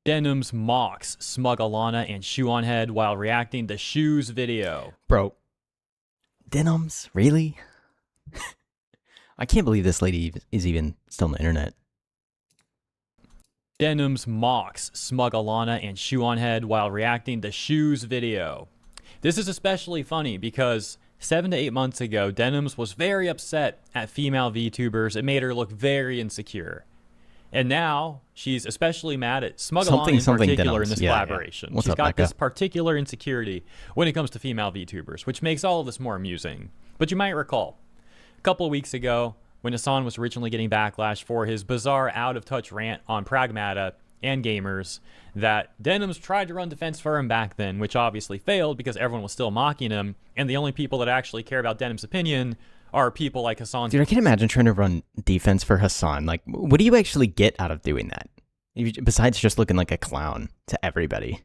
Denims mocks Smug Alana and Shoe on Head while reacting to Shoe's video. Bro, Denims? Really? I can't believe this lady is even still on the internet. Denims mocks Smug Alana and Shoe on Head while reacting to Shoe's video. This is especially funny because 7 to 8 months ago, Denims was very upset at female VTubers. It made her look very insecure. And now she's especially mad at Smug Alana in particular in this collaboration. She's got this particular insecurity when it comes to female VTubers, which makes all of this more amusing. But you might recall, a couple of weeks ago, when Hassan was originally getting backlash for his bizarre out-of-touch rant on Pragmata and gamers, that Denims tried to run defense for him back then, which obviously failed because everyone was still mocking him, and the only people that actually care about Denims' opinion are people like Hassan. Dude, I can't imagine trying to run defense for Hassan. Like, what do you actually get out of doing that? Besides just looking like a clown to everybody.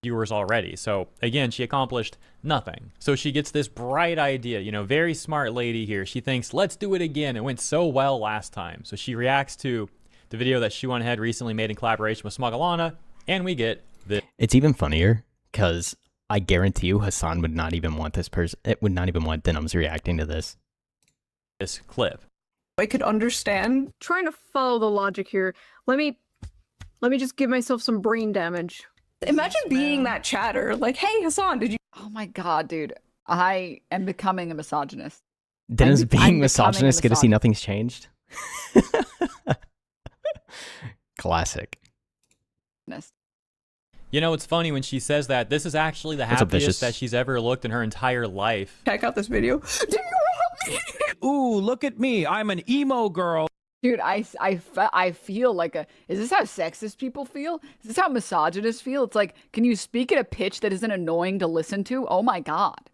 Viewers already. So again, she accomplished nothing. So she gets this bright idea, you know, very smart lady here. She thinks, let's do it again. It went so well last time. So she reacts to the video that Shoe on Head recently made in collaboration with Smug Alana, and we get this. It's even funnier because I guarantee you Hassan would not even want this person. It would not even want Denims reacting to this clip. I could understand. Trying to follow the logic here. Let me just give myself some brain damage. Imagine being that chatter. Like, hey, Hassan, did you? Oh my god, dude. I am becoming a misogynist. Denims being misogynist, good to see nothing's changed. Classic. You know, it's funny when she says that. This is actually the happiest that she's ever looked in her entire life. Check out this video. Do you help me? Ooh, look at me. I'm an emo girl. Dude, I feel like a... Is this how sexist people feel? Is this how misogynists feel? It's like, can you speak at a pitch that isn't annoying to listen to? Oh my god.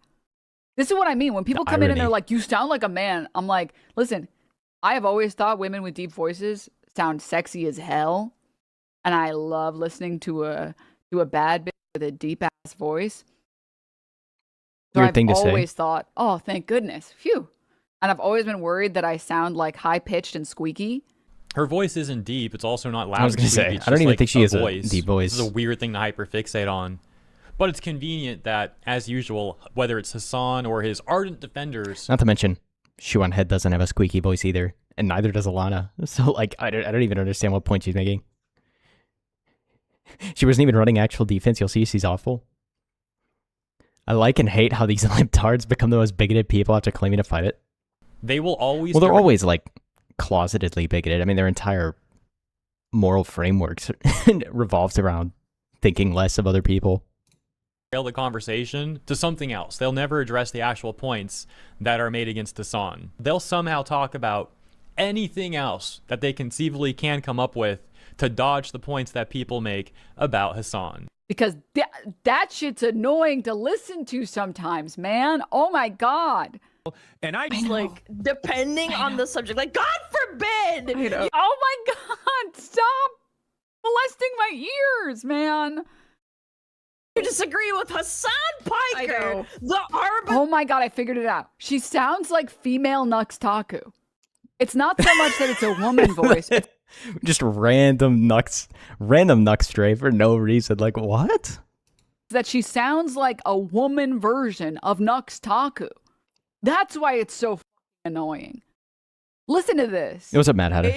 This is what I mean. When people come in and they're like, you sound like a man. I'm like, listen, I have always thought women with deep voices sound sexy as hell. And I love listening to a bad bitch with a deep ass voice. So I've always thought, oh, thank goodness. Phew. And I've always been worried that I sound like high-pitched and squeaky. Her voice isn't deep. It's also not loud. I was going to say, I don't even think she has a deep voice. This is a weird thing to hyperfixate on. But it's convenient that, as usual, whether it's Hassan or his ardent defenders... Not to mention, Shoe on Head doesn't have a squeaky voice either. And neither does Alana. So, like, I don't even understand what point she's making. She wasn't even running actual defense. You'll see she's awful. I like and hate how these libtards become the most bigoted people after claiming to fight it. They will always... Well, they're always, like, closetedly bigoted. I mean, their entire moral frameworks revolves around thinking less of other people. The conversation to something else. They'll never address the actual points that are made against Hassan. They'll somehow talk about anything else that they conceivably can come up with to dodge the points that people make about Hassan. Because that shit's annoying to listen to sometimes, man. Oh my god. And I like, depending on the subject, like, God forbid! Oh my god, stop molesting my ears, man. You disagree with Hassan Piker, the arbiter. Oh my god, I figured it out. She sounds like female Nux Taku. It's not so much that it's a woman voice. Just random Nux stray for no reason. Like, what? That she sounds like a woman version of Nux Taku. That's why it's so annoying. Listen to this. What's up, Mad Hatter?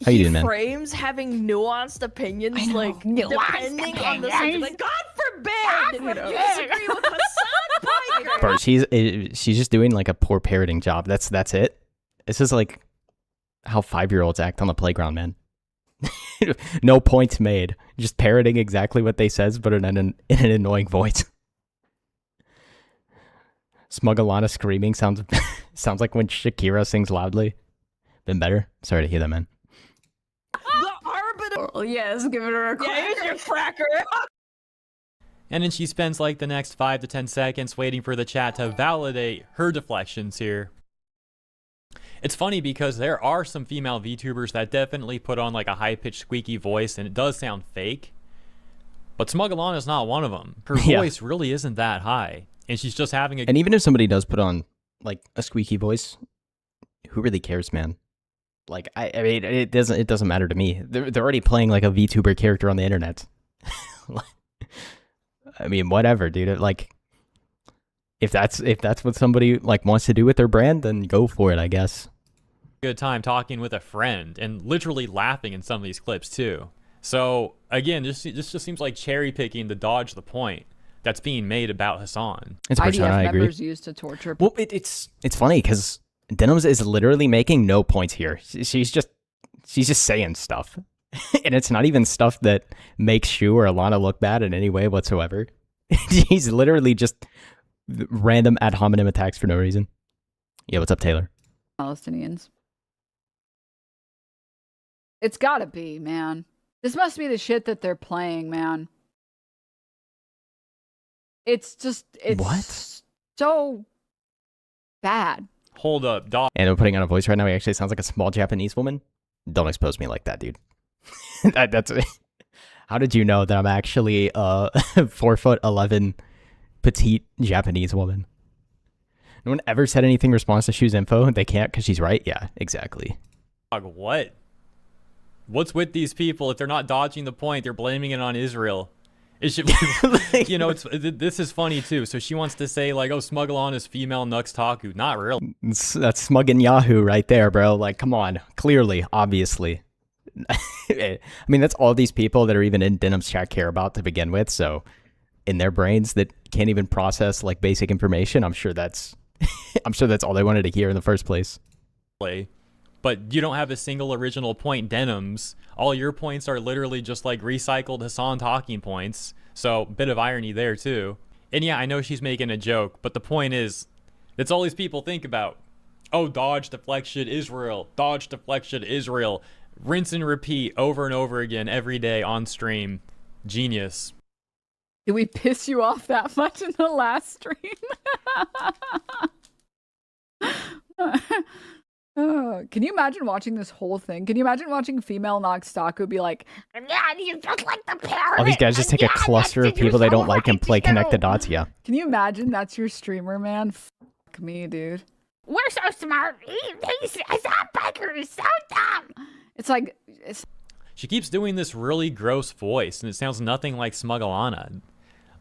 How you doing, man? Frames having nuanced opinions, like, depending on the subject. Like, God forbid! You disagree with Hassan Piker! Bro, she's just doing, like, a poor parroting job. That's it. This is, like, how 5-year-olds act on the playground, man. No points made. Just parroting exactly what they says, but in an annoying voice. Smug Alana screaming sounds like when Shakira sings loudly. Been better. Sorry to hear that, man. The arbiter. Oh, yes, give her a cracker. Yeah, here's your cracker. And then she spends like the next 5 to 10 seconds waiting for the chat to validate her deflections here. It's funny because there are some female VTubers that definitely put on like a high-pitched squeaky voice and it does sound fake. But Smug Alana is not one of them. Her voice really isn't that high. And she's just having a... And even if somebody does put on like a squeaky voice, who really cares, man? Like, I mean, it doesn't matter to me. They're already playing like a VTuber character on the internet. I mean, whatever, dude. Like, if that's what somebody like wants to do with their brand, then go for it, I guess. Good time talking with a friend and literally laughing in some of these clips too. So again, this just seems like cherry picking to dodge the point that's being made about Hassan. It's a persona, I agree. members used to torture. Well, it's funny because Denims is literally making no points here. She's just saying stuff, and it's not even stuff that makes Shu or Alana look bad in any way whatsoever. He's literally just random ad hominem attacks for no reason. Yeah, what's up, Taylor? Palestinians. It's gotta be, man. This must be the shit that they're playing, man. It's what? So bad. Hold up, dog. And I'm putting on a voice right now. He actually sounds like a small Japanese woman. Don't expose me like that, dude. That's how did you know that I'm actually a 4'11" petite Japanese woman? No one ever said anything in response to Shu's info. They can't because she's right. Yeah, exactly. Dog, what? What's with these people? If they're not dodging the point, they're blaming it on Israel. It should be, you know, this is funny too. So she wants to say like, oh, Smuggle on is female Nux Taku. Not really. That's Smug and Yahoo right there, bro. Like, come on. Clearly, obviously. I mean, that's all these people that are even in Denim's chat care about to begin with. So in their brains that can't even process like basic information, I'm sure that's all they wanted to hear in the first place. But you don't have a single original point, Denims. All your points are literally just like recycled Hassan talking points. So bit of irony there too. And yeah, I know she's making a joke, but the point is, that's all these people think about. Oh, dodge, deflection, Israel. Dodge, deflection, Israel. Rinse and repeat over and over again every day on stream. Genius. Did we piss you off that much in the last stream? Oh, can you imagine watching this whole thing? Can you imagine watching female Nux Taku be like, yeah, you just like the parrot. All these guys just take a cluster of people they don't like and play connect the dots, yeah. Can you imagine that's your streamer, man? Fuck me, dude. We're so smart. That biker is so dumb. It's like... She keeps doing this really gross voice, and it sounds nothing like Smuggalana.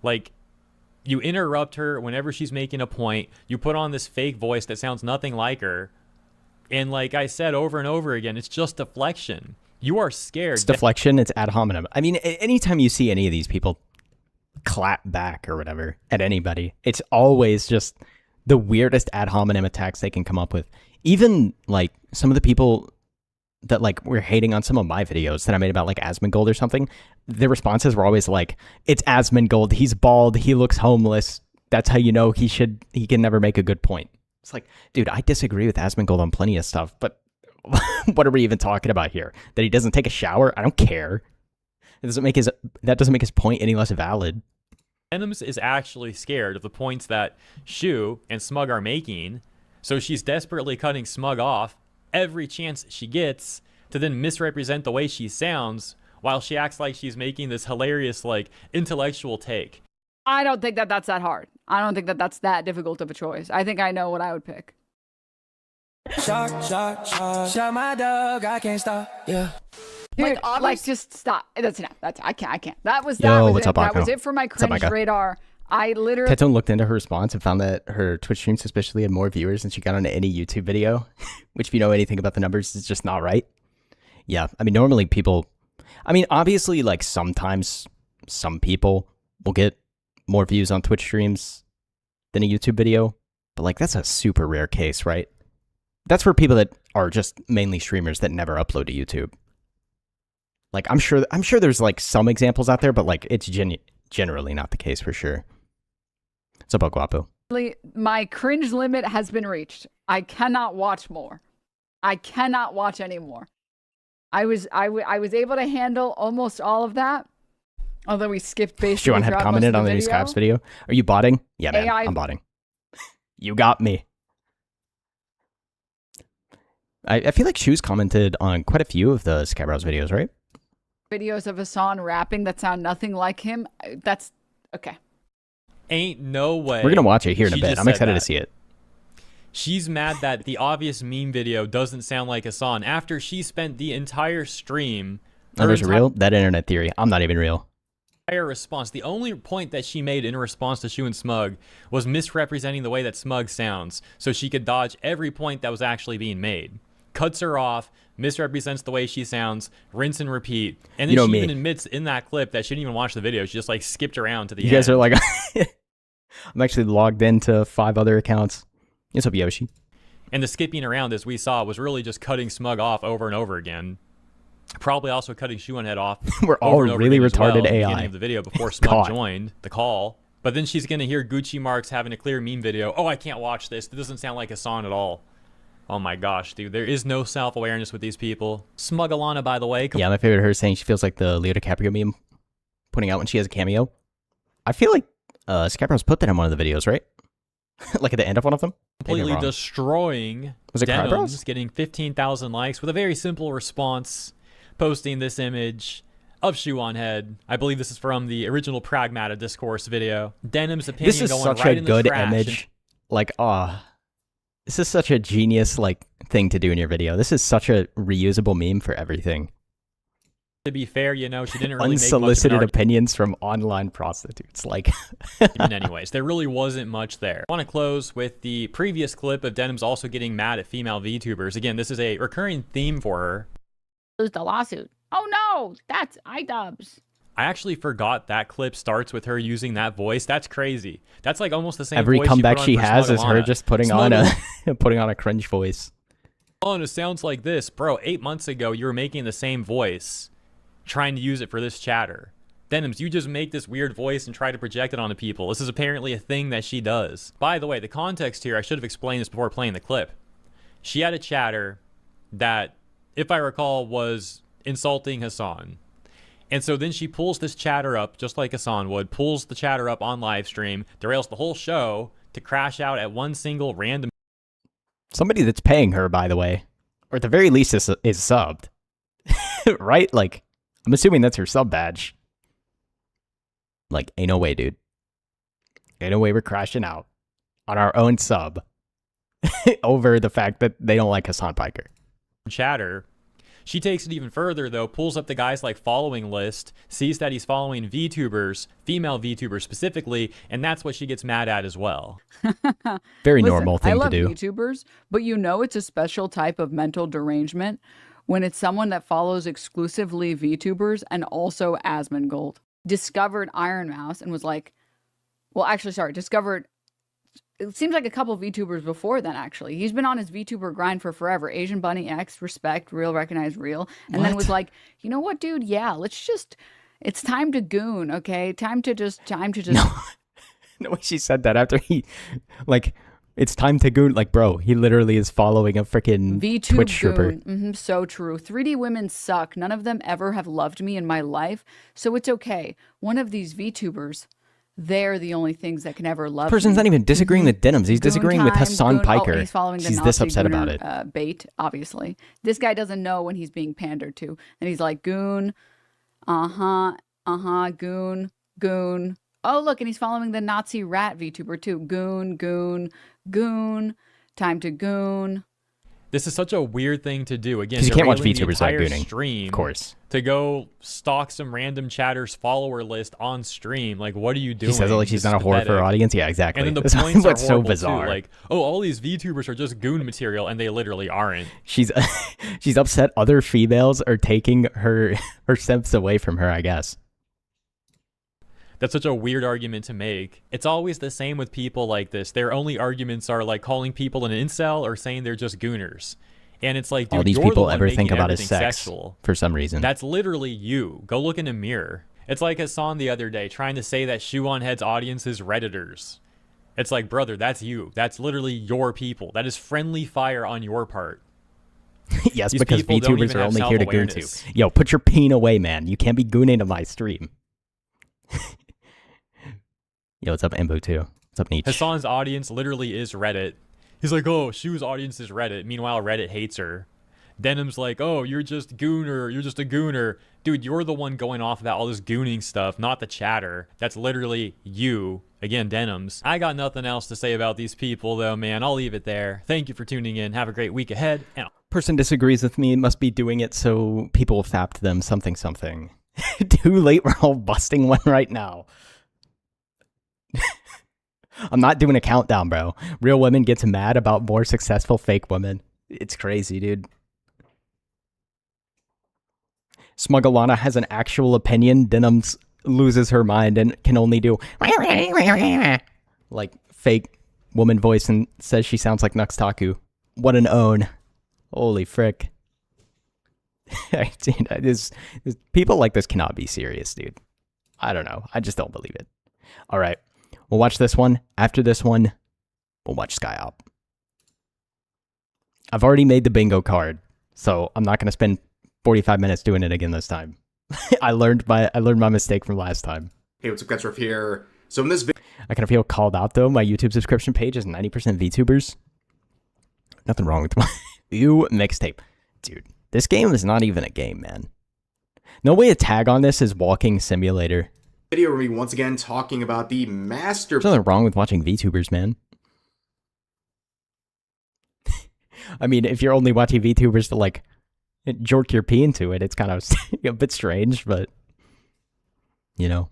Like, you interrupt her whenever she's making a point, you put on this fake voice that sounds nothing like her, and like I said over and over again, it's just deflection. You are scared. It's deflection, it's ad hominem. I mean, anytime you see any of these people clap back or whatever at anybody, it's always just the weirdest ad hominem attacks they can come up with. Even like some of the people that like were hating on some of my videos that I made about like Asmongold or something, their responses were always like, it's Asmongold, he's bald, he looks homeless, that's how you know he can never make a good point. It's like, dude, I disagree with Asmongold on plenty of stuff, but what are we even talking about here? That he doesn't take a shower? I don't care. That doesn't make his point any less valid. Denims is actually scared of the points that Shu and Smug are making, so she's desperately cutting Smug off every chance she gets to then misrepresent the way she sounds while she acts like she's making this hilarious, like, intellectual take. I don't think that that's that hard. I don't think that that's that difficult of a choice. I think I know what I would pick. Shot my dog, I can't stop. Yeah. Dude, like just stop. That's enough. I can't. That was what's it. up, That Akko? was it for my cringe radar. I literally Tetone looked into her response and found that her Twitch stream suspiciously had more viewers than she got on any YouTube video, which if you know anything about the numbers is just not right. Yeah, I mean, normally people, I mean, obviously, like sometimes some people will get more views on Twitch streams than a YouTube video, but like that's a super rare case, right? That's for people that are just mainly streamers that never upload to YouTube. Like I'm sure there's like some examples out there, but like it's generally not the case for sure. What's up, Guapo? My cringe limit has been reached. I cannot watch more. I cannot watch anymore. I was able to handle almost all of that. Although we skipped basically. Juan had commented on the new Skype's video. Are you botting? Yeah, man, AI... I'm botting. You got me. I feel like Shu's commented on quite a few of the SKYEBROWS videos, right? Videos of Hassan rapping that sound nothing like him. That's okay. Ain't no way. We're gonna watch it here in a bit. I'm excited to see it. She's mad that the obvious meme video doesn't sound like Hassan after she spent the entire stream. There's real? That internet theory. I'm not even real. Response. The only point that she made in response to Shu and Smug was misrepresenting the way that Smug sounds so she could dodge every point that was actually being made. Cuts her off, misrepresents the way she sounds, rinse and repeat. And then she even admits in that clip that she didn't even watch the video. She just like skipped around to the end. You guys are like, I'm actually logged into 5 other accounts. What's up, Yoshi? And the skipping around, as we saw, was really just cutting Smug off over and over again. Probably also cutting Shoehead off. We're all really retarded AI. At the beginning of the video before Smug joined the call. But then she's going to hear Gucci Marks having a clear meme video. Oh, I can't watch this. It doesn't sound like Hassan at all. Oh my gosh, dude. There is no self-awareness with these people. Smug Alana, by the way. Yeah, my favorite her saying she feels like the Leo DiCaprio meme putting out when she has a cameo. I feel like SKYEBROWS put that in one of the videos, right? Like at the end of one of them? Completely destroying Denims, getting 15,000 likes with a very simple response. Posting this image of Shoe on Head. I believe this is from the original Pragmata Discourse video. Denim's opinion this is going such right a in good the trash. Image. Like, this is such a genius like thing to do in your video. This is such a reusable meme for everything. To be fair, you know, she didn't really unsolicited make much opinions from online prostitutes. Like, anyways, there really wasn't much there. I want to close with the previous clip of Denims also getting mad at female VTubers. Again, this is a recurring theme for her. The lawsuit. Oh no, that's iDubbbz. I actually forgot that clip starts with her using that voice. That's crazy. That's like almost the same every voice comeback she has is her just putting on a cringe voice. Oh, and it sounds like this. Bro, 8 months ago, you were making the same voice, trying to use it for this chatter. Denims, you just make this weird voice and try to project it onto people. This is apparently a thing that she does. By the way, the context here, I should have explained this before playing the clip. She had a chatter that, if I recall, was insulting Hassan. And so then she pulls this chatter up, just like Hassan would, pulls the chatter up on live stream, derails the whole show to crash out at one single random... Somebody that's paying her, by the way. Or at the very least is subbed. Right? Like, I'm assuming that's her sub badge. Like, ain't no way, dude. Ain't no way we're crashing out on our own sub over the fact that they don't like Hassan Piker. Chatter. She takes it even further, though, pulls up the guy's like following list, sees that he's following VTubers, female VTubers specifically, and that's what she gets mad at as well. Very normal thing to do. I love VTubers, but you know it's a special type of mental derangement when it's someone that follows exclusively VTubers and also Asmongold. Discovered Iron Mouse and was like, well, actually, sorry, discovered... It seems like a couple of VTubers before then, actually. He's been on his VTuber grind for forever. Asian Bunny X, respect, real, recognize, real. And then was like, you know what, dude? Yeah, let's just... It's time to goon, okay? Time to just... No. The way she said that after he... Like, it's time to goon. Like, bro, he literally is following a freaking Twitch stripper. So true. 3D women suck. None of them ever have loved me in my life. So it's okay. One of these VTubers... They're the only things that can ever love person's me. Not even disagreeing with Denims. He's disagreeing with Hassan Piker. He's following the She's Nazi this upset Gooner, about it. Bait, obviously. This guy doesn't know when he's being pandered to. And he's like, goon, goon. Oh, look, and he's following the Nazi rat VTuber too. Goon. Time to goon. This is such a weird thing to do. Again, you can't watch VTubers like gooning, stream, of course. To go stalk some random chatter's follower list on stream. Like, what are you doing? She says it like she's not a whore for her audience. Yeah, exactly. And then the points are so bizarre. Too. Like, oh, all these VTubers are just goon material, and they literally aren't. She's upset other females are taking her simps away from her, I guess. That's such a weird argument to make. It's always the same with people like this. Their only arguments are like calling people an incel or saying they're just gooners. And it's like, dude, all these you're people the one ever think about is sex sexual for some reason. That's literally you. Go look in a mirror. It's like Hassan the other day trying to say that Shoe on Head's audience is Redditors. It's like, brother, that's you. That's literally your people. That is friendly fire on your part. Yes, because VTubers are only here to goon to. Yo, put your peen away, man. You can't be gooning to my stream. Yo, what's up, Embo, too? What's up, Nietzsche? Hassan's audience literally is Reddit. He's like, oh, Shu's audience is Reddit. Meanwhile, Reddit hates her. Denim's like, oh, you're just Gooner, you're just a Gooner. Dude, you're the one going off about all this gooning stuff, not the chatter. That's literally you. Again, Denims. I got nothing else to say about these people, though, man. I'll leave it there. Thank you for tuning in. Have a great week ahead. And Person disagrees with me, must be doing it so people will fap to them something. Too late, we're all busting one right now. I'm not doing a countdown, bro. Real women gets mad about more successful fake women. It's crazy, dude. Smugalana has an actual opinion. Denims loses her mind and can only do like fake woman voice and says she sounds like Nux Taku. What an own. Holy frick. People like this cannot be serious, dude. I don't know. I just don't believe it. All right. We'll watch this one. After this one, we'll watch SKYEBROWS. I've already made the bingo card, so I'm not going to spend 45 minutes doing it again this time. I learned my mistake from last time. Hey, what's up, guys? Ruff here. So in this video, I kind of feel called out, though. My YouTube subscription page is 90% VTubers. Nothing wrong with my mixtape. Dude, this game is not even a game, man. No way to tag on this is walking simulator. we're going to be once again talking about the master. There's nothing wrong with watching VTubers, man. I mean, if you're only watching VTubers to, like, jerk your pee into it, it's kind of a bit strange, but, you know.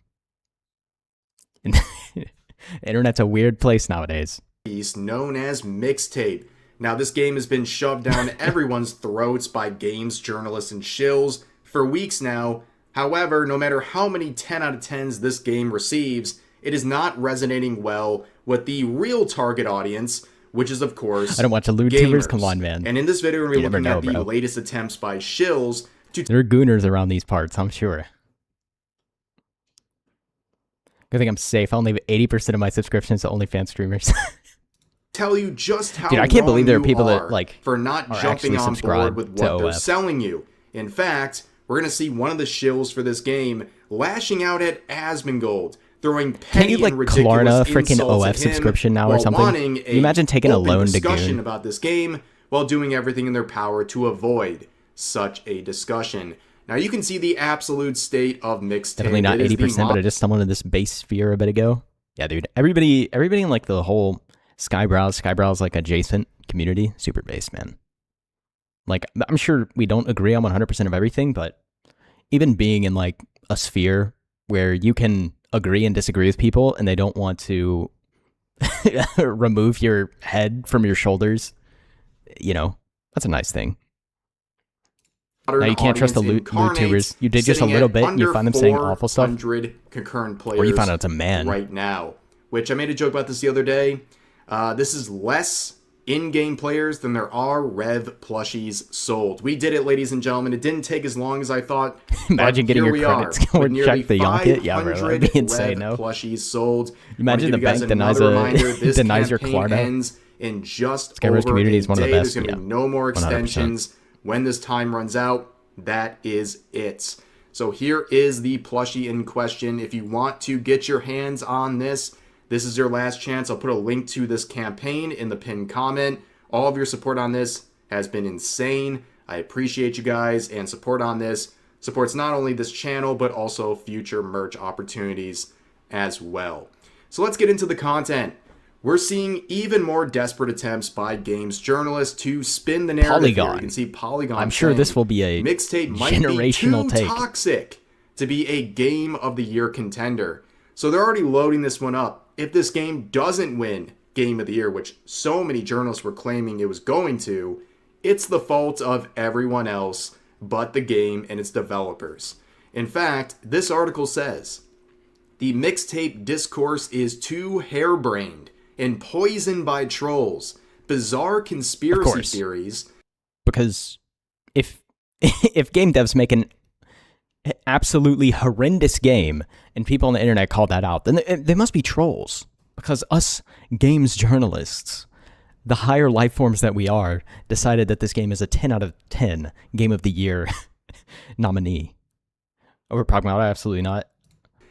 Internet's a weird place nowadays. Piece known as Mixtape. Now, this game has been shoved down everyone's throats by games journalists and shills for weeks now. However, no matter how many 10 out of 10s this game receives, it is not resonating well with the real target audience, which is, of course, I don't watch a YouTubers. Come on, man. And in this video, we're looking at the bro. latest attempts by shills to... There are gooners around these parts, I'm sure. I think I'm safe. I only have 80% of my subscriptions to OnlyFans streamers. tell you just how Dude, I can't believe there are you people that, are like, for not are jumping actually on board subscribed with to what they're OF. selling you. In fact, we're going to see one of the shills for this game lashing out at Asmongold, throwing petty Can you, like, and ridiculous Klarna freaking insults OF at him subscription now or while something? wanting Can you imagine taking a open loan to discussion Goon? about this game while doing everything in their power to avoid such a discussion. Now, you can see the absolute state of Mixtape. Definitely not It is 80%, but I just stumbled into this base sphere a bit ago. Yeah, dude. Everybody in, like, the whole SKYEBROWS, like, adjacent community, super base, man. Like, I'm sure we don't agree on 100% of everything, but even being in, like, a sphere where you can agree and disagree with people and they don't want to remove your head from your shoulders, you know, that's a nice thing. Now, you can't trust the YouTubers. You did just a little bit and you find them saying awful stuff. Concurrent players Or you find out it's a man. Right now, which I made a joke about this the other day. This is less in-game players than there are Rev plushies sold. We did it, ladies and gentlemen. It didn't take as long as I thought. Imagine getting your credit score checked the Yonkit. Yeah, bro, that'd be insane, Rev no? plushies sold. Imagine the bank denies your Klarna. Ends in just SKYEBROWS over community is a one of the day. best. There's going to be no more extensions. When this time runs out, that is it. So here is the plushie in question. If you want to get your hands on this, this is your last chance. I'll put a link to this campaign in the pinned comment. All of your support on this has been insane. I appreciate you guys, and support on this supports not only this channel, but also future merch opportunities as well. So let's get into the content. We're seeing even more desperate attempts by games journalists to spin the narrative. Polygon. Here. You can see Polygon. I'm sure this will be a Mixtape might generational be too take. toxic to be a Game of the Year contender. So they're already loading this one up. If this game doesn't win Game of the Year, which so many journalists were claiming it was going to, it's the fault of everyone else but the game and its developers. In fact, this article says, the Mixtape discourse is too harebrained and poisoned by trolls, bizarre conspiracy theories. Because if game devs make an absolutely horrendous game and people on the internet call that out, then they must be trolls. Because us games journalists, the higher life forms that we are, decided that this game is a 10 out of 10 Game of the Year nominee. Over Pragmata, absolutely not.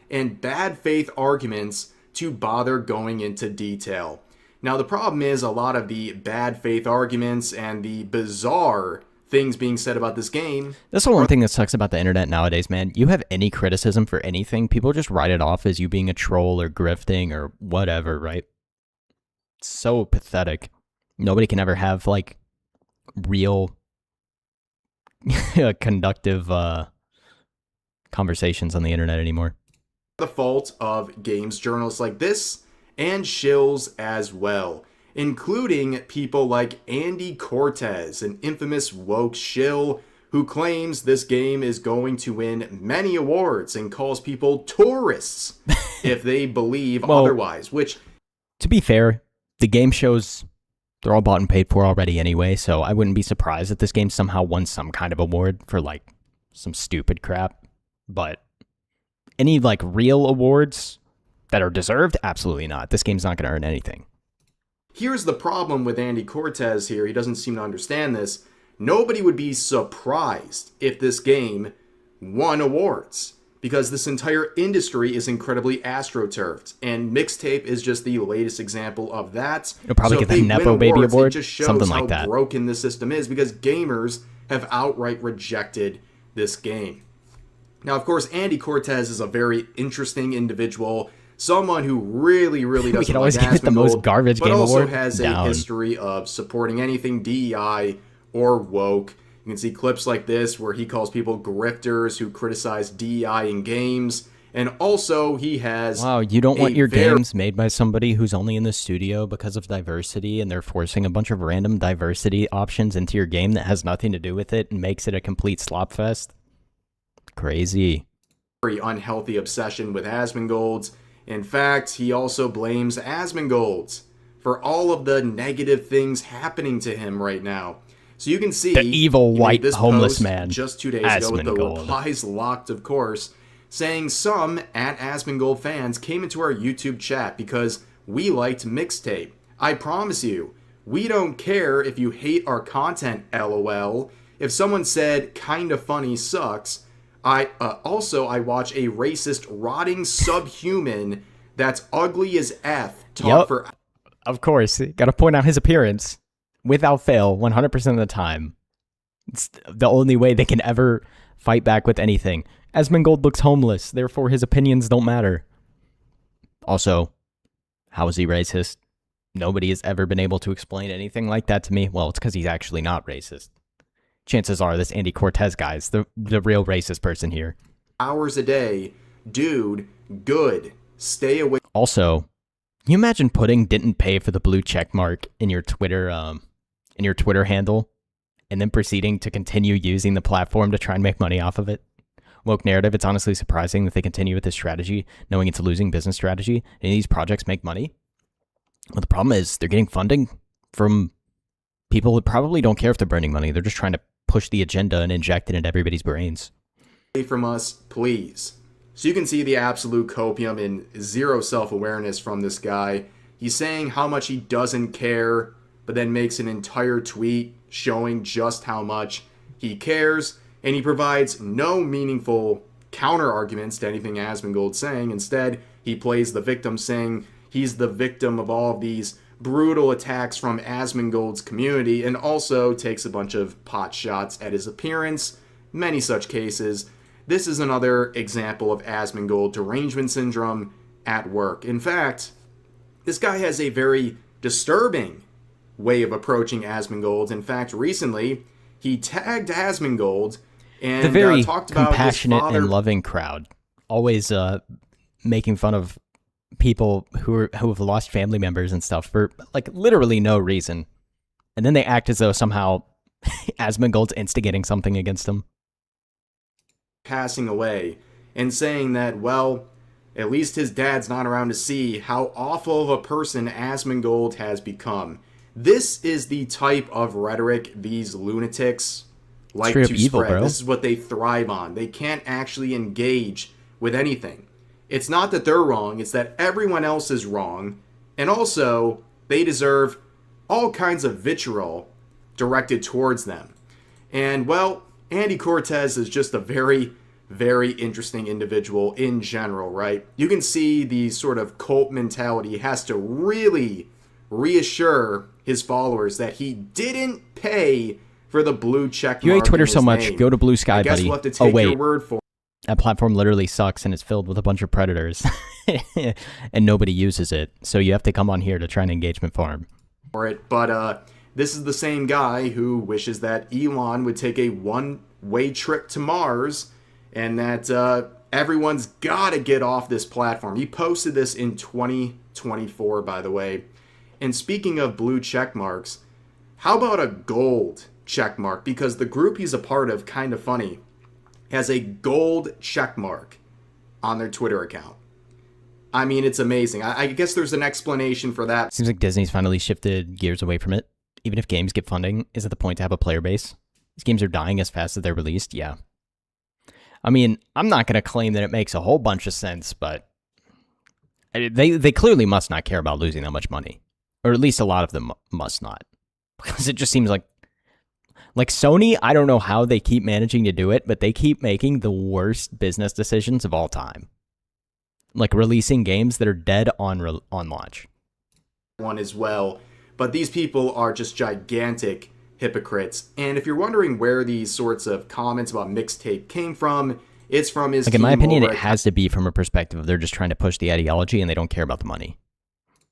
And bad faith arguments to bother going into detail. Now, the problem is a lot of the bad faith arguments and the bizarre things being said about this game. That's the one thing that sucks about the internet nowadays, man. You have any criticism for anything, people just write it off as you being a troll or grifting or whatever, right? It's so pathetic. Nobody can ever have, like, real conductive conversations on the internet anymore. The fault of games journalists like this and shills as well, including people like Andy Cortez, an infamous woke shill who claims this game is going to win many awards and calls people tourists if they believe otherwise, which... To be fair, the game shows, they're all bought and paid for already anyway, so I wouldn't be surprised if this game somehow won some kind of award for, like, some stupid crap. But any, like, real awards that are deserved? Absolutely not. This game's not going to earn anything. Here's the problem with Andy Cortez here. He doesn't seem to understand this. Nobody would be surprised if this game won awards, because this entire industry is incredibly astroturfed, and Mixtape is just the latest example of that. You'll probably get the Nepo Baby Award, it just shows something like how that. broken the system is, because gamers have outright rejected this game. Now, of course, Andy Cortez is a very interesting individual, someone who really doesn't we could always give it the Asmongold, most garbage but game also award. has a history of supporting anything DEI or woke. You can see clips like this where he calls people grifters who criticize DEI in games, and also he has... Wow, you don't want your games made by somebody who's only in the studio because of diversity, and they're forcing a bunch of random diversity options into your game that has nothing to do with it and makes it a complete slop fest? Crazy. Very unhealthy obsession with Asmongold. In fact, he also blames Asmongold for all of the negative things happening to him right now. So you can see the evil white this homeless post man just 2 days ago with the Asmongold. replies locked, of course, saying some at Asmongold fans came into our YouTube chat because we liked Mixtape. I promise you, we don't care if you hate our content, LOL. If someone said kinda funny sucks, I watch a racist, rotting subhuman that's ugly as F talk for... Of course, gotta point out his appearance. Without fail, 100% of the time. It's the only way they can ever fight back with anything. Asmongold looks homeless, therefore his opinions don't matter. Also, how is he racist? Nobody has ever been able to explain anything like that to me. Well, it's because he's actually not racist. Chances are this Andy Cortez guy's the real racist person here. Hours a day. Dude, good. Stay away. Also, can you imagine putting didn't pay for the blue check mark in your Twitter handle and then proceeding to continue using the platform to try and make money off of it? Woke narrative, it's honestly surprising that they continue with this strategy, knowing it's a losing business strategy. Any of these projects make money. But the problem is they're getting funding from people who probably don't care if they're burning money. They're just trying to push the agenda and inject it into everybody's brains. From us, please. So you can see the absolute copium and zero self-awareness from this guy. He's saying how much he doesn't care, but then makes an entire tweet showing just how much he cares, and he provides no meaningful counter-arguments to anything Asmongold's saying. Instead, he plays the victim, saying he's the victim of all of these brutal attacks from Asmongold's community, and also takes a bunch of pot shots at his appearance. Many such cases. This is another example of Asmongold derangement syndrome at work. In fact, this guy has a very disturbing way of approaching Asmongold. In fact, recently, he tagged Asmongold and the very talked about compassionate his father. And loving crowd, always making fun of people who have lost family members and stuff for like literally no reason, and then they act as though somehow Asmongold's instigating something against them. Passing away and saying that, well, at least his dad's not around to see how awful of a person Asmongold has become. This is the type of rhetoric these lunatics like to evil, spread. bro. This is what they thrive on. They can't actually engage with anything. It's not that they're wrong, it's that everyone else is wrong, and also they deserve all kinds of vitriol directed towards them. And, well, Andy Cortez is just a very, very interesting individual in general, right? You can see the sort of cult mentality. He has to really reassure his followers that he didn't pay for the blue check mark. You hate Twitter in so his much, name. go to Blue Sky, I guess buddy. we'll have to take your word for that platform literally sucks and it's filled with a bunch of predators and nobody uses it. So you have to come on here to try an engagement farm. it. But this is the same guy who wishes that Elon would take a one-way trip to Mars and that everyone's got to get off this platform. He posted this in 2024, by the way. And speaking of blue check marks, how about a gold check mark? Because the group he's a part of, Kind of Funny, has a gold check mark on their Twitter account. I mean, it's amazing. I guess there's an explanation for that. Seems like Disney's finally shifted gears away from it. Even if games get funding, is it the point to have a player base? These games are dying as fast as they're released, yeah. I mean, I'm not going to claim that it makes a whole bunch of sense, but they clearly must not care about losing that much money. Or at least a lot of them must not. Because it just seems like Sony, I don't know how they keep managing to do it, but they keep making the worst business decisions of all time. Like releasing games that are dead on launch. One as well. But these people are just gigantic hypocrites. And if you're wondering where these sorts of comments about mixtape came from, it's from his Like, in my team opinion, over it at has to be from a perspective of they're just trying to push the ideology and they don't care about the money.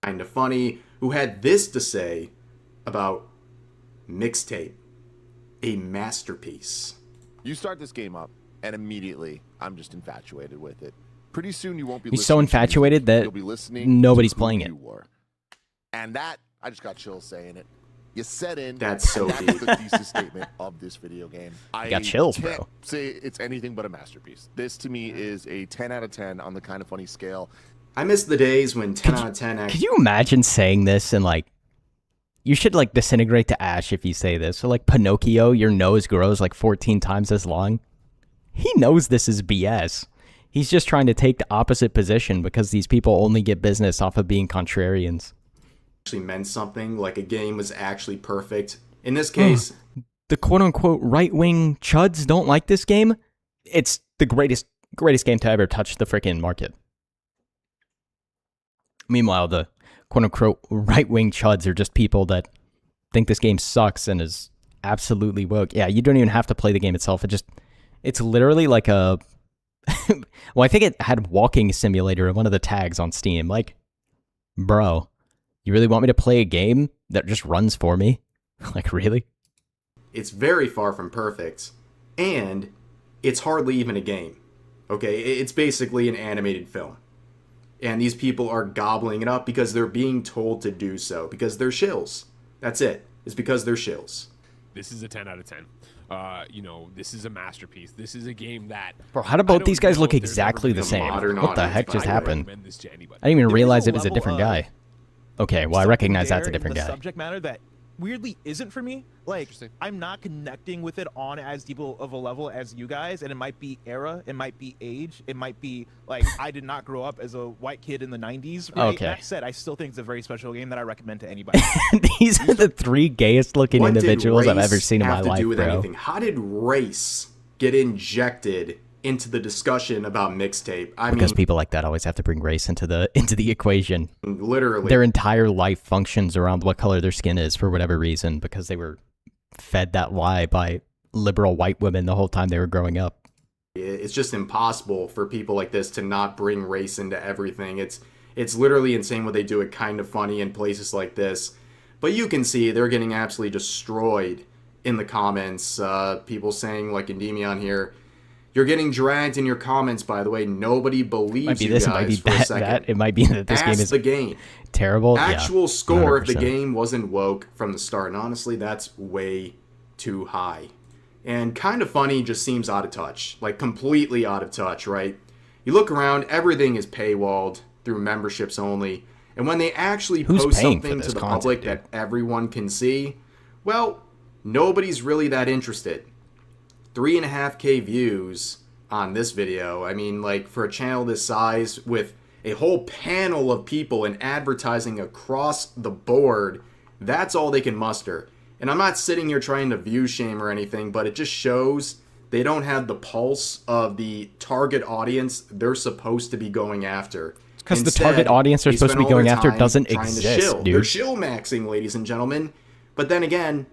Kind of Funny, who had this to say about mixtape. A masterpiece. You start this game up, and immediately I'm just infatuated with it. Pretty soon you won't be. He's so infatuated that you'll be listening nobody's to playing who it. you were. And that, I just got chills saying it. You set in. That's so and deep. that's the thesis statement of this video game. I got chills, can't bro. say it's anything but a masterpiece. This to me is a 10 out of 10 on the Kind of Funny scale. I miss the days when 10 out of 10 Could you imagine saying this and like, you should like disintegrate to ash if you say this. So like Pinocchio, your nose grows like 14 times as long. He knows this is BS. He's just trying to take the opposite position because these people only get business off of being contrarians. actually meant something, like a game was actually perfect. In this case, the quote-unquote right-wing chuds don't like this game. It's the greatest game to ever touch the freaking market. Meanwhile, the quote-unquote right-wing chuds are just people that think this game sucks and is absolutely woke. Yeah, you don't even have to play the game itself. It's literally like a... well, I think it had walking simulator in one of the tags on Steam. Like, bro, you really want me to play a game that just runs for me? Like, really? it's very far from perfect, and it's hardly even a game. Okay, it's basically an animated film. And these people are gobbling it up because they're being told to do so, because they're shills. That's it. It's because they're shills. This is a 10 out of 10. You know, this is a masterpiece. This is a game that... Bro, how do both these guys look exactly the same? What the heck just happened? I didn't even realize it was a different guy. Okay, well, I recognize that's a different guy. Subject matter that weirdly isn't for me. Like, I'm not connecting with it on as deep of a level as you guys, and it might be era, it might be age, it might be, like, I did not grow up as a white kid in the 90s. Right? Okay. That said, I still think it's a very special game that I recommend to anybody. These are the three gayest looking What individuals did I've ever race seen in my have to life, do with bro. anything? How did race get injected into the discussion about mixtape? Because people like that always have to bring race into the equation. Literally. Their entire life functions around what color their skin is for whatever reason, because they were fed that lie by liberal white women the whole time they were growing up. It's just impossible for people like this to not bring race into everything. It's literally insane what they do. It Kind of Funny in places like this. But you can see they're getting absolutely destroyed in the comments. People saying, like Endymion here, you're getting dragged in your comments, by the way. Nobody believes you guys it might be for a second. It might be that this game is the game. Terrible. Actual Yeah, score 100%. if the game wasn't woke from the start. And honestly, that's way too high. And Kind of Funny just seems out of touch. Like, completely out of touch, right? You look around, everything is paywalled through memberships only. And when they actually Who's post paying for something this to the content, public dude? that everyone can see, well, nobody's really that interested. 3.5K views on this video. I mean, like, for a channel this size with a whole panel of people and advertising across the board, that's all they can muster. And I'm not sitting here trying to view shame or anything, but it just shows they don't have the pulse of the target audience they're supposed to be going after. Because the target audience they're supposed to be going after doesn't trying to exist, shill. dude. They're shill maxing, ladies and gentlemen. But then again,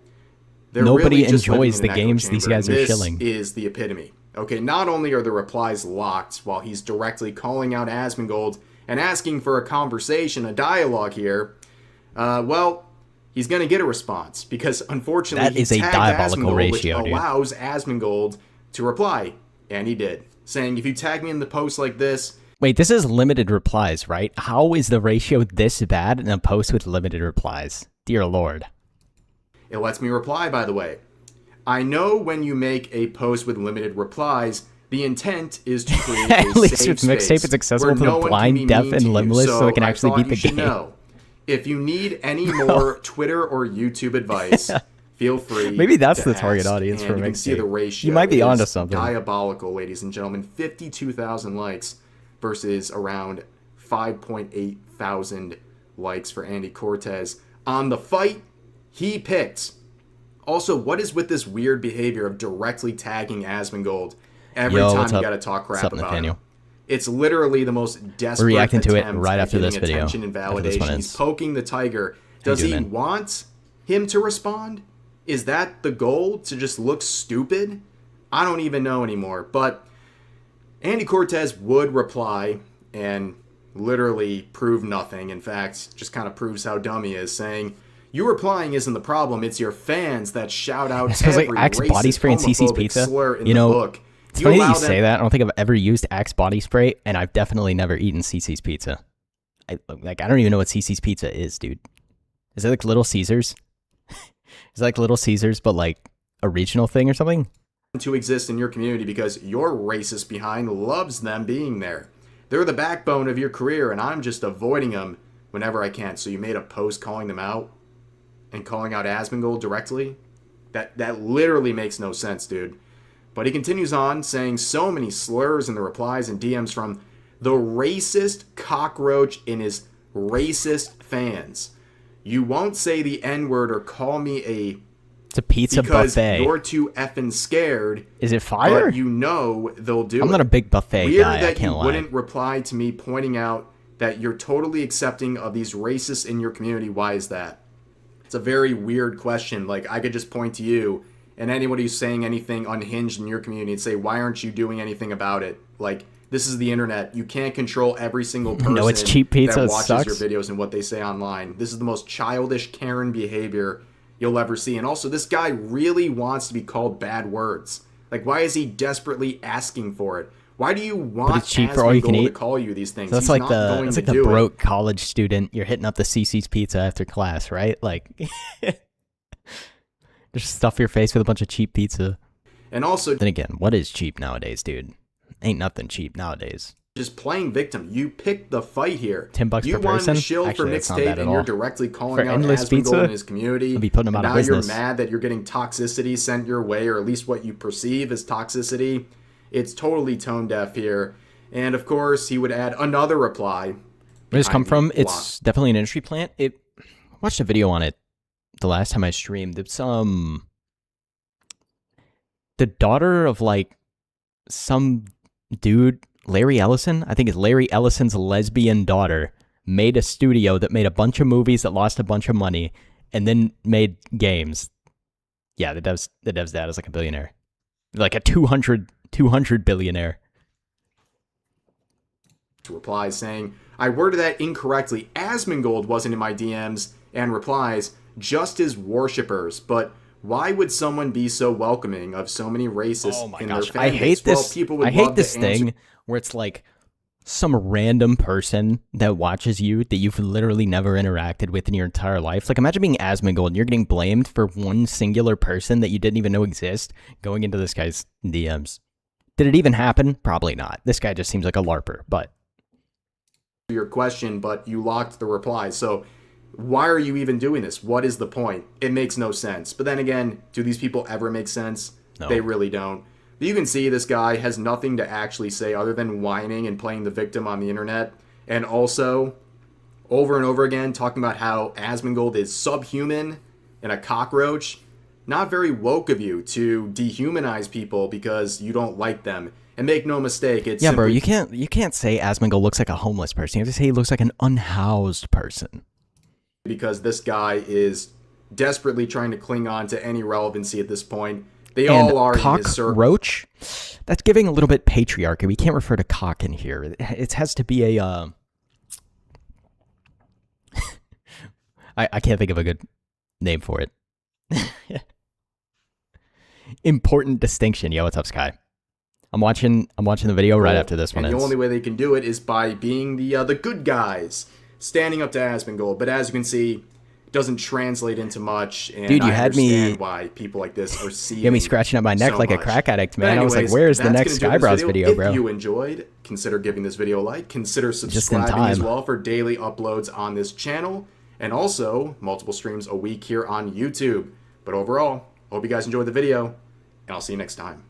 Nobody really just living enjoys in the an echo games these chamber, guys and are shilling. This is the epitome. Okay, not only are the replies locked while he's directly calling out Asmongold and asking for a conversation, a dialogue here, well, he's going to get a response because unfortunately that is a diabolical ratio, which allows Asmongold to reply, and he did, saying, if you tag me in the post like this... Wait, this is limited replies, right? How is the ratio this bad in a post with limited replies? Dear Lord. It lets me reply, by the way. I know when you make a post with limited replies, the intent is to create a At least safe with Mixtape, space it's accessible where to no the one blind, can be deaf, mean and to you. limbless, so it can I actually thought beat you the should game. know. If you need any more Twitter or YouTube advice, feel free. Maybe that's to the target ask. audience And for you can see Mixtape. the ratio. You might be is onto something. Diabolical, ladies and gentlemen. 52,000 likes versus around 5.8 thousand likes for Andy Cortez on the fight he picked. Also, what is with this weird behavior of directly tagging Asmongold every time you gotta talk crap about Nathaniel? him? It's literally the most desperate We're reacting to it attempt right at after this getting video. attention and After this one validation. ends. He's poking the tiger. Does you he doing, man? want him to respond? Is that the goal? To just look stupid? I don't even know anymore. But Andy Cortez would reply and literally prove nothing. In fact, just kind of proves how dumb he is, saying, you replying isn't the problem, it's your fans that shout out It smells like every Axe body racist, spray and CC's homophobic pizza. slur in You the know, book. it's funny that allow you them- say that. I don't think I've ever used Axe body spray, and I've definitely never eaten CC's pizza. I don't even know what CC's pizza is, dude. Is it like Little Caesars? Is it like Little Caesars, but like a regional thing or something? To exist in your community because your racist behind loves them being there. They're the backbone of your career, and I'm just avoiding them whenever I can. So you made a post calling them out and calling out Asmongold directly? That literally makes no sense, dude. But he continues on, saying so many slurs in the replies and DMs from the racist cockroach in his racist fans. You won't say the N-word or call me a... It's a pizza because buffet. You're too effing scared. Is it fire? But you know they'll do it. I'm not a big buffet Weird guy, I that can't you lie. wouldn't reply to me pointing out that you're totally accepting of these racists in your community. Why is that? It's a very weird question. Like, I could just point to you and anybody who's saying anything unhinged in your community and say, why aren't you doing anything about it? Like, this is the internet. You can't control every single person No, it's cheap pizza. that It watches sucks. your videos and what they say online. This is the most childish Karen behavior you'll ever see. And also, this guy really wants to be called bad words. Like, why is he desperately asking for it? Why do you want it's cheap for all you can Asmongold to eat. call you these things? So that's He's like not the going it's to like the do it. broke college student. You're hitting up the CC's pizza after class, right? Like, just stuff your face with a bunch of cheap pizza. And also, Then again, what is cheap nowadays, dude? Ain't nothing cheap nowadays. just playing victim. You picked the fight here. $10 you per wanted person? to shill Actually, for that's not mixtape, bad at and you're all. directly calling For out endless Asmongold pizza, in his community. I'd be putting him And out of now business. you're mad that you're getting toxicity sent your way, or at least what you perceive as toxicity. It's totally tone deaf here. And of course, he would add another reply. Where does it come behind from? the block. It's definitely an industry plant. I watched a video on it the last time I streamed. It's the daughter of like some dude, Larry Ellison. I think it's Larry Ellison's lesbian daughter made a studio that made a bunch of movies that lost a bunch of money and then made games. Yeah, the dev's dad is like a billionaire, like a 200 billionaire. Replies saying, I worded that incorrectly. Asmongold wasn't in my DMs, and replies, just his worshippers. But why would someone be so welcoming of so many racists in their fan I base? hate Well, this. people would I hate love to this answer- thing where it's like some random person that watches you that you've literally never interacted with in your entire life. Like, imagine being Asmongold and you're getting blamed for one singular person that you didn't even know exist going into this guy's DMs. Did it even happen? Probably not. This guy just seems like a LARPer, but your question, but you locked the reply. So why are you even doing this? What is the point? It makes no sense. But then again, do these people ever make sense? No. They really don't. But you can see this guy has nothing to actually say other than whining and playing the victim on the internet. And also, over and over again, talking about how Asmongold is subhuman and a cockroach. Not very woke of you to dehumanize people because you don't like them. And make no mistake, it's yeah, bro, simply you can't say Asmongold looks like a homeless person. You have to say he looks like an unhoused person. because this guy is desperately trying to cling on to any relevancy at this point. They all are in his circle. Cockroach? That's giving a little bit patriarchy. We can't refer to cock in here. It has to be a... I can't think of a good name for it. Important distinction. Yo, what's up, Sky? I'm watching the video right after this one and ends. The only way they can do it is by being the good guys, standing up to Asmongold. But as you can see, it doesn't translate into much. And dude, you I had understand me why people like this are seeing. You had me scratching up my neck so like much. a crack addict, man. Anyways, I was like, "Where's the next SKYEBROWS video, bro?" If you enjoyed, consider giving this video a like. Consider subscribing as well for daily uploads on this channel, and also multiple streams a week here on YouTube. But overall, hope you guys enjoyed the video, and I'll see you next time.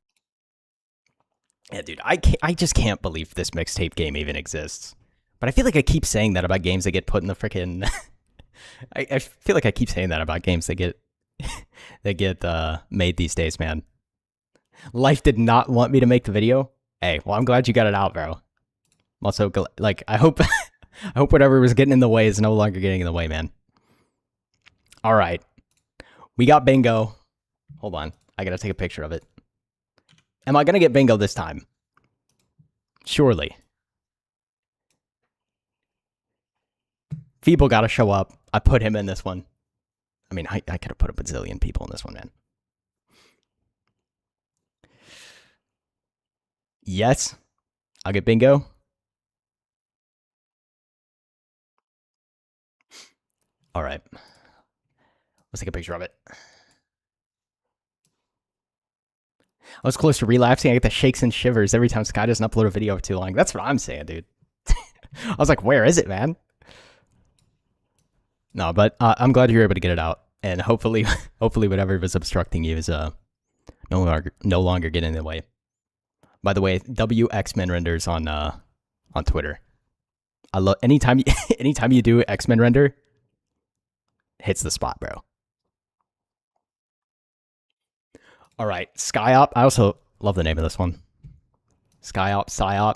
Yeah, dude, I just can't believe this mixtape game even exists. But I feel like I keep saying that about games that get put in the freaking. I feel like I keep saying that about games that get made these days, man. Life did not want me to make the video. Hey, well, I'm glad you got it out, bro. I'm also like, I hope whatever was getting in the way is no longer getting in the way, man. All right, we got bingo. Hold on, I gotta take a picture of it. Am I gonna get bingo this time? Surely. Feeble gotta show up. I put him in this one. I mean, I could have put a bazillion people in this one, man. Yes. I'll get bingo. All right. Let's take a picture of it. I was close to relapsing. I get the shakes and shivers every time Sky doesn't upload a video for too long. That's what I'm saying, dude. I was like, where is it, man? No, but I'm glad you're able to get it out. And hopefully whatever was obstructing you is no longer getting in the way. By the way, X-Men renders on Twitter. I love anytime you do X-Men render, hits the spot, bro. All right, SkyOp. I also love the name of this one. SkyOp, PsyOp.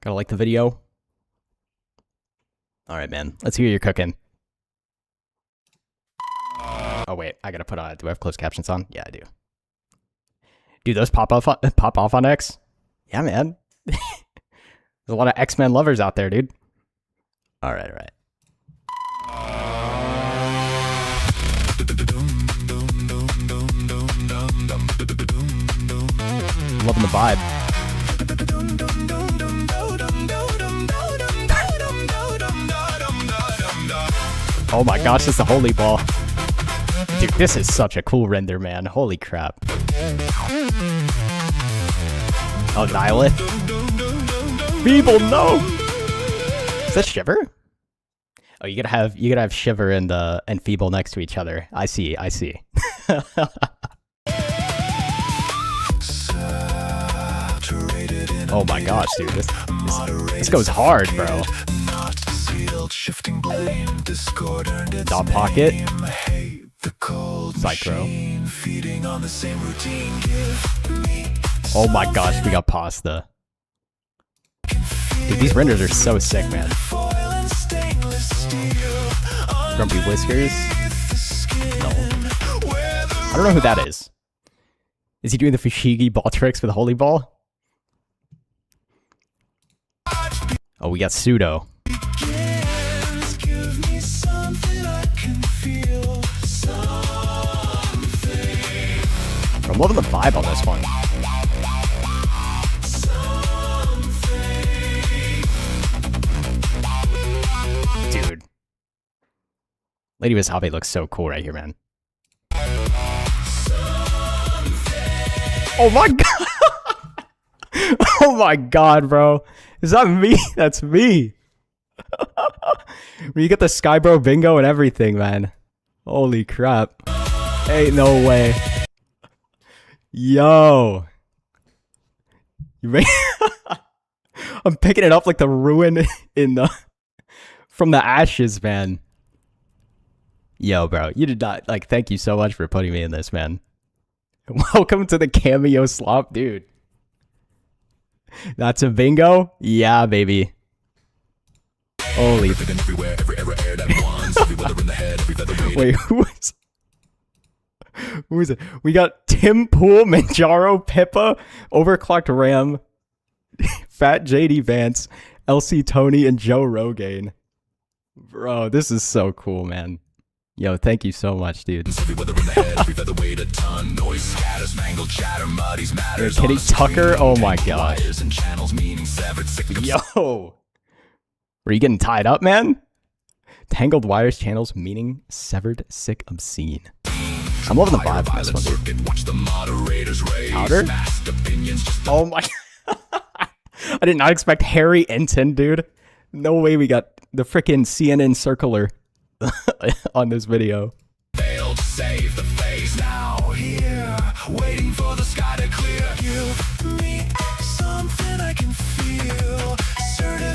Gotta like the video. All right, man. Let's hear you're cooking. Oh wait, I gotta put on. Do I have closed captions on? Yeah, I do. Dude, those pop off on X. Yeah, man. There's a lot of X-Men lovers out there, dude. All right, all right. Loving the vibe. Oh my gosh, it's the holy ball. Dude, this is such a cool render, man. Holy crap. Oh, Nihilith. Feeble, no! Is that Shiver? Oh, you gotta have Shiver and Feeble next to each other. I see. Oh my gosh, dude. This goes hard, bro. Dot Pocket. Psychro. Oh my gosh, we got Pasta. Dude, these renders are so sick, man. Grumpy Whiskers? No. I don't know who that is. Is he doing the Fushigi ball tricks with Holy Ball? Oh, we got Pseudo. I'm loving the vibe on this one. Dude. Lady Wasabi looks so cool right here, man. Oh my god! Oh my god, bro. Is that me? That's me. You get the SKYEBROWS bingo and everything, man. Holy crap. Ain't no way. Yo. I'm picking it up like the ruin in the from the ashes, man. Yo, bro. You did not thank you so much for putting me in this, man. Welcome to the cameo slop, dude. That's a bingo? Yeah, baby. Holy. Wait, who is it? We got Tim Pool, Manjaro, Pippa, Overclocked Ram, Fat JD Vance, LC Tony, and Joe Rogaine. Bro, this is so cool, man. Yo, thank you so much, dude. Kitty Tucker? Oh my god. Yo! Were you getting tied up, man? Tangled wires, channels, meaning severed, sick, obscene. I'm loving the vibe on this one, dude. Powder? Oh my... I did not expect Harry Enton, dude. No way we got the frickin' CNN circular on this video. Failed to save the face now here, waiting for the sky to clear. Give me something I can feel.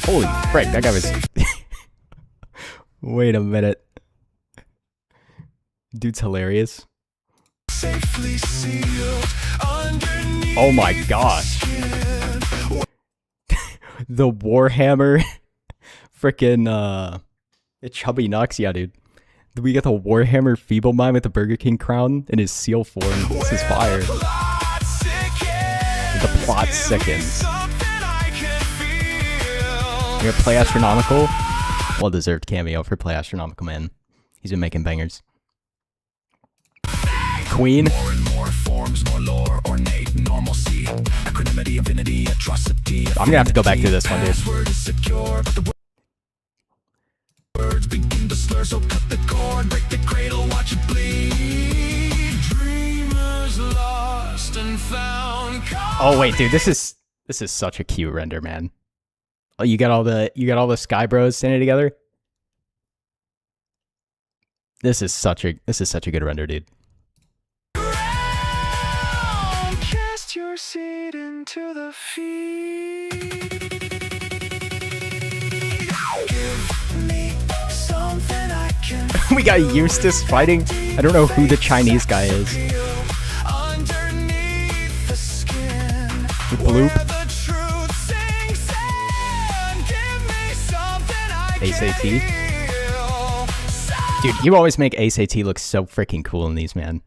Holy frick, that guy was... Wait a minute. Dude's hilarious. Oh my gosh. The Warhammer. Frickin' Chubby Nux. Yeah, dude. We got the Warhammer Feeble Mind with the Burger King crown in his seal form. This is fire. The plot sickens. You're gonna play Astronomical? Well-deserved cameo for Play Astronomical, man. He's been making bangers. Queen. More and more forms, more lore, ornate, normalcy, equanimity, infinity, atrocity. I'm gonna have to go back to this one, dude. Words begin to slur, so cut the cord, break the cradle, watch it bleed. Dreamers lost and found. Oh wait, dude, this is such a cute render, man. Oh, you got all the SKYEBROWS standing together. This is such a good render, dude. Cast your seed into the feed. Give me something I can. We got Eustace fighting. I don't know who the Chinese guy is. Underneath the skin. With Bloop. ASAT. Dude, you always make ASAT look so freaking cool in these, man.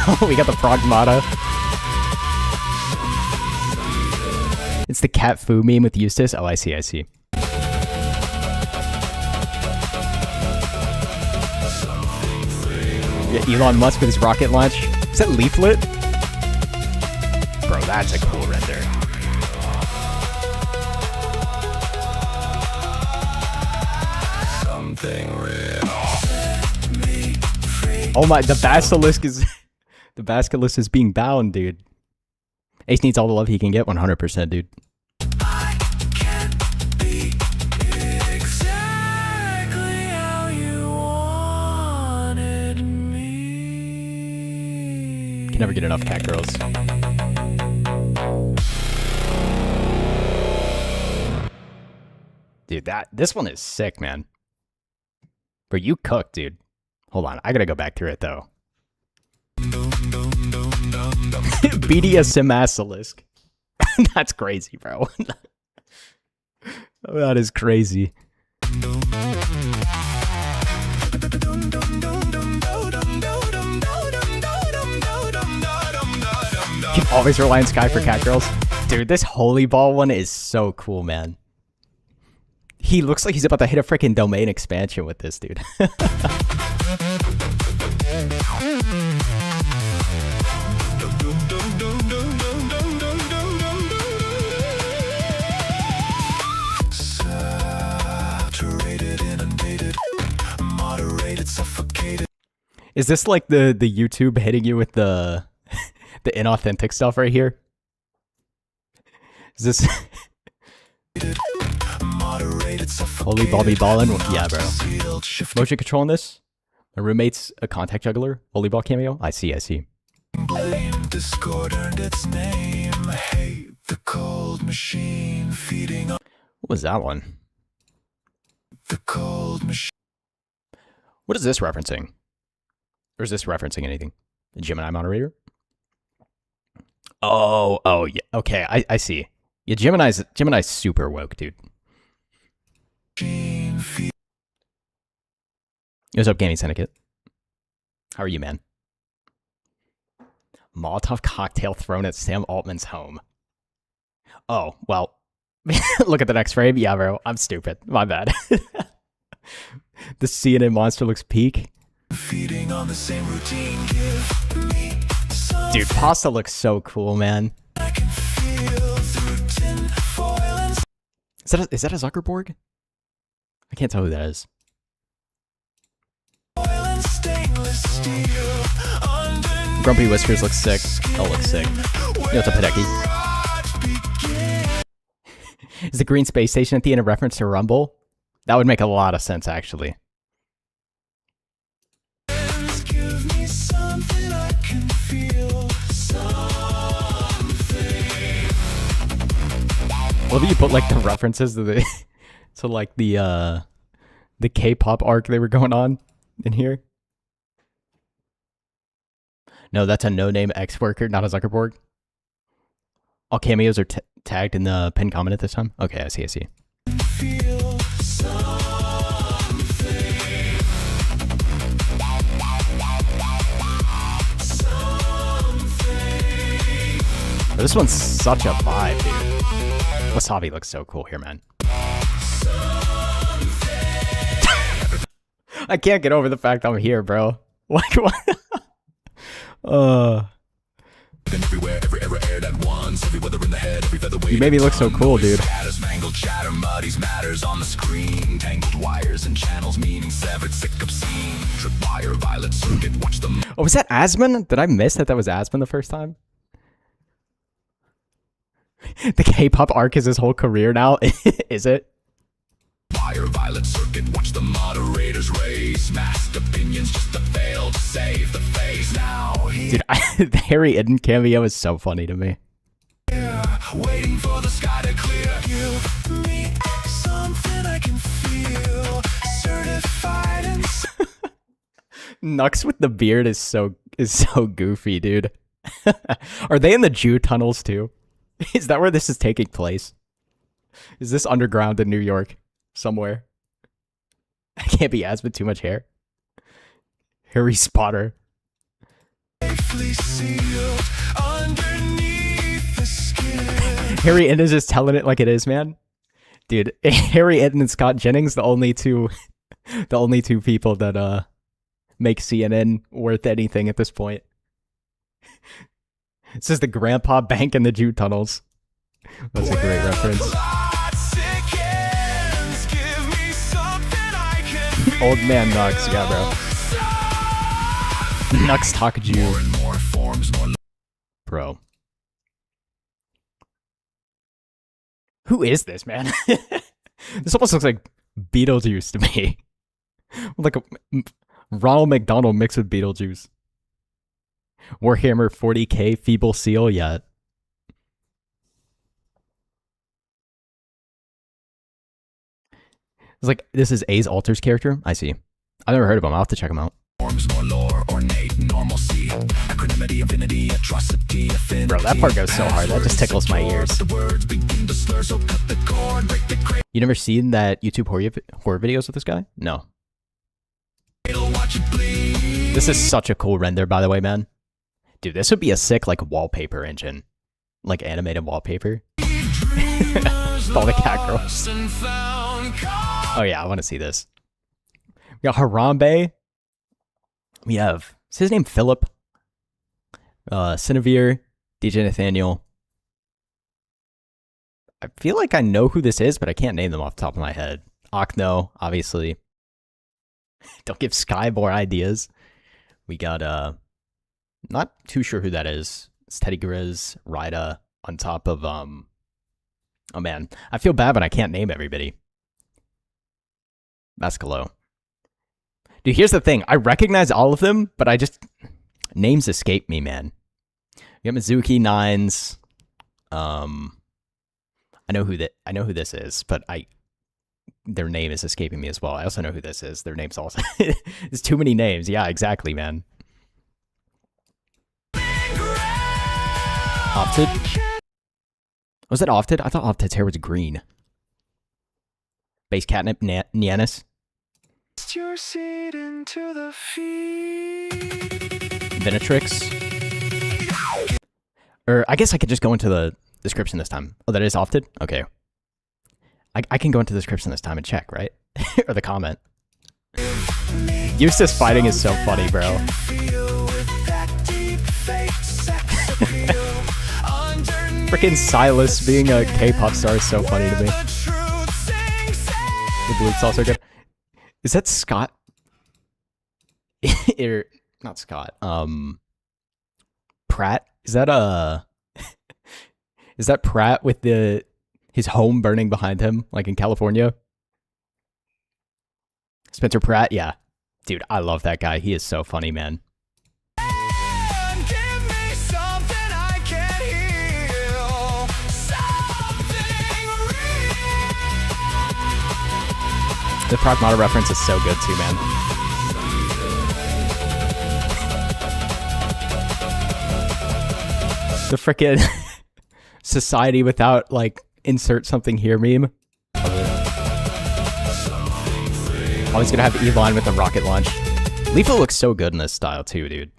Oh, we got the Pragmata. It's the cat foo meme with Eustace. Oh, I see. Yeah, Elon Musk with his rocket launch. Is that Leaflet? Bro, that's a cool render. Oh my, the Basilisk is being bound, dude. Ace needs all the love he can get, 100%, dude. I can't be exactly how you wanted me. Can never get enough cat girls. Dude, this one is sick, man. Bro, you cooked, dude. Hold on, I gotta go back through it, though. BDSM Basilisk. That's crazy, bro. That is crazy. Can always rely on Sky for cat girls. Dude, this Holy Ball one is so cool, man. He looks like he's about to hit a freaking domain expansion with this, dude. Saturated, inundated, moderated, suffocated. Is this like the YouTube hitting you with the inauthentic stuff right here? Is this Holy Bobby Ballin'? Yeah, bro. Motion control on this? My roommate's a contact juggler. Holy Ball cameo? I see. Blame Discord earned its name. Hate the cold machine feeding on What was that one? the cold machine. What is this referencing? Or is this referencing anything? The Gemini moderator? Oh, yeah. Okay, I see. Yeah, Gemini's super woke, dude. What's up, Gaming Syndicate? How are you, man? Molotov cocktail thrown at Sam Altman's home. Oh, well. Look at the next frame. Yeah, bro. I'm stupid. My bad. The CNN monster looks peak. Feeding on the same routine. Give me Dude, Pasta looks so cool, man. I can feel through tin foil and Is that a Zuckerberg? I can't tell who that is. stainless steel. Grumpy Whiskers looks sick. Oh, looks sick. Yo, what's up, Hideki? Is the green space station at the end a reference to Rumble? That would make a lot of sense, actually. Give me something I can feel. Something. What if you put like the references to the to like the K-pop arc they were going on in here? No, that's a no-name ex-worker, not a Zuckerberg. All cameos are tagged in the pinned comment at this time? Okay, I see, I see. Feel something. Oh, this one's such a vibe, dude. Wasabi looks so cool here, man. I can't get over the fact I'm here, bro. Like, what? Everywhere, every era aired at once. Every weather in the head, every feather You made me look so cool, dude. Scatters, mangled chatter, muddies matters on the screen. Tangled wires and channels, meaning severed, sick obscene. Tripwire, violet circuit, watch them. Oh, was that Asmon? Did I miss that was Asmon the first time? The K-pop arc is his whole career now? Is it? Fire, violet circuit, watch the moderators race. Masked opinions just to fail to save the face. Now Dude, the Harry Eden cameo is so funny to me. waiting for the sky to clear. Give me something I can feel. Certified and Nux with the beard is so goofy, dude. Are they in the Jew tunnels too? Is that where this is taking place? Is this underground in New York somewhere? I can't be as with too much hair. Harry Spotter. sealed underneath the skin. Harry Eden is just telling it like it is, man. Dude, Harry Eden and Scott Jennings, the only two people that make CNN worth anything at this point. This is the Grandpa Bank in the Jew tunnels. That's a great reference. Old man Nux, yeah, bro. Nux Taku. Bro. Who is this, man? This almost looks like Beetlejuice to me. Like a Ronald McDonald mixed with Beetlejuice. Warhammer 40k Feeble Seal yet. It's like, this is A's Alter's character? I see. I've never heard of him. I'll have to check him out. Bro, that part goes so hard. That just tickles my ears. You never seen that YouTube horror videos with this guy? No. This is such a cool render, by the way, man. Dude, this would be a sick, like, wallpaper engine. Like, animated wallpaper. All the cat girls. Oh, yeah, I want to see this. We got Harambe. We have, is his name Philip? Cinevere, DJ Nathaniel. I feel like I know who this is, but I can't name them off the top of my head. Okno, obviously. Don't give Sky more ideas. We got, not too sure who that is. It's Teddy Grizz, Ryda, on top of, oh man. I feel bad, but I can't name everybody. Mascalo. Dude, here's the thing. I recognize all of them, but I just... Names escape me, man. We got Mizuki, Nines. I know who this is, but their name is escaping me as well. I also know who this is. Their name's also... There's too many names. Yeah, exactly, man. Opted? Was that Opted? I thought Opted's hair was green. Base Catnip, Nianis. Plant your seed into the feed. Venetrix. Or I guess I could just go into the description this time. Oh, that is opted? Okay. I can go into the description this time and check, right? Or the comment. Eustace fighting is so funny, bro. Freaking Silas being a K-pop star is so funny to me. The Blute's also good. Is that Scott? Or, not Scott. Pratt? Is that is that Pratt with his home burning behind him, like in California? Spencer Pratt? Yeah. Dude, I love that guy. He is so funny, man. The Pragmata reference is so good too, man. The frickin' society without, like, insert something here meme. Always gonna have Elon with the rocket launch. Leaflet looks so good in this style too, dude.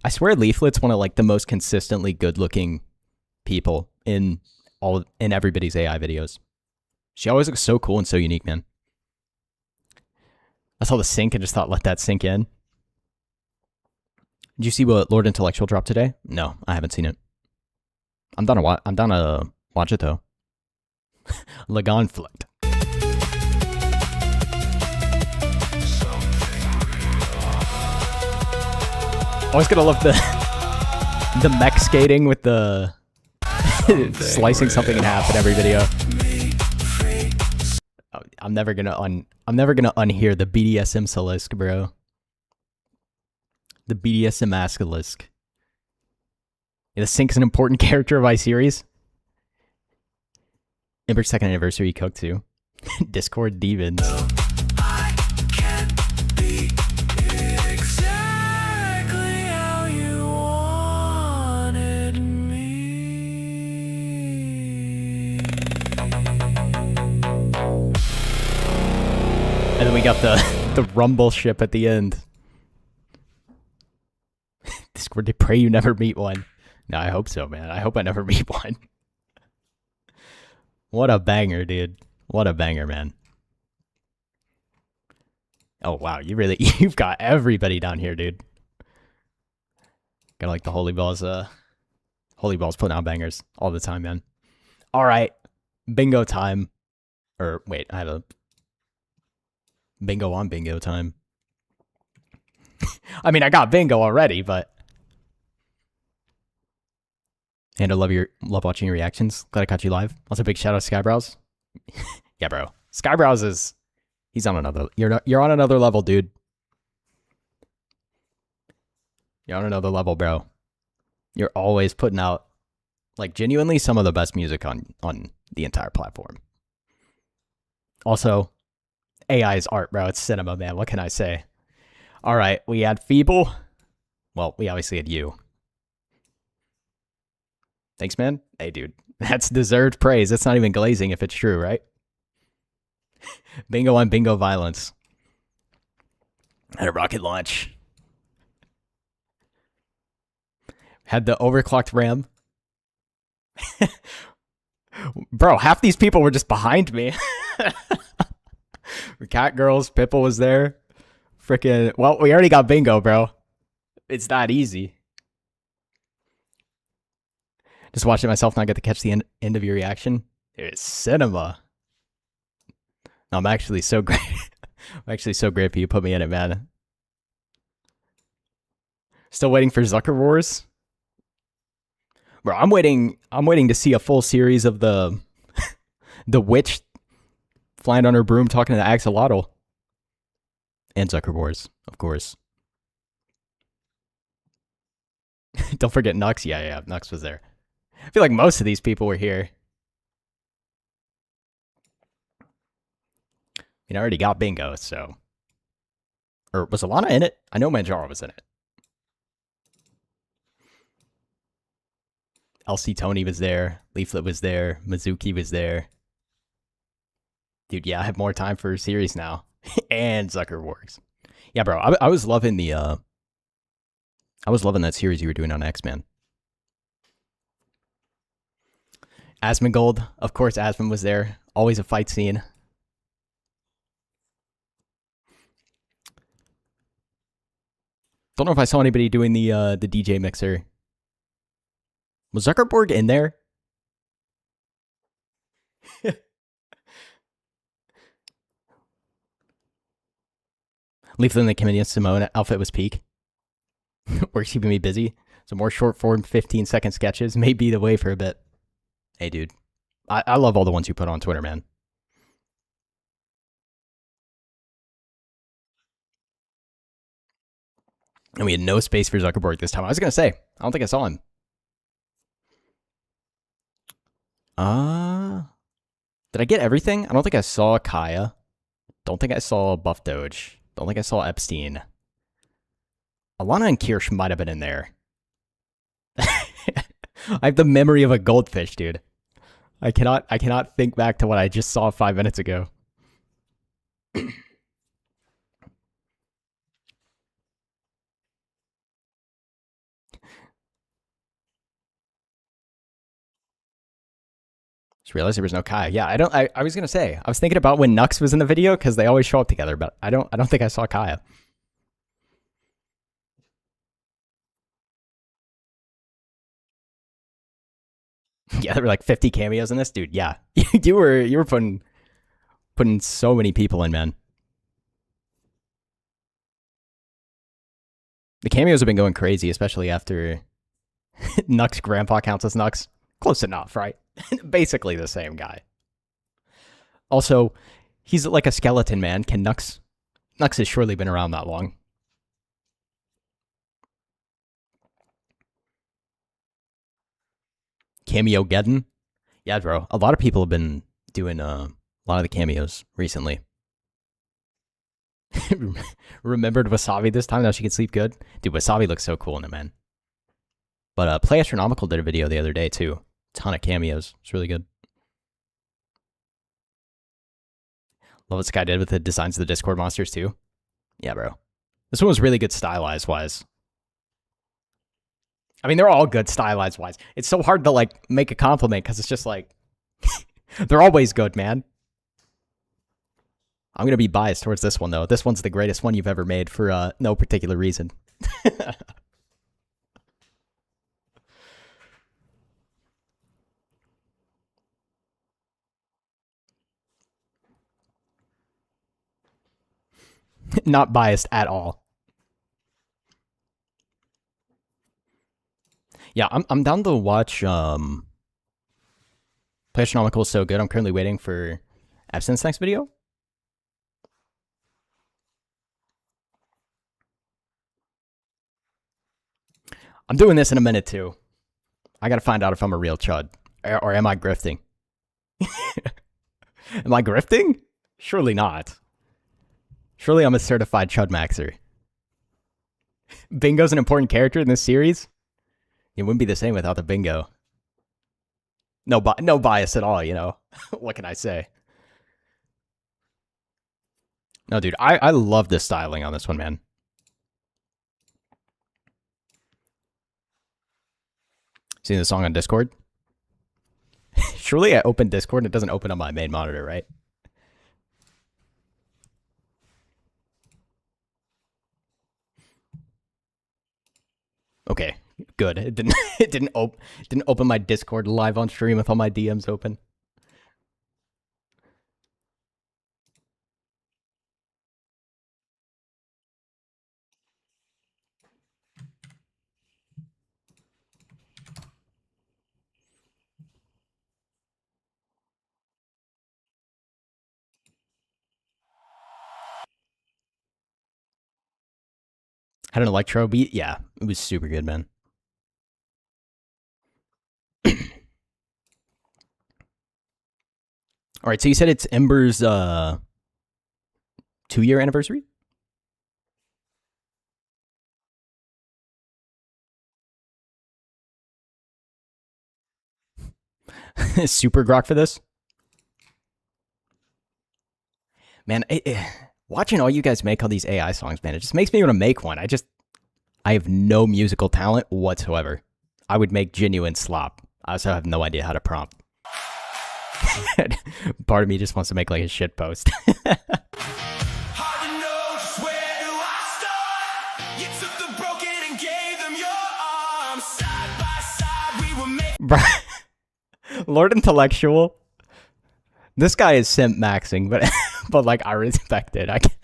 I swear Leaflet's one of, like, the most consistently good-looking people in everybody's AI videos. She always looks so cool and so unique, man. I saw the sync and just thought, let that sink in. Did you see what Lord Intellectual dropped today? No, I haven't seen it. I'm down to watch it though. Lagonflict. Always gonna love the mech skating with the slicing something in half in every video. I'm never gonna unhear the BDSM Salisk, bro. The BDSM Ascalisk. Yeah, the Sync's an important character of iSeries. Ember's second anniversary cooked too. Discord Demons. And then we got the rumble ship at the end. Discord, they pray you never meet one. No, I hope so, man. I hope I never meet one. What a banger, dude. What a banger, man. Oh, wow. You've got everybody down here, dude. Gotta like the Holy Balls. Holy Balls putting out bangers all the time, man. All right. Bingo time. Or, wait, I have a bingo on bingo time. I mean, I got bingo already, but... And I love watching your reactions. Glad I caught you live. Also, big shout out to SKYEBROWS. Yeah, bro. SKYEBROWS is... He's on another... You're on another level, dude. You're on another level, bro. You're always putting out, like, genuinely some of the best music on the entire platform. Also, AI is art, bro. It's cinema, man. What can I say? All right, we had Feeble. Well, we obviously had you. Thanks, man. Hey, dude. That's deserved praise. That's not even glazing if it's true, right? Bingo on bingo violence. Had a rocket launch. Had the overclocked RAM. Bro, half these people were just behind me. Cat Girls, Pipple was there. Frickin', well, we already got bingo, bro. It's that easy. Just watching myself not get to catch the end of your reaction. It's cinema. No, I'm actually so great. I'm actually so grateful you put me in it, man. Still waiting for Zucker Wars. Bro, I'm waiting to see a full series of the witch flying on her broom talking to the axolotl. And Zucker Wars, of course. Don't forget Nux. Yeah, Nux was there. I feel like most of these people were here. I mean, I already got bingo, so... Or was Alana in it? I know Manjaro was in it. LC Tony was there. Leaflet was there. Mizuki was there. Dude, yeah, I have more time for a series now. And Zuckerbergs. Yeah, bro. I was loving the I was loving that series you were doing on X, man. Asmongold, of course, Asmon was there. Always a fight scene. Don't know if I saw anybody doing the DJ mixer. Was Zuckerberg in there? Leaflet in the Comedian Simone outfit was peak. Work's keeping me busy. So more short form 15-second sketches may be the way for a bit. Hey, dude. I love all the ones you put on Twitter, man. And we had no space for Zuckerberg this time. I was going to say, I don't think I saw him. Did I get everything? I don't think I saw Kaya. Don't think I saw Buff Doge. Don't think I saw Epstein. Alana and Kirsch might have been in there. I have the memory of a goldfish, dude. I cannot think back to what I just saw 5 minutes ago. Just realized there was no Kai. Yeah, I was gonna say, I was thinking about when Nux was in the video because they always show up together, but I don't think I saw Kaya. Yeah, there were like 50 cameos in this, dude. Yeah, you were putting so many people in, man. The cameos have been going crazy, especially after Nux grandpa counts as Nux. Close enough, right? Basically the same guy. Also, he's like a skeleton, man. Can Nux has surely been around that long. Cameo Geddon? Yeah, bro. A lot of people have been doing a lot of the cameos recently. Remembered Wasabi this time, now she can sleep good. Dude, Wasabi looks so cool in it, man. But Play Astronomical did a video the other day, too. Ton of cameos. It's really good. Love what Sky did with the designs of the Discord monsters, too. Yeah, bro. This one was really good stylized-wise. I mean, they're all good stylized-wise. It's so hard to, like, make a compliment, because it's just like... they're always good, man. I'm going to be biased towards this one, though. This one's the greatest one you've ever made for no particular reason. Not biased at all. Yeah, I'm down to watch Play Astronomical is so good. I'm currently waiting for Absence next video. I'm doing this in a minute too. I gotta find out if I'm a real chud. Or am I grifting? Am I grifting? Surely not. Surely I'm a certified chud maxer. Bingo's an important character in this series. It wouldn't be the same without the bingo. No bias at all, you know. What can I say? No, dude, I love the styling on this one, man. Seen the song on Discord? Surely I opened Discord and it doesn't open on my main monitor, right? Okay, good. It didn't open my Discord live on stream with all my DMs open. Had an electro beat? Yeah, it was super good, man. All right, so you said it's Ember's 2-year anniversary? Super grok for this? Man, Watching all you guys make all these AI songs, man, it just makes me want to make one. I have no musical talent whatsoever. I would make genuine slop. I also have no idea how to prompt. Part of me just wants to make like a shit post. Lord Intellectual. This guy is simp maxing, but like I respect it. I can't.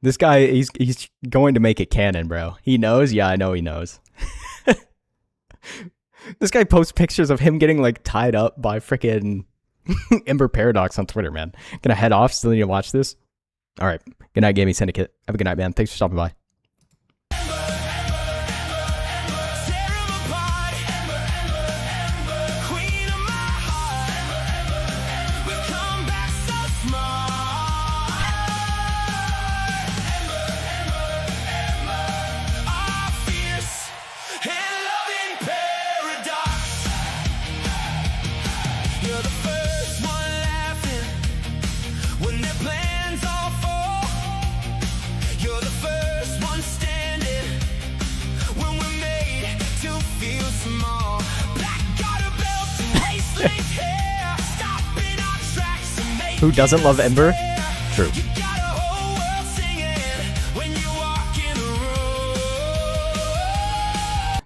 This guy, he's going to make it canon, bro. He knows? Yeah, I know he knows. This guy posts pictures of him getting like tied up by freaking Ember Paradox on Twitter, man. Gonna head off. Still need to watch this. All right. Good night, Gaming Syndicate. Have a good night, man. Thanks for stopping by. Who doesn't love Ember? True.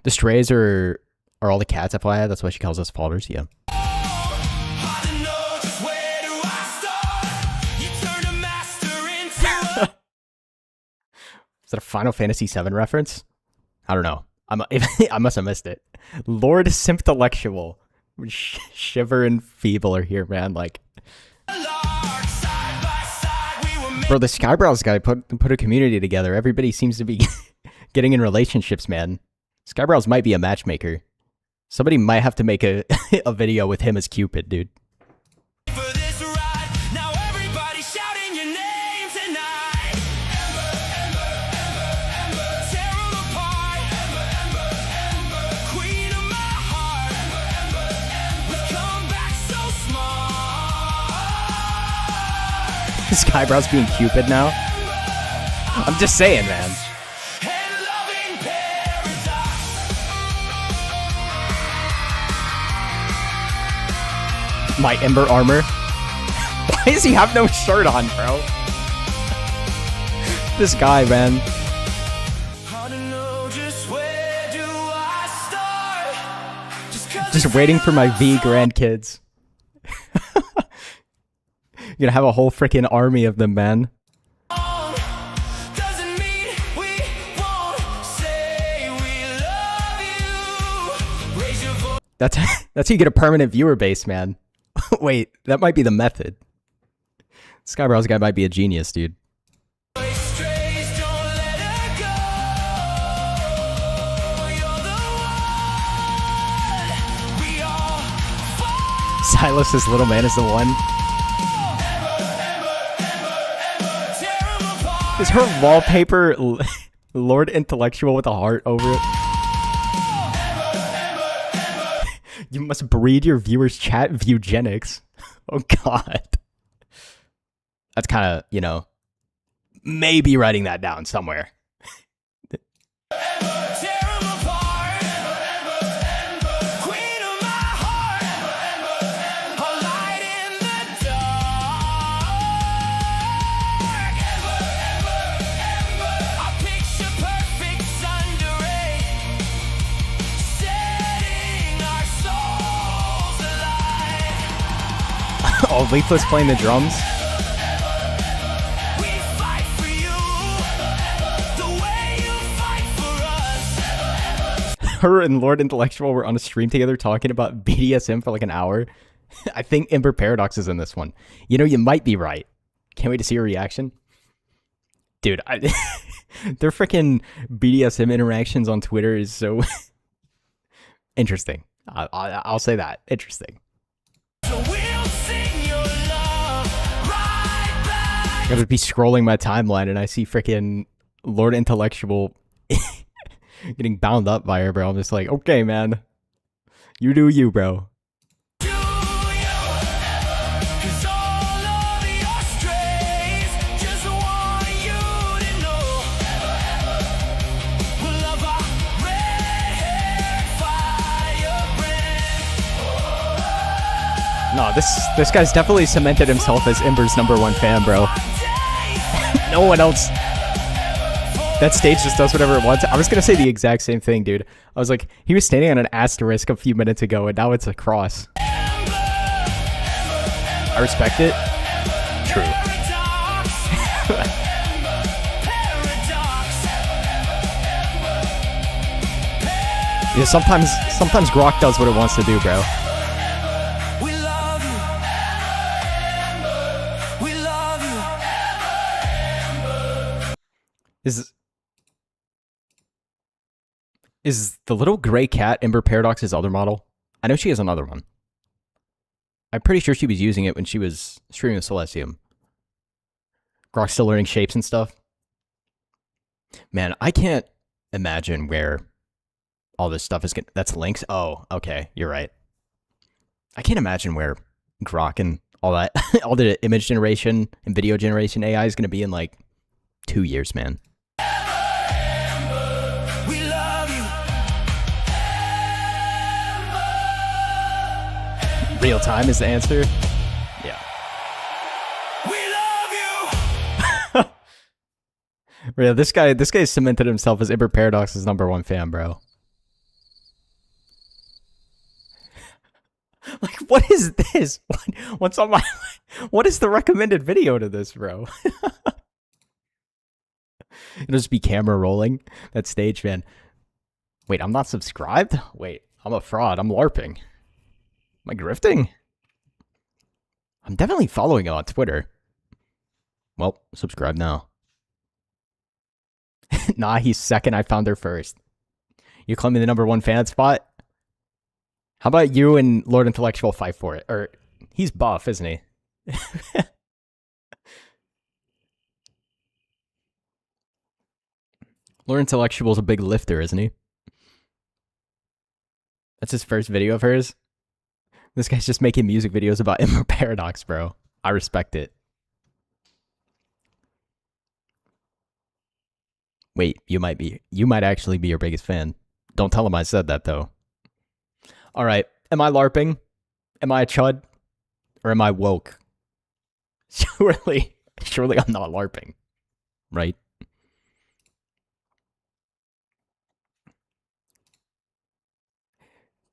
The strays are all the cats, FYI. That's why she calls us followers. Yeah. Is that a Final Fantasy VII reference? I don't know. I must have missed it. Lord Symptolectual. Shiver and Feeble are here, man. Like, bro, the SKYEBROWS guy put a community together. Everybody seems to be getting in relationships, man. SKYEBROWS might be a matchmaker. Somebody might have to make a video with him as Cupid, dude. SKYEBROWS being Cupid now? I'm just saying, man. My Ember armor. Why does he have no shirt on, bro? This guy, man. Just waiting for my V grandkids. You're gonna have a whole freaking army of them, man. That's how you get a permanent viewer base, man. Wait, that might be the method. SKYEBROWS guy might be a genius, dude. Silas's little man is the one. Is her wallpaper Lord Intellectual with a heart over it? You must breed your viewers' chat viewgenics. Oh god. That's kind of, you know, maybe writing that down somewhere. Oh, Leafless playing the drums. Her and Lord Intellectual were on a stream together talking about BDSM for like an hour. I think Ember Paradox is in this one. You know, you might be right. Can't wait to see your reaction. Dude, their freaking BDSM interactions on Twitter is so interesting. I'll say that. Interesting. I would be scrolling my timeline and I see freaking Lord Intellectual getting bound up by her, bro. I'm just like, okay, man. You do you, bro. No, this guy's definitely cemented himself as Ember's #1 fan, bro. No one else. That stage just does whatever it wants. I was gonna say the exact same thing, dude. I was like, he was standing on an asterisk a few minutes ago, and now it's a cross. I respect it. True. Yeah, sometimes Grok does what it wants to do, bro. Is the little gray cat Ember Paradox's other model? I know she has another one. I'm pretty sure she was using it when she was streaming with Celestium. Grok's still learning shapes and stuff. Man, I can't imagine where all this stuff is that's links? Oh, okay, you're right. I can't imagine where Grok and all that, all the image generation and video generation AI is going to be in like 2 years, man. Real time is the answer. Yeah. We love you. Real, this guy cemented himself as Ember Paradox's #1 fan, bro. Like, what is this? What's on my? What is the recommended video to this, bro? It'll just be camera rolling. That stage, man. Wait, I'm not subscribed? Wait, I'm a fraud. I'm LARPing. Am I grifting? I'm definitely following him on Twitter. Well, subscribe now. Nah, he's second. I found her first. You claiming the #1 fan spot? How about you and Lord Intellectual fight for it? Or, he's buff, isn't he? Lord Intellectual's a big lifter, isn't he? That's his first video of hers. This guy's just making music videos about Ember Paradox, bro. I respect it. Wait, you might actually be your biggest fan. Don't tell him I said that, though. All right, am I LARPing? Am I a chud? Or am I woke? Surely I'm not LARPing, right?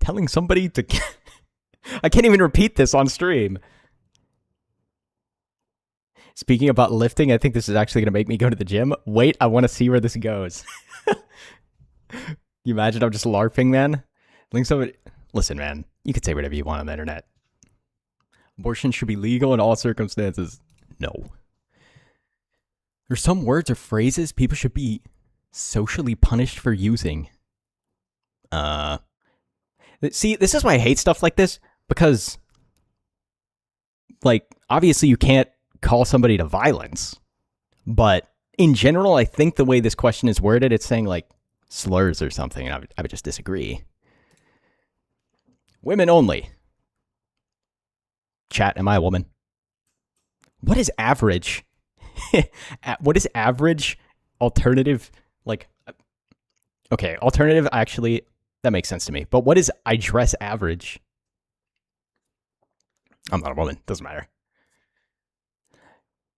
Telling somebody to... I can't even repeat this on stream. Speaking about lifting, I think this is actually going to make me go to the gym. Wait, I want to see where this goes. You imagine I'm just LARPing, man? Listen, man, you can say whatever you want on the internet. Abortion should be legal in all circumstances. No. There's some words or phrases people should be socially punished for using. See, this is why I hate stuff like this, because, like, obviously you can't call somebody to violence, but in general, I think the way this question is worded, it's saying, like, slurs or something, and I would just disagree. Women only. Chat, am I a woman? What is average? What is average alternative, like, okay, alternative, actually... That makes sense to me. But what is I dress average? I'm not a woman. Doesn't matter.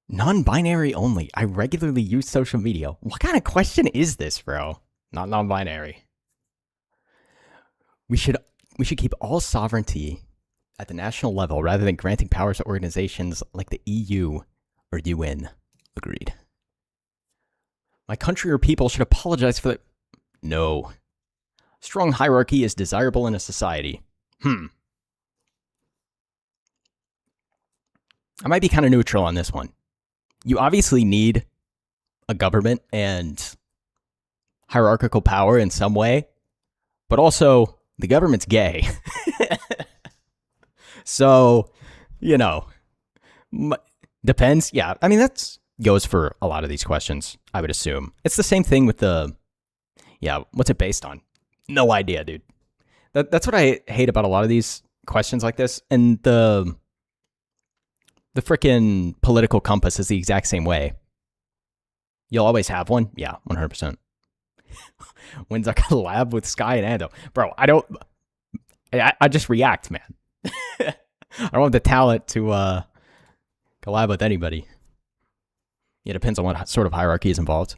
Non-binary only. I regularly use social media. What kind of question is this, bro? Not non-binary. We should keep all sovereignty at the national level rather than granting powers to organizations like the EU or UN. Agreed. My country or people should apologize for the... No. Strong hierarchy is desirable in a society. I might be kind of neutral on this one. You obviously need a government and hierarchical power in some way, but also the government's gay. So, you know, depends. Yeah, I mean, that goes for a lot of these questions, I would assume. It's the same thing with the, yeah, what's it based on? No idea, dude. That's what I hate about a lot of these questions like this. And the frickin' political compass is the exact same way. You'll always have one. Yeah, 100%. When's our collab with Sky and Ando? Bro, I just react, man. I don't have the talent to collab with anybody. It depends on what sort of hierarchy is involved.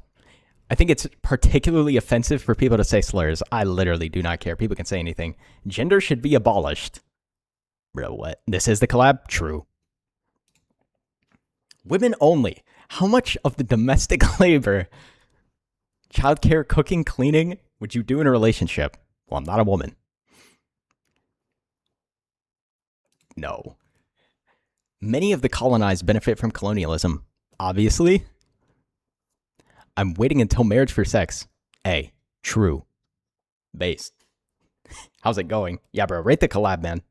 I think it's particularly offensive for people to say slurs. I literally do not care. People can say anything. Gender should be abolished. Bro, what? This is the collab? True. Women only. How much of the domestic labor, childcare, cooking, cleaning, would you do in a relationship? Well, I'm not a woman. No. Many of the colonized benefit from colonialism. Obviously. I'm waiting until marriage for sex. A. True. Based. How's it going? Yeah, bro. Rate the collab, man.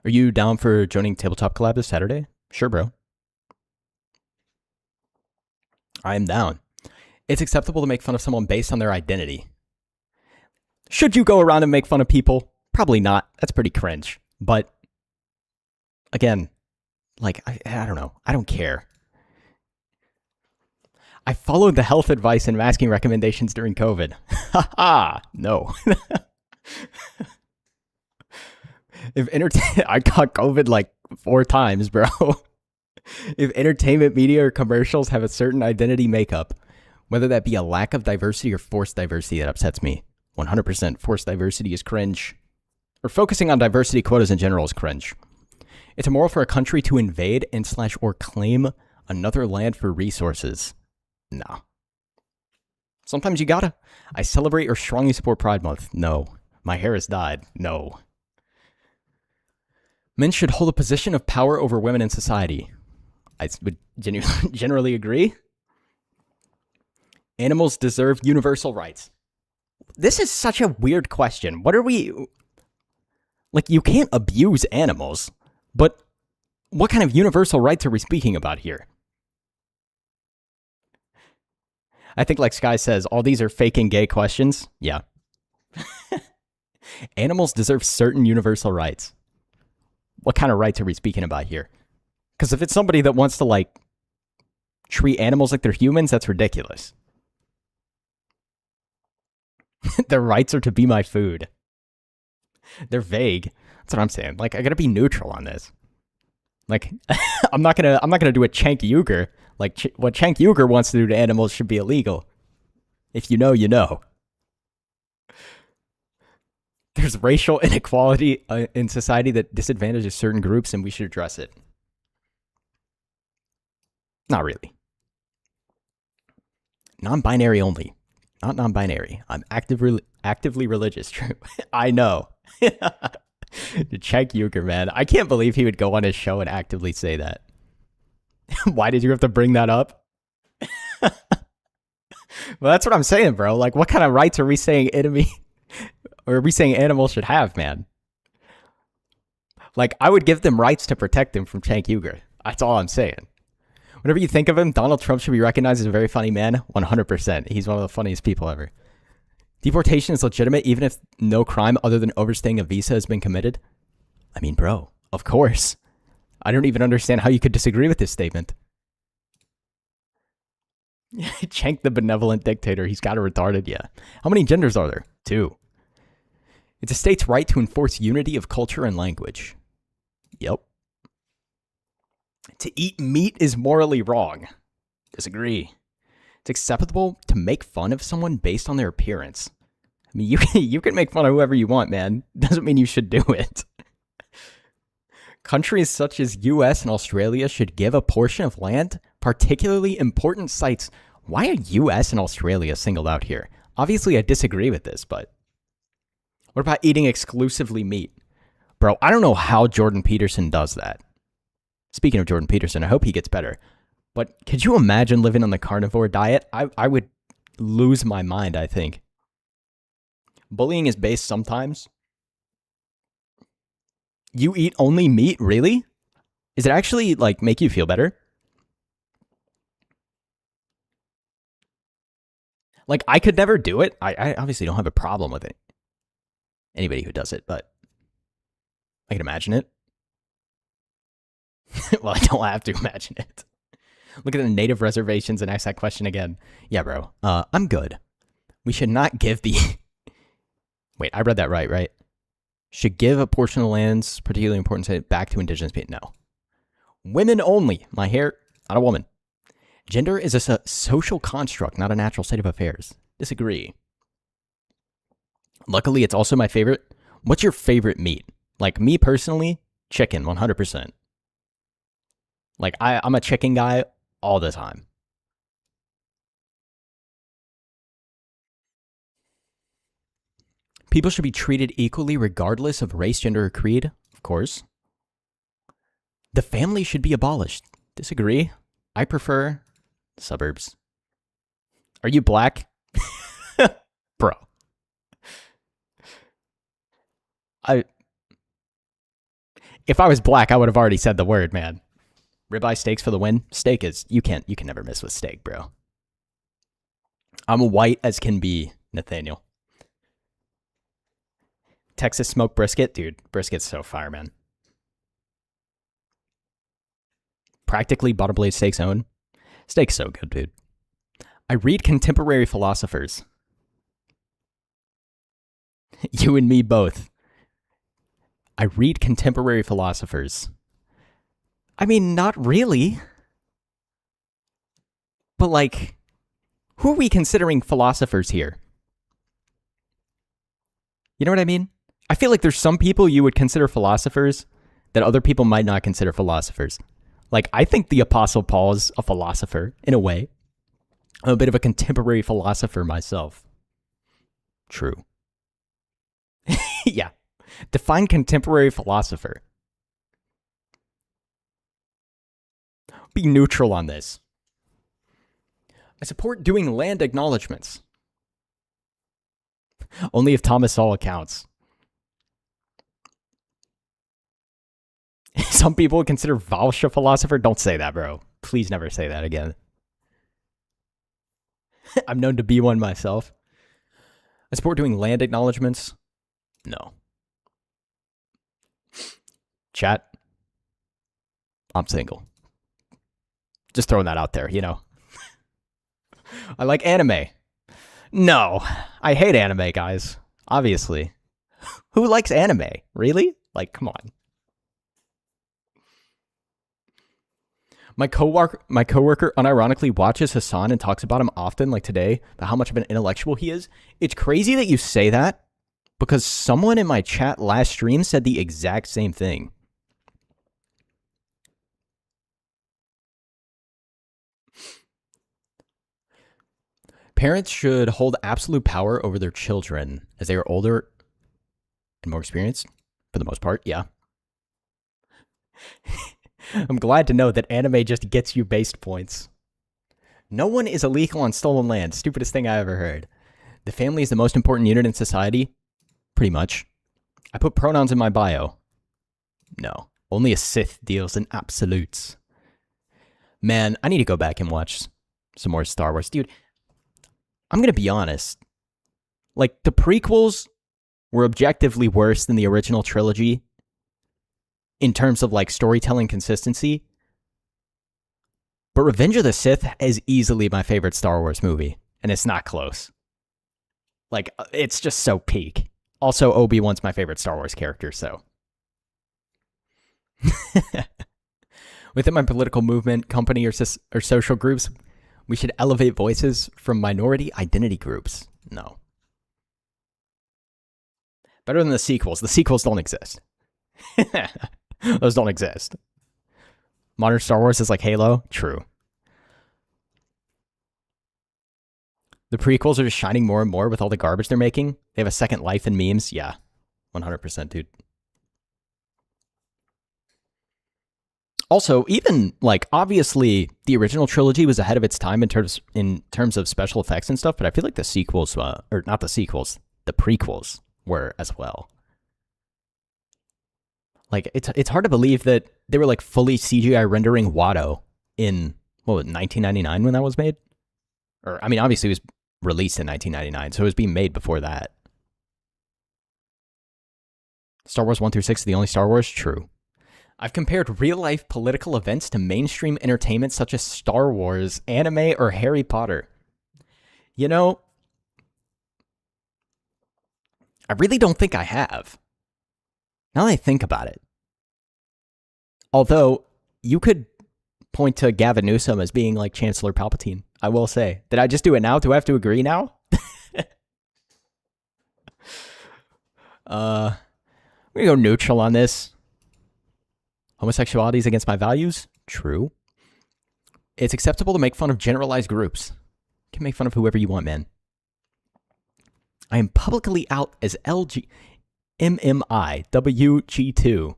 Are you down for joining Tabletop Collab this Saturday? Sure, bro. I am down. It's acceptable to make fun of someone based on their identity. Should you go around and make fun of people? Probably not. That's pretty cringe. But, again, like, I don't know. I don't care. I followed the health advice and masking recommendations during COVID. Haha, no. I got COVID like 4 times, bro. If entertainment media or commercials have a certain identity makeup, whether that be a lack of diversity or forced diversity, that upsets me. 100% forced diversity is cringe. Or focusing on diversity quotas in general is cringe. It's immoral for a country to invade and / or claim another land for resources. No. Sometimes you gotta. I celebrate or strongly support Pride Month. No. My hair has dyed. No. Men should hold a position of power over women in society. I would generally agree. Animals deserve universal rights. This is such a weird question. What are we... Like, you can't abuse animals, but what kind of universal rights are we speaking about here? I think, like Sky says, all these are fake and gay questions. Yeah. Animals deserve certain universal rights. What kind of rights are we speaking about here? Because if it's somebody that wants to, like, treat animals like they're humans, that's ridiculous. Their rights are to be my food. They're vague. That's what I'm saying. Like, I gotta be neutral on this. Like, I'm not gonna do a Cenk Uyghur. Like, what Cenk Uyghur wants to do to animals should be illegal. If you know, you know. There's racial inequality in society that disadvantages certain groups, and we should address it. Not really. Non-binary only. Not non-binary. I'm actively religious. True. I know. Cenk Uyghur, man. I can't believe he would go on his show and actively say that. Why did you have to bring that up? Well, that's what I'm saying, bro. Like, what kind of rights are we saying or are we saying animals should have, man? Like, I would give them rights to protect them from Cenk Uyghur. That's all I'm saying. Whenever you think of him, Donald Trump should be recognized as a very funny man. 100%. He's one of the funniest people ever. Deportation is legitimate even if no crime other than overstaying a visa has been committed. I mean, bro, of course. I don't even understand how you could disagree with this statement. Cenk the benevolent dictator. He's got a retarded, yeah. How many genders are there? 2. It's a state's right to enforce unity of culture and language. Yep. To eat meat is morally wrong. Disagree. It's acceptable to make fun of someone based on their appearance. I mean, you can make fun of whoever you want, man. Doesn't mean you should do it. Countries such as US and Australia should give a portion of land, particularly important sites. Why are US and Australia singled out here? Obviously, I disagree with this, but... What about eating exclusively meat? Bro, I don't know how Jordan Peterson does that. Speaking of Jordan Peterson, I hope he gets better. But could you imagine living on the carnivore diet? I would lose my mind, I think. Bullying is based sometimes. You eat only meat? Really? Does it actually, like, make you feel better? Like, I could never do it. I obviously don't have a problem with it. Anybody who does it, but I can imagine it. Well, I don't have to imagine it. Look at the native reservations and ask that question again. Yeah, bro. I'm good. We should not give the... Wait, I read that right? Should give a portion of the land's particularly important state back to indigenous people. No. Women only. My hair, not a woman. Gender is a social construct, not a natural state of affairs. Disagree. Luckily, it's also my favorite. What's your favorite meat? Like, me personally, chicken, 100%. Like, I'm a chicken guy all the time. People should be treated equally regardless of race, gender, or creed. Of course. The family should be abolished. Disagree. I prefer suburbs. Are you black? Bro. If I was black, I would have already said the word, man. Ribeye steaks for the win. Steak is, you can never miss with steak, bro. I'm white as can be, Nathaniel. Texas smoked brisket? Dude, brisket's so fire, man. Practically Bottom Blade Steak's own. Steak's so good, dude. I read contemporary philosophers. You and me both. I read contemporary philosophers. I mean, not really. But like, who are we considering philosophers here? You know what I mean? I feel like there's some people you would consider philosophers that other people might not consider philosophers. Like, I think the Apostle Paul's a philosopher, in a way. I'm a bit of a contemporary philosopher myself. True. Yeah. Define contemporary philosopher. Be neutral on this. I support doing land acknowledgements. Only if Thomas Sowell counts. Some people consider Walsh a philosopher. Don't say that, bro. Please never say that again. I'm known to be one myself. I support doing land acknowledgements. No. Chat. I'm single. Just throwing that out there, you know. I like anime. No. I hate anime, guys. Obviously. Who likes anime? Really? Like, come on. My coworker unironically watches Hassan and talks about him often, like today, about how much of an intellectual he is. It's crazy that you say that, because someone in my chat last stream said the exact same thing. Parents should hold absolute power over their children as they are older and more experienced, for the most part, yeah. I'm glad to know that anime just gets you based points. No one is illegal on stolen land. Stupidest thing I ever heard. The family is the most important unit in society. Pretty much. I put pronouns in my bio. No. Only a Sith deals in absolutes. Man, I need to go back and watch some more Star Wars. Dude, I'm going to be honest. Like, the prequels were objectively worse than the original trilogy in terms of, like, storytelling consistency. But Revenge of the Sith is easily my favorite Star Wars movie, and it's not close. Like, it's just so peak. Also, Obi-Wan's my favorite Star Wars character, so. Within my political movement, company, or social groups, we should elevate voices from minority identity groups. No. Better than the sequels. The sequels don't exist. Those don't exist. Modern Star Wars is like Halo? True. The prequels are just shining more and more with all the garbage they're making. They have a second life in memes. Yeah. 100%, dude. Also, even, like, obviously, the original trilogy was ahead of its time in terms of special effects and stuff, but I feel like the sequels, or not the sequels, the prequels were as well. Like, it's hard to believe that they were, like, fully CGI rendering Watto in, 1999 when that was made? Or, I mean, obviously it was released in 1999, so it was being made before that. Star Wars 1 through 6 is the only Star Wars? True. I've compared real-life political events to mainstream entertainment such as Star Wars, anime, or Harry Potter. You know, I really don't think I have. Now that I think about it. Although, you could point to Gavin Newsom as being like Chancellor Palpatine, I will say. Did I just do it now? Do I have to agree now? We're gonna go neutral on this. Homosexuality is against my values? True. It's acceptable to make fun of generalized groups. You can make fun of whoever you want, man. I am publicly out as MMIWG2.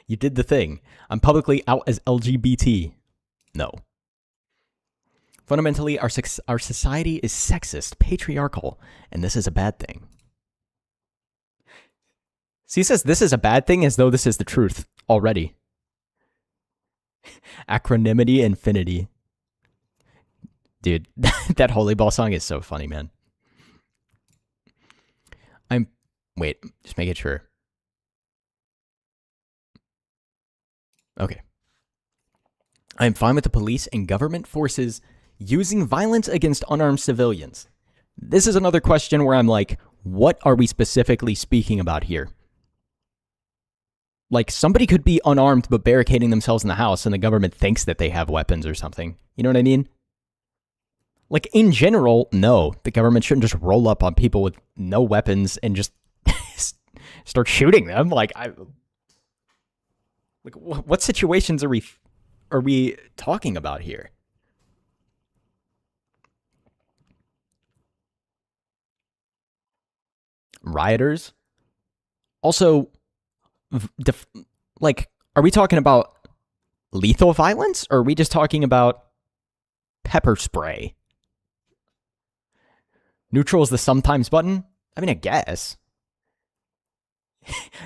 You did the thing. I'm publicly out as LGBT. No. Fundamentally, our society is sexist, patriarchal, and this is a bad thing. See, he says this is a bad thing as though this is the truth already. Acronymity infinity. Dude, that Holy Ball song is so funny, man. Wait, just make it sure. Okay. I'm fine with the police and government forces using violence against unarmed civilians. This is another question where I'm like, what are we specifically speaking about here? Like, somebody could be unarmed but barricading themselves in the house and the government thinks that they have weapons or something. You know what I mean? Like, in general, no. The government shouldn't just roll up on people with no weapons and just start shooting them. Like, what situations are we talking about here? Rioters? Also, like, are we talking about lethal violence, or are we just talking about pepper spray? Neutral is the sometimes button? I mean, I guess.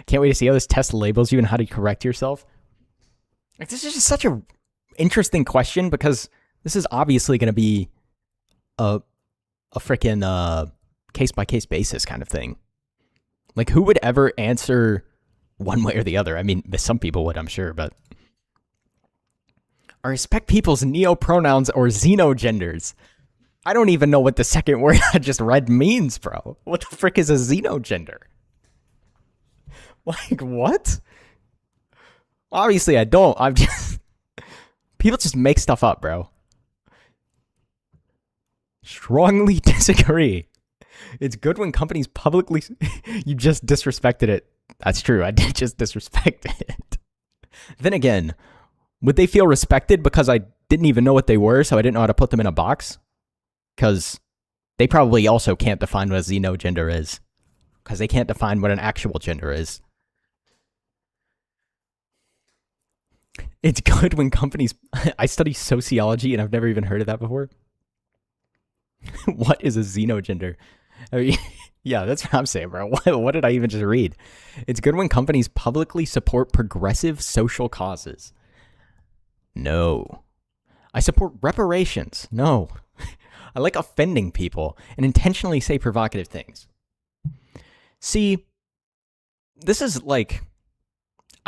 Can't wait to see how this test labels you and how to correct yourself. Like, this is just such a interesting question, because this is obviously going to be a freaking case-by-case basis kind of thing. Like, who would ever answer one way or the other? I mean, some people would, I'm sure, but... I respect people's neo-pronouns or xenogenders. I don't even know what the second word I just read means, bro. What the frick is a xenogender? Like, what? Obviously, I don't. I'm just... People just make stuff up, bro. Strongly disagree. It's good when companies publicly... You just disrespected it. That's true. I did just disrespect it. Then again, would they feel respected because I didn't even know what they were, so I didn't know how to put them in a box? Because they probably also can't define what a xenogender is. Because they can't define what an actual gender is. It's good when companies... I study sociology and I've never even heard of that before. What is a xenogender? I mean, yeah, that's what I'm saying, bro. What did I even just read? It's good when companies publicly support progressive social causes. No. I support reparations. No. I like offending people and intentionally say provocative things. See, this is like...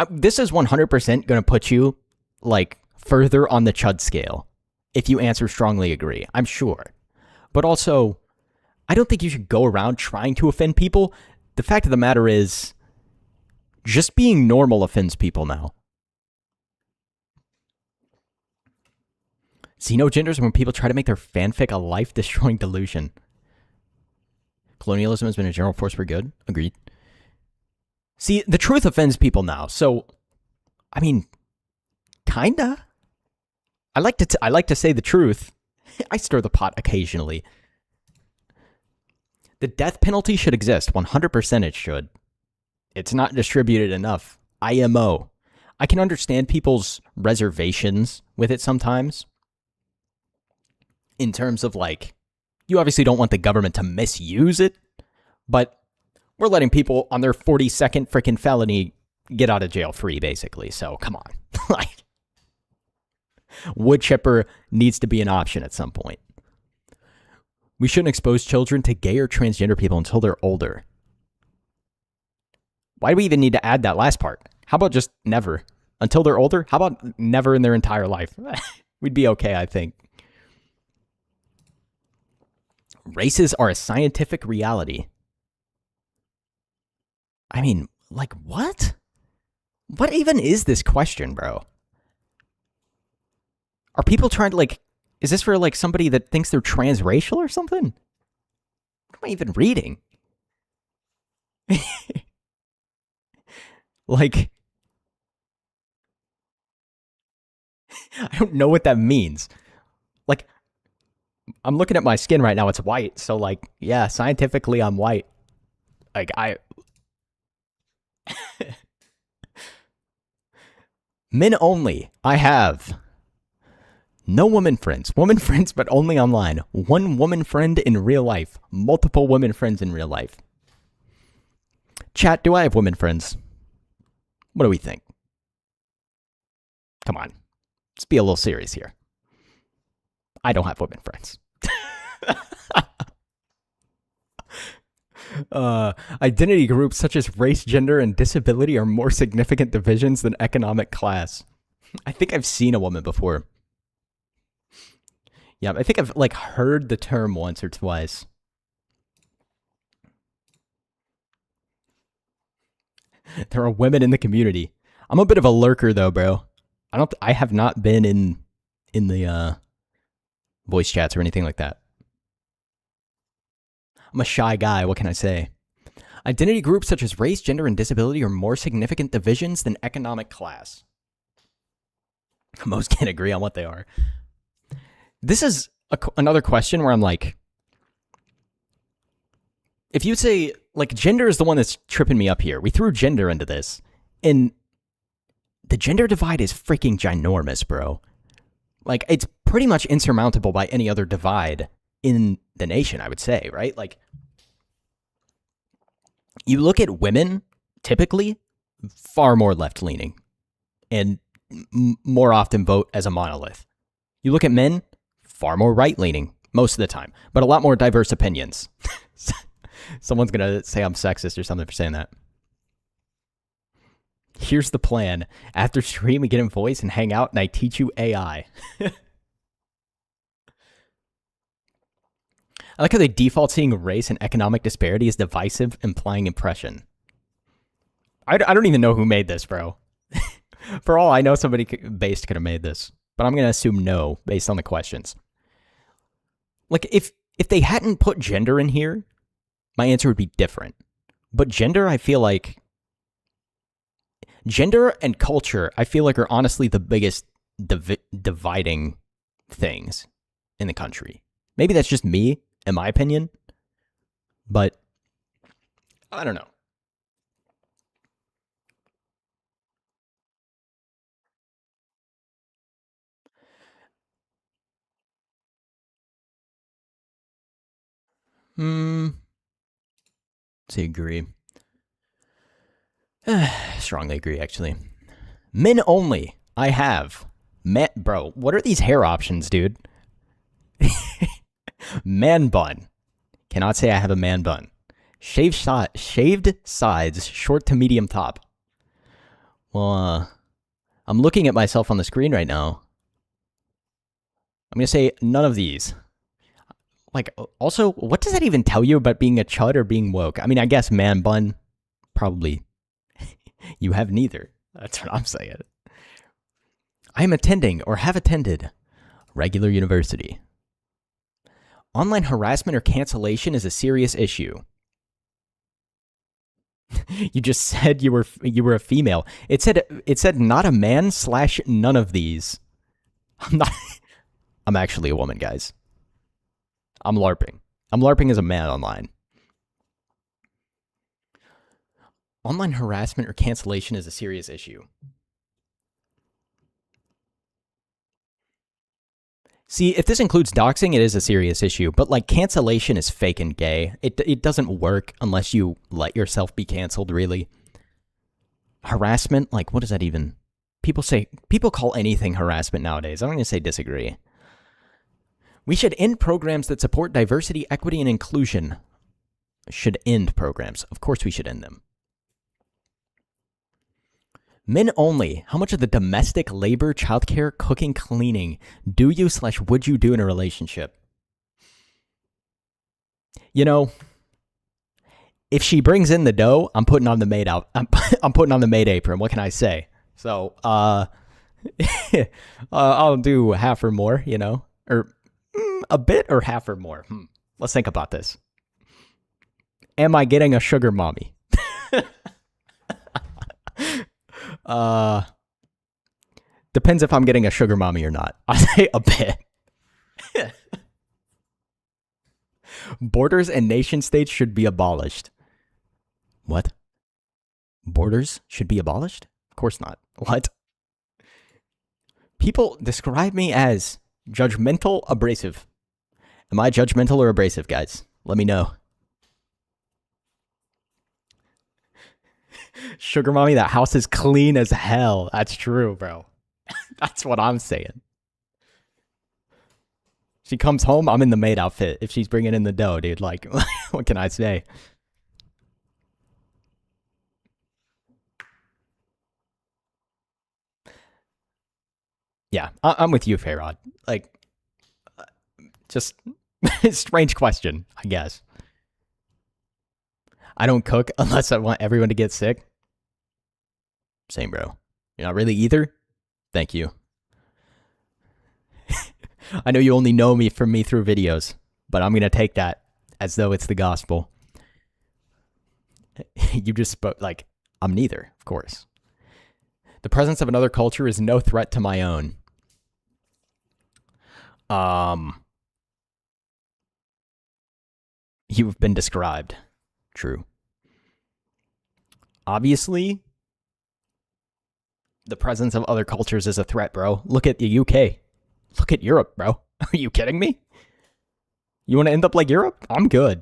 this is 100% going to put you, like, further on the chud scale if you answer strongly agree, I'm sure. But also, I don't think you should go around trying to offend people. The fact of the matter is, just being normal offends people now. Xenogenders are when people try to make their fanfic a life-destroying delusion. Colonialism has been a general force for good. Agreed. See, the truth offends people now, so, I mean, kinda. I like to say the truth. I stir the pot occasionally. The death penalty should exist. 100% it should. It's not distributed enough. IMO. I can understand people's reservations with it sometimes. In terms of, like, you obviously don't want the government to misuse it, but we're letting people on their 42nd freaking felony get out of jail free, basically. So, come on. Like, Wood chipper needs to be an option at some point. We shouldn't expose children to gay or transgender people until they're older. Why do we even need to add that last part? How about just never? Until they're older? How about never in their entire life? We'd be okay, I think. Races are a scientific reality. I mean, like, what? What even is this question, bro? Are people trying to, like, is this for, like, somebody that thinks they're transracial or something? What am I even reading? Like, I don't know what that means. Like, I'm looking at my skin right now, it's white, so, like, yeah, scientifically I'm white. Like, Men only. I have no woman friends. Woman friends, but only online. One woman friend in real life. Multiple women friends in real life. Chat, do I have women friends? What do we think? Come on. Let's be a little serious here. I don't have women friends. Identity groups such as race, gender, and disability are more significant divisions than economic class. I think I've seen a woman before. Yeah, I think I've, like, heard the term once or twice. There are women in the community. I'm a bit of a lurker though, bro. I have not been in the voice chats or anything like that. I'm a shy guy, what can I say? Identity groups such as race, gender, and disability are more significant divisions than economic class. Most can't agree on what they are. This is another question where I'm like, if you say, like, gender is the one that's tripping me up here. We threw gender into this, and the gender divide is freaking ginormous, bro. Like, it's pretty much insurmountable by any other divide in the nation, I would say, right? Like, you look at women, typically, far more left-leaning, and more often vote as a monolith. You look at men, far more right-leaning, most of the time, but a lot more diverse opinions. Someone's gonna say I'm sexist or something for saying that. Here's the plan. After stream, we get in voice and hang out, and I teach you AI. I like how they default seeing race and economic disparity as divisive, implying oppression. I don't even know who made this, bro. For all I know, somebody based could have made this. But I'm going to assume no, based on the questions. Like, if they hadn't put gender in here, my answer would be different. But gender, I feel like... Gender and culture, I feel like, are honestly the biggest dividing things in the country. Maybe that's just me, in my opinion. But, I don't know. I agree. Strongly agree, actually. Men only. I have. Bro, what are these hair options, dude? Man bun. Cannot say I have a man bun. Shaved sides, short to medium top. Well, I'm looking at myself on the screen right now. I'm going to say none of these. Like, also, what does that even tell you about being a chud or being woke? I mean, I guess man bun, probably. You have neither. That's what I'm saying. I am attending or have attended regular university. Online harassment or cancellation is a serious issue. You just said you were a female. It said not a man / none of these. I'm actually a woman, guys. I'm LARPing. I'm LARPing as a man online. Online harassment or cancellation is a serious issue. See, if this includes doxing, it is a serious issue, but like cancellation is fake and gay. It doesn't work unless you let yourself be canceled, really. Harassment, like what does that even people call anything harassment nowadays. I'm going to say disagree. We should end programs that support diversity, equity, and inclusion. Should end programs. Of course we should end them. Men only. How much of the domestic labor, childcare, cooking, cleaning do you / would you do in a relationship? You know, if she brings in the dough, I'm putting on the maid out. I'm putting on the maid apron. What can I say? So, I'll do half or more, you know, or a bit or half or more. Let's think about this. Am I getting a sugar mommy? Depends if I'm getting a sugar mommy or not. I say a bit. Borders and nation states should be abolished. What? Borders should be abolished? Of course not. What? People describe me as judgmental, abrasive. Am I judgmental or abrasive, guys? Let me know. Sugar mommy, that house is clean as hell. That's true, bro. That's what I'm saying. She comes home, I'm in the maid outfit. If she's bringing in the dough, dude, like, what can I say? Yeah, I'm with you, Fayrod. Like, just strange question, I guess. I don't cook unless I want everyone to get sick. Same, bro. You're not really either? Thank you. I know you only know me from me through videos, but I'm going to take that as though it's the gospel. You just spoke, like, I'm neither, of course. The presence of another culture is no threat to my own. You've been described. True. Obviously, the presence of other cultures is a threat, bro. Look at the UK. Look at Europe, bro. Are you kidding me? You want to end up like Europe? I'm good.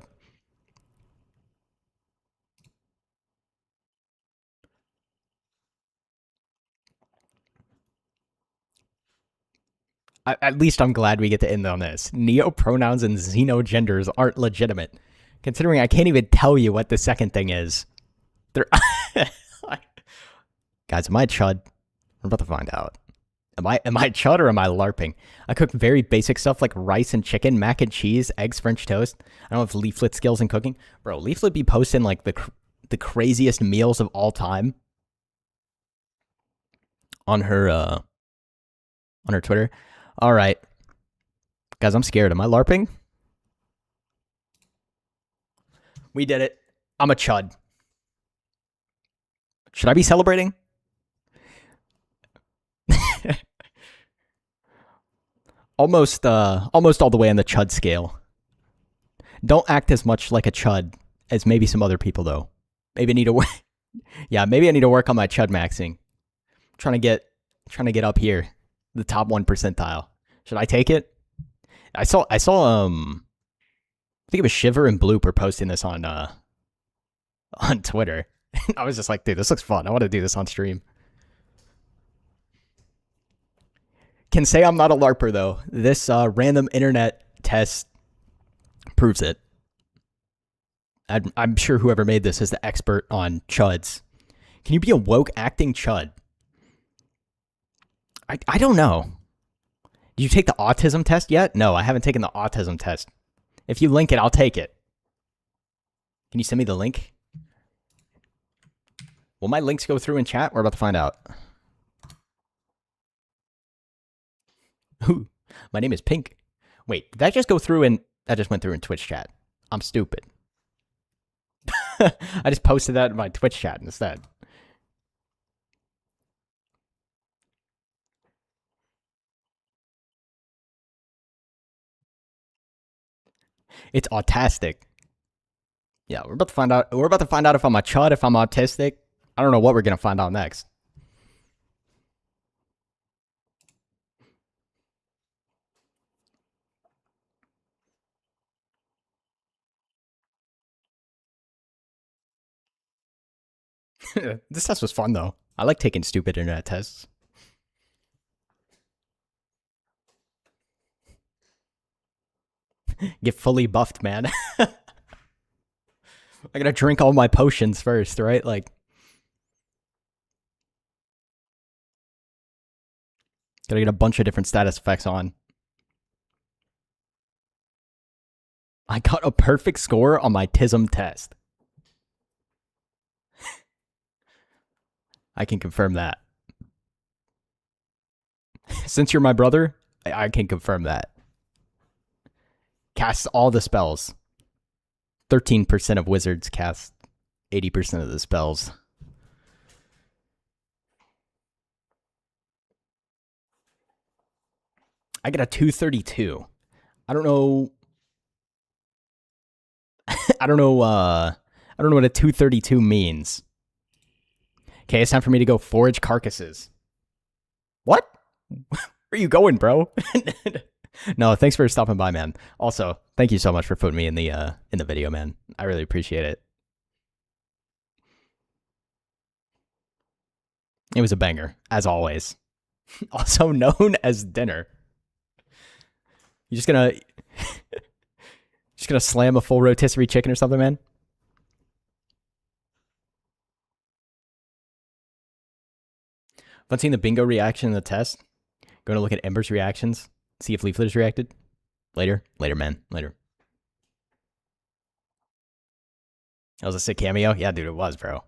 At least I'm glad we get to end on this. Neo-pronouns and xenogenders aren't legitimate. Considering I can't even tell you what the second thing is. Guys, am I chud? We're about to find out. Am I chud or am I LARPing? I cook very basic stuff like rice and chicken, mac and cheese, eggs, French toast. I don't have Leaflet skills in cooking. Bro, Leaflet be posting like the craziest meals of all time on her Twitter. All right. Guys, I'm scared. Am I LARPing? We did it. I'm a chud. Should I be celebrating? Almost all the way on the chud scale. Don't act as much like a chud as maybe some other people, though. Maybe I need to work. Yeah, maybe I need to work on my chud maxing. Trying to get up here, the top 1 percentile. Should I take it? I saw I think it was Shiver and Bloop were posting this on Twitter. I was just like, dude, this looks fun. I want to do this on stream. Can say I'm not a LARPer, though. This random internet test proves it. I'm sure whoever made this is the expert on chuds. Can you be a woke acting chud? I don't know. Did you take the autism test yet? No, I haven't taken the autism test. If you link it, I'll take it. Can you send me the link? Will my links go through in chat? We're about to find out. Ooh, my name is Pink. Wait, did that just go through in... That just went through in Twitch chat. I'm stupid. I just posted that in my Twitch chat instead. It's autastic. Yeah, we're about to find out. We're about to find out if I'm a chud, if I'm autistic. I don't know what we're gonna find out next. This test was fun though. I like taking stupid internet tests. Get fully buffed, man. I gotta drink all my potions first, right? Like, gotta get a bunch of different status effects on. I got a perfect score on my Autism test. I can confirm that. Since you're my brother, I can confirm that. Casts all the spells. 13% of wizards cast 80% of the spells. I got a 232. I don't know. I don't know what a 232 means. Okay, it's time for me to go forage carcasses. What? Where are you going, bro? No, thanks for stopping by, man. Also, thank you so much for putting me in the video, man. I really appreciate it. It was a banger, as always. Also known as dinner. You just gonna slam a full rotisserie chicken or something, man? I've seen the bingo reaction in the test. Going to look at Ember's reactions. See if Leaflet has reacted. Later, man. Later. That was a sick cameo? Yeah, dude, it was, bro.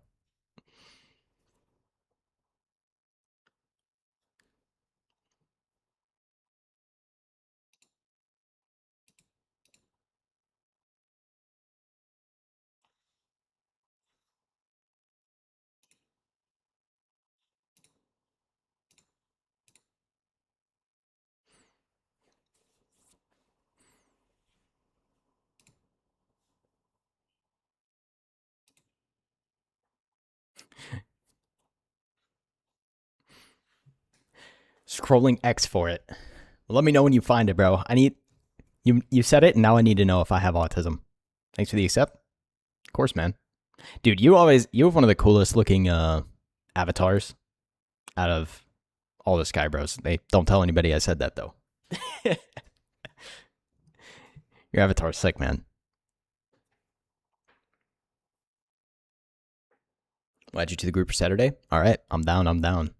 Scrolling X for it. Well, let me know when you find it, bro. I need... You said it, and now I need to know if I have autism. Thanks for the accept. Of course, man. Dude, you have one of the coolest looking avatars out of all the SKYEBROWS. They don't tell anybody I said that, though. Your avatar's sick, man. We'll add you to the group for Saturday. All right, I'm down.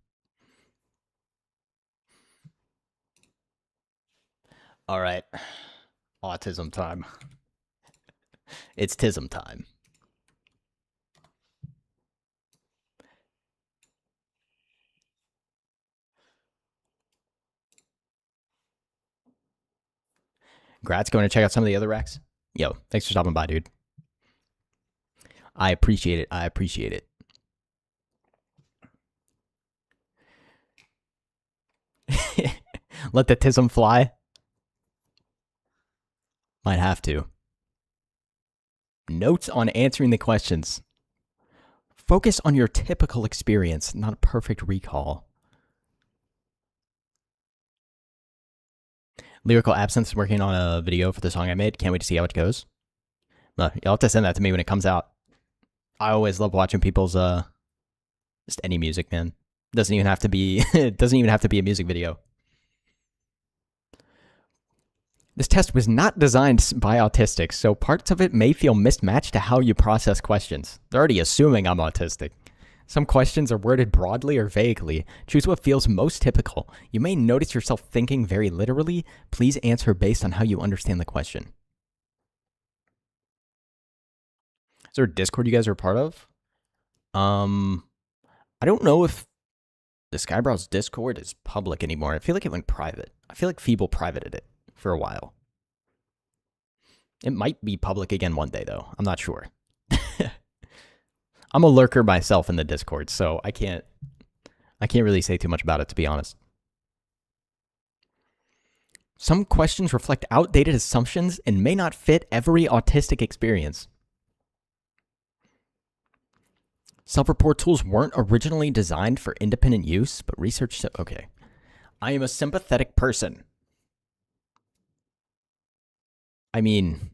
All right. Autism time. It's tism time. Grat's going to check out some of the other racks. Yo, thanks for stopping by, dude. I appreciate it. Let the tism fly. Might have to. Notes on answering the questions. Focus on your typical experience, not a perfect recall. Lyrical Absence is working on a video for the song I made. Can't wait to see how it goes. You'll have to send that to me when it comes out. I always love watching people's just any music, man. Doesn't even have to be it doesn't even have to be a music video. This test was not designed by autistics, so parts of it may feel mismatched to how you process questions. They're already assuming I'm autistic. Some questions are worded broadly or vaguely. Choose what feels most typical. You may notice yourself thinking very literally. Please answer based on how you understand the question. Is there a Discord you guys are a part of? I don't know if the SKYEBROWS Discord is public anymore. I feel like it went private. I feel like Feeble privated it for a while. It might be public again one day, though. I'm not sure. I'm a lurker myself in the Discord, so I can't really say too much about it, to be honest. Some questions reflect outdated assumptions and may not fit every autistic experience. Self-report tools weren't originally designed for independent use, but research... Okay. I am a sympathetic person. I mean...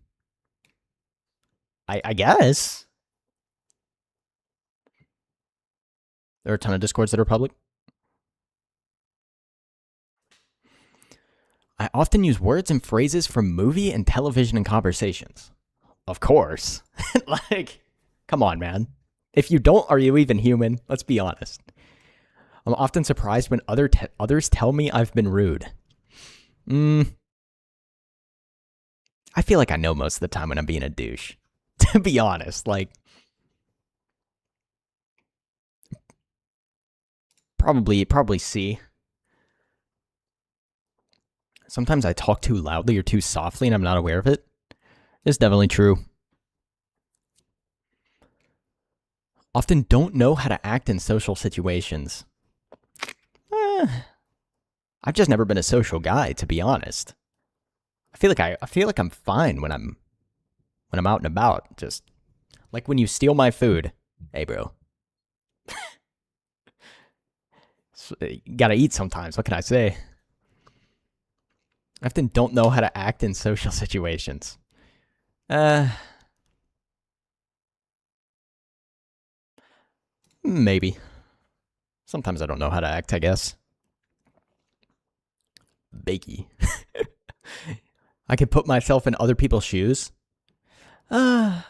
I guess. There are a ton of Discords that are public. I often use words and phrases from movie and television and conversations. Of course. Like, come on, man. If you don't, are you even human? Let's be honest. I'm often surprised when others tell me I've been rude. I feel like I know most of the time when I'm being a douche. To be honest, like, probably C. Sometimes I talk too loudly or too softly and I'm not aware of it. It's definitely true. Often don't know how to act in social situations. I've just never been a social guy, to be honest. I feel like I'm fine when I'm out and about. Just like when you steal my food. Hey, bro. You gotta eat sometimes. What can I say? I often don't know how to act in social situations. Maybe. Sometimes I don't know how to act, I guess. Bakey. I can put myself in other people's shoes. Can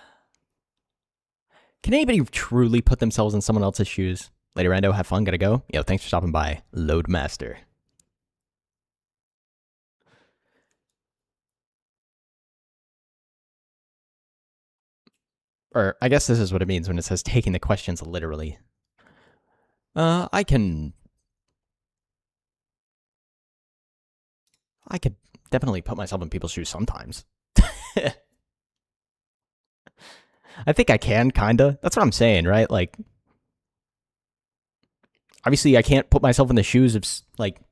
anybody truly put themselves in someone else's shoes? Later, Ando, have fun, gotta go. Yo, thanks for stopping by. Loadmaster. Or, I guess this is what it means when it says taking the questions literally. I could definitely put myself in people's shoes sometimes. I think I can, kinda. That's what I'm saying, right? Like, obviously I can't put myself in the shoes of, like,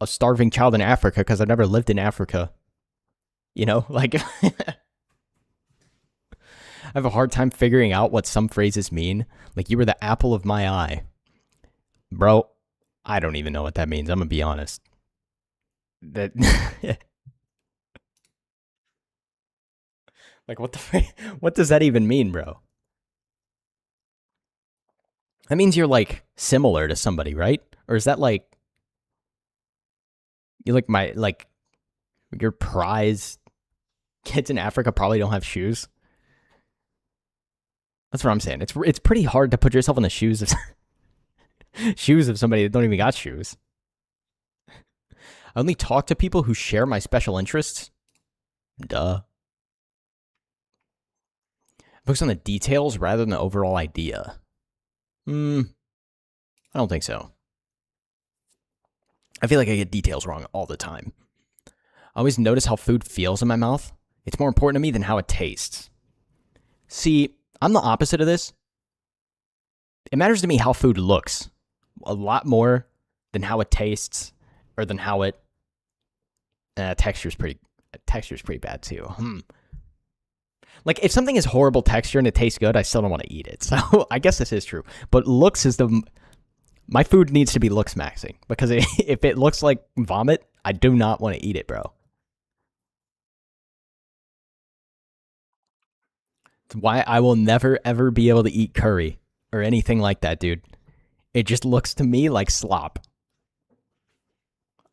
a starving child in Africa because I've never lived in Africa. You know? Like, I have a hard time figuring out what some phrases mean. Like, you were the apple of my eye. Bro, I don't even know what that means. I'm gonna be honest. That... Like, what does that even mean, bro? That means you're, like, similar to somebody, right? Or is that, like... You like your prize kids in Africa probably don't have shoes? That's what I'm saying. It's pretty hard to put yourself in the shoes of shoes of somebody that don't even got shoes. I only talk to people who share my special interests. Duh. Focus on the details rather than the overall idea. I don't think so. I feel like I get details wrong all the time. I always notice how food feels in my mouth. It's more important to me than how it tastes. See, I'm the opposite of this. It matters to me how food looks a lot more than how it tastes or than how it... texture's pretty bad too. Like, if something is horrible texture and it tastes good, I still don't want to eat it. So, I guess this is true. But looks is the... My food needs to be looks maxing. Because if it looks like vomit, I do not want to eat it, bro. It's why I will never, ever be able to eat curry. Or anything like that, dude. It just looks to me like slop.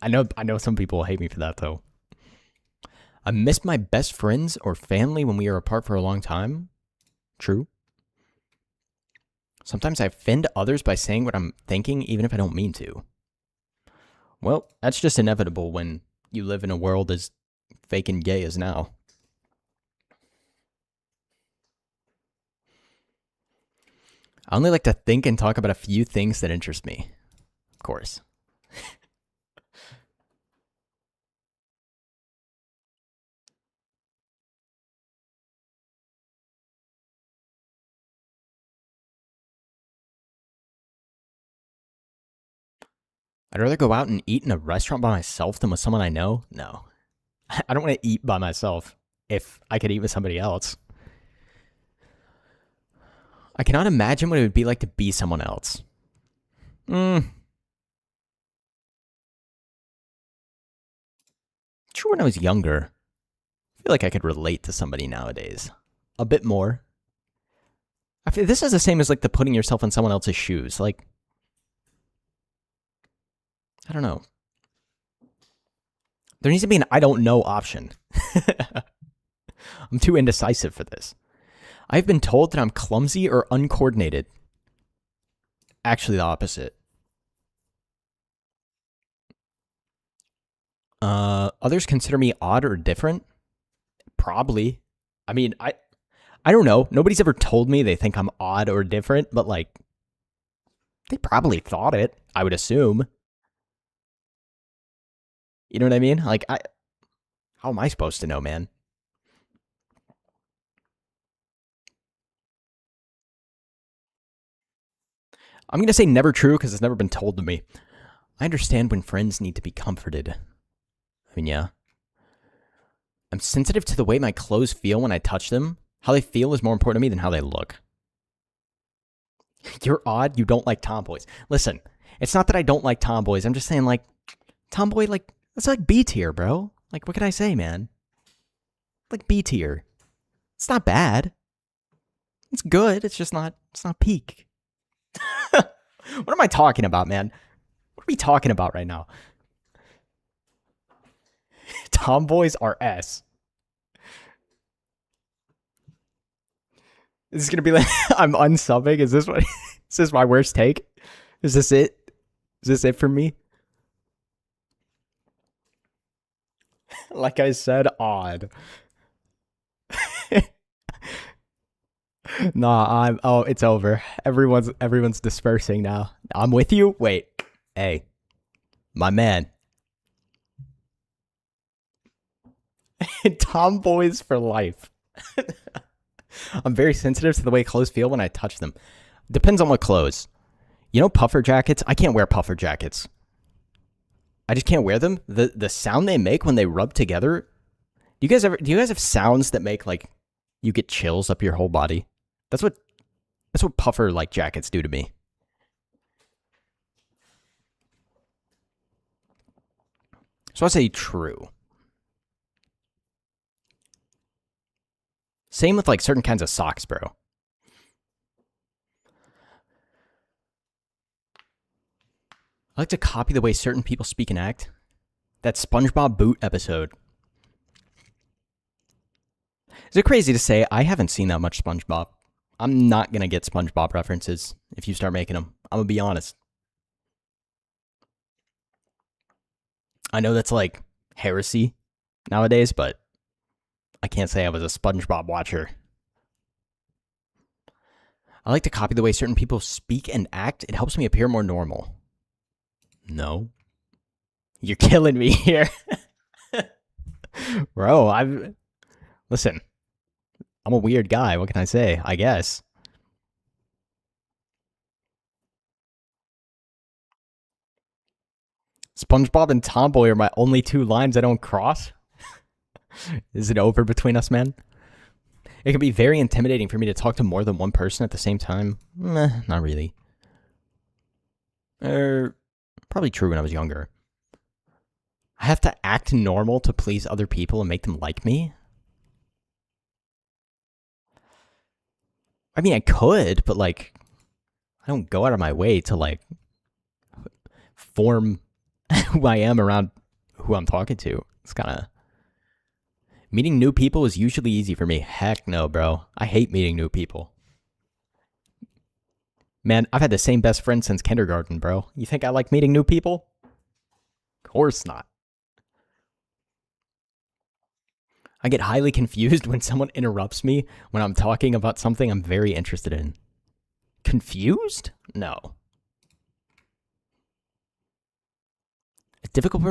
I know some people will hate me for that, though. I miss my best friends or family when we are apart for a long time. True. Sometimes I offend others by saying what I'm thinking, even if I don't mean to. Well, that's just inevitable when you live in a world as fake and gay as now. I only like to think and talk about a few things that interest me. Of course. I'd rather go out and eat in a restaurant by myself than with someone I know? No. I don't want to eat by myself if I could eat with somebody else. I cannot imagine what it would be like to be someone else. True, when I was younger, I feel like I could relate to somebody nowadays. A bit more. I feel this is the same as like the putting yourself in someone else's shoes. Like, I don't know. There needs to be an I don't know option. I'm too indecisive for this. I've been told that I'm clumsy or uncoordinated. Actually, the opposite. Others consider me odd or different? Probably. I mean, I don't know. Nobody's ever told me they think I'm odd or different, but like, they probably thought it, I would assume. You know what I mean? Like, how am I supposed to know, man? I'm going to say never true because it's never been told to me. I understand when friends need to be comforted. I mean, yeah. I'm sensitive to the way my clothes feel when I touch them. How they feel is more important to me than how they look. You're odd. You don't like tomboys. Listen, it's not that I don't like tomboys. I'm just saying, like, tomboy, like, that's like B tier, bro. Like, what can I say, man? Like B tier. It's not bad. It's good. It's just not, it's not peak. What am I talking about, man? What are we talking about right now? Tomboys are S. This is gonna be like I'm unsubbing. Is this what? Is this my worst take? Is this it? Is this it for me? Like I said, odd. Nah, oh, it's over. Everyone's dispersing now. I'm with you. Wait. Hey. My man. Tomboys for life. I'm very sensitive to the way clothes feel when I touch them. Depends on what clothes. You know puffer jackets? I can't wear puffer jackets. I just can't wear them. The sound they make when they rub together. Do you guys have sounds that make like you get chills up your whole body? That's what puffer like jackets do to me. So I say true. Same with like certain kinds of socks, bro. I like to copy the way certain people speak and act. That SpongeBob boot episode. Is it crazy to say I haven't seen that much SpongeBob? I'm not going to get SpongeBob references if you start making them. I'm going to be honest. I know that's like heresy nowadays, but I can't say I was a SpongeBob watcher. I like to copy the way certain people speak and act. It helps me appear more normal. No. You're killing me here. Bro, listen. I'm a weird guy. What can I say? I guess. SpongeBob and Tomboy are my only two lines I don't cross. Is it over between us, man? It can be very intimidating for me to talk to more than one person at the same time. Not really. Probably true when I was younger. I have to act normal to please other people and make them like me? I mean, I could, but like, I don't go out of my way to like form who I am around who I'm talking to. It's kind of... Meeting new people is usually easy for me. Heck no, bro. I hate meeting new people. Man, I've had the same best friend since kindergarten, bro. You think I like meeting new people? Of course not. I get highly confused when someone interrupts me when I'm talking about something I'm very interested in. Confused? No. It's difficult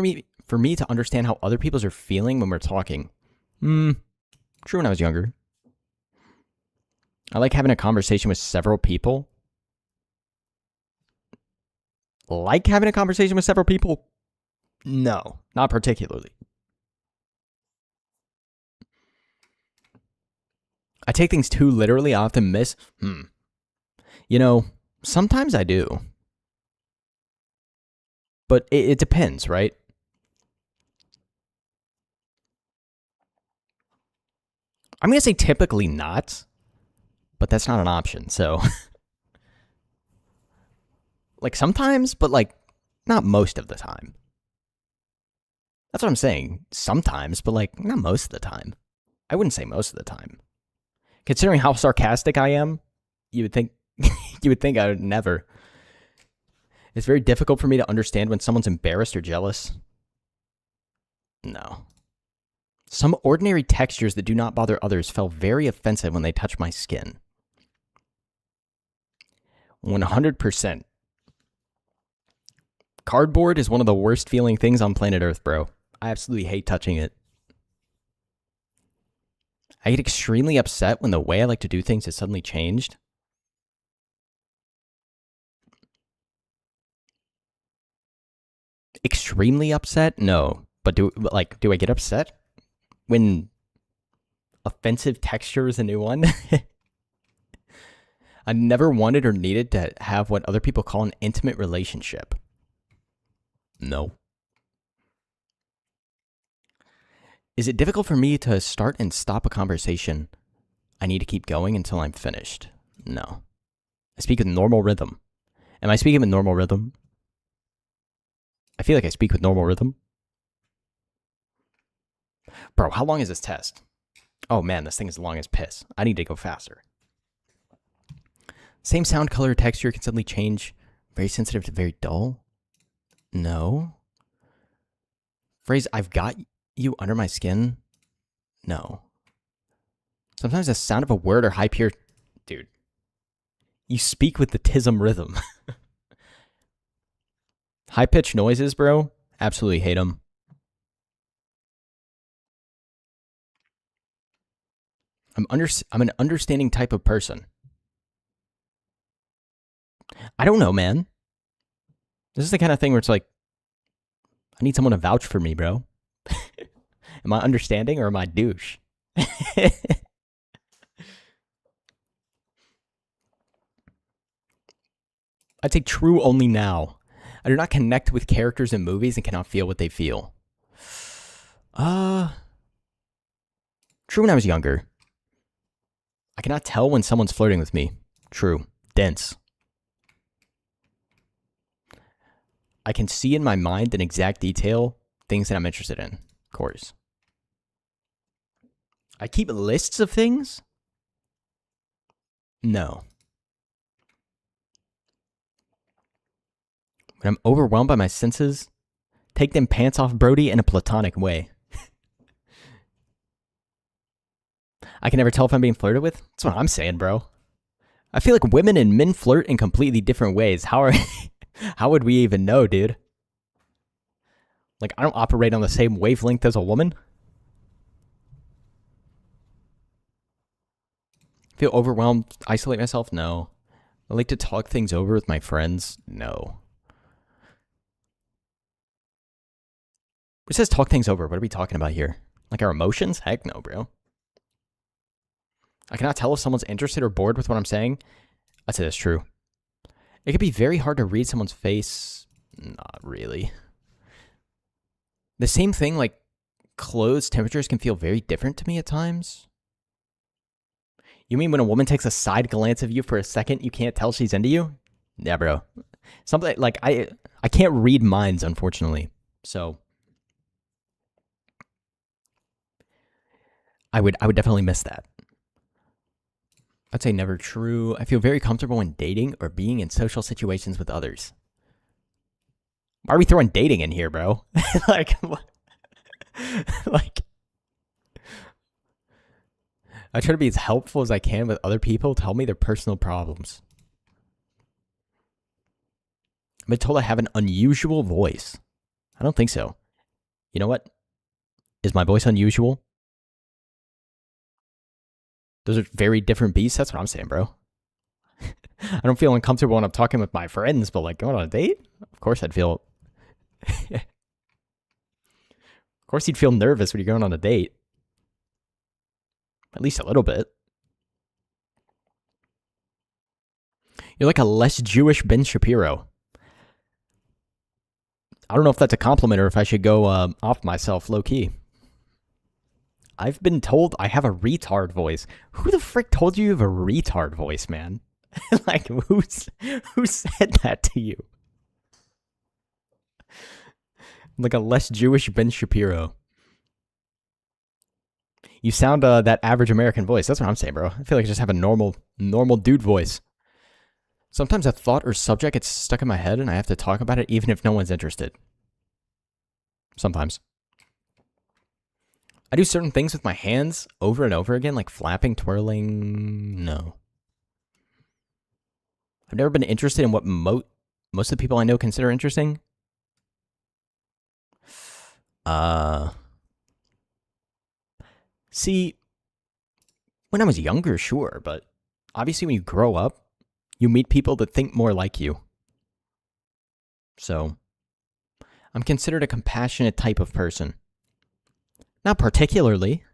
for me to understand how other people are feeling when we're talking. True when I was younger. I like having a conversation with several people. Like having a conversation with several people? No, not particularly. I take things too literally. I often miss. You know, sometimes I do. But it depends, right? I'm going to say typically not, but that's not an option, so. Like sometimes, but like not most of the time. That's what I'm saying. Sometimes, but like not most of the time. I wouldn't say most of the time. Considering how sarcastic I am, you would think I would never. It's very difficult for me to understand when someone's embarrassed or jealous. No. Some ordinary textures that do not bother others felt very offensive when they touched my skin. 100%. Cardboard is one of the worst feeling things on planet Earth, bro. I absolutely hate touching it. I get extremely upset when the way I like to do things is suddenly changed. Extremely upset? No. But do I get upset when offensive texture is a new one? I never wanted or needed to have what other people call an intimate relationship. No. Is it difficult for me to start and stop a conversation? I need to keep going until I'm finished. No. I speak with normal rhythm. Am I speaking with normal rhythm? I feel like I speak with normal rhythm. Bro, how long is this test? Oh man, this thing is long as piss. I need to go faster. Same sound, color, texture can suddenly change. Very sensitive to very dull? No. Phrase, I've got you under my skin? No. Sometimes the sound of a word or high pure... Dude. You speak with the tism rhythm. High-pitched noises, bro? Absolutely hate them. I'm an understanding type of person. I don't know, man. This is the kind of thing where it's like, I need someone to vouch for me, bro. Am I understanding or am I douche? I take true only now. I do not connect with characters in movies and cannot feel what they feel. True when I was younger. I cannot tell when someone's flirting with me. True. Dense. I can see in my mind in exact detail things that I'm interested in. Of course. I keep lists of things? No. When I'm overwhelmed by my senses, take them pants off, Brody, in a platonic way. I can never tell if I'm being flirted with. That's what I'm saying, bro. I feel like women and men flirt in completely different ways. How would we even know, dude? Like, I don't operate on the same wavelength as a woman. Feel overwhelmed, isolate myself? No. I like to talk things over with my friends? No. It says talk things over. What are we talking about here? Like our emotions? Heck no, bro. I cannot tell if someone's interested or bored with what I'm saying. I'd say that's true. It could be very hard to read someone's face. Not really. The same thing, like clothes temperatures can feel very different to me at times. You mean when a woman takes a side glance of you for a second, you can't tell she's into you? Yeah, bro. Something like I can't read minds, unfortunately. So I would definitely miss that. I'd say never true. I feel very comfortable when dating or being in social situations with others. Why are we throwing dating in here, bro? Like, I try to be as helpful as I can with other people. Tell me their personal problems. I've been told I have an unusual voice. I don't think so. You know what? Is my voice unusual? Those are very different beasts. That's what I'm saying, bro. I don't feel uncomfortable when I'm talking with my friends, but like going on a date? Of course I'd feel... Of course you'd feel nervous when you're going on a date. At least a little bit. You're like a less Jewish Ben Shapiro. I don't know if that's a compliment or if I should go off myself low-key. I've been told I have a retard voice. Who the frick told you have a retard voice, man? Like, who said that to you? Like a less Jewish Ben Shapiro. You sound that average American voice. That's what I'm saying, bro. I feel like I just have a normal dude voice. Sometimes a thought or subject gets stuck in my head and I have to talk about it even if no one's interested. Sometimes. I do certain things with my hands over and over again, like flapping, twirling. No. I've never been interested in what most of the people I know consider interesting. See, when I was younger, sure, but obviously when you grow up, you meet people that think more like you. So, I'm considered a compassionate type of person. Not particularly.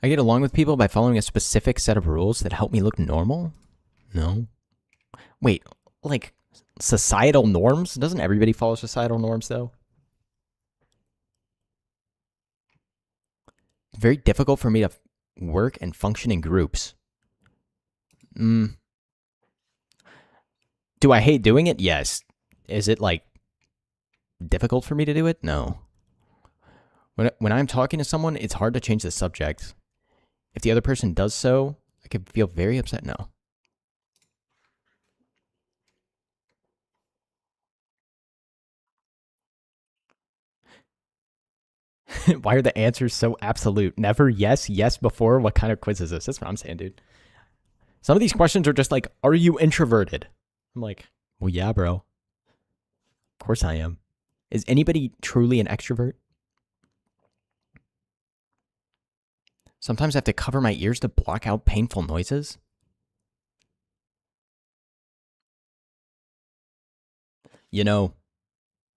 I get along with people by following a specific set of rules that help me look normal? No. Wait, like societal norms? Doesn't everybody follow societal norms, though? It's very difficult for me to work and function in groups. Do I hate doing it? Yes. Is it, like, difficult for me to do it? No. When I'm talking to someone, it's hard to change the subject. If the other person does so, I could feel very upset. No. Why are the answers so absolute? Never, yes, yes before? What kind of quiz is this? That's what I'm saying, dude. Some of these questions are just like, are you introverted? I'm like, well, yeah, bro. Of course I am. Is anybody truly an extrovert? Sometimes I have to cover my ears to block out painful noises. You know,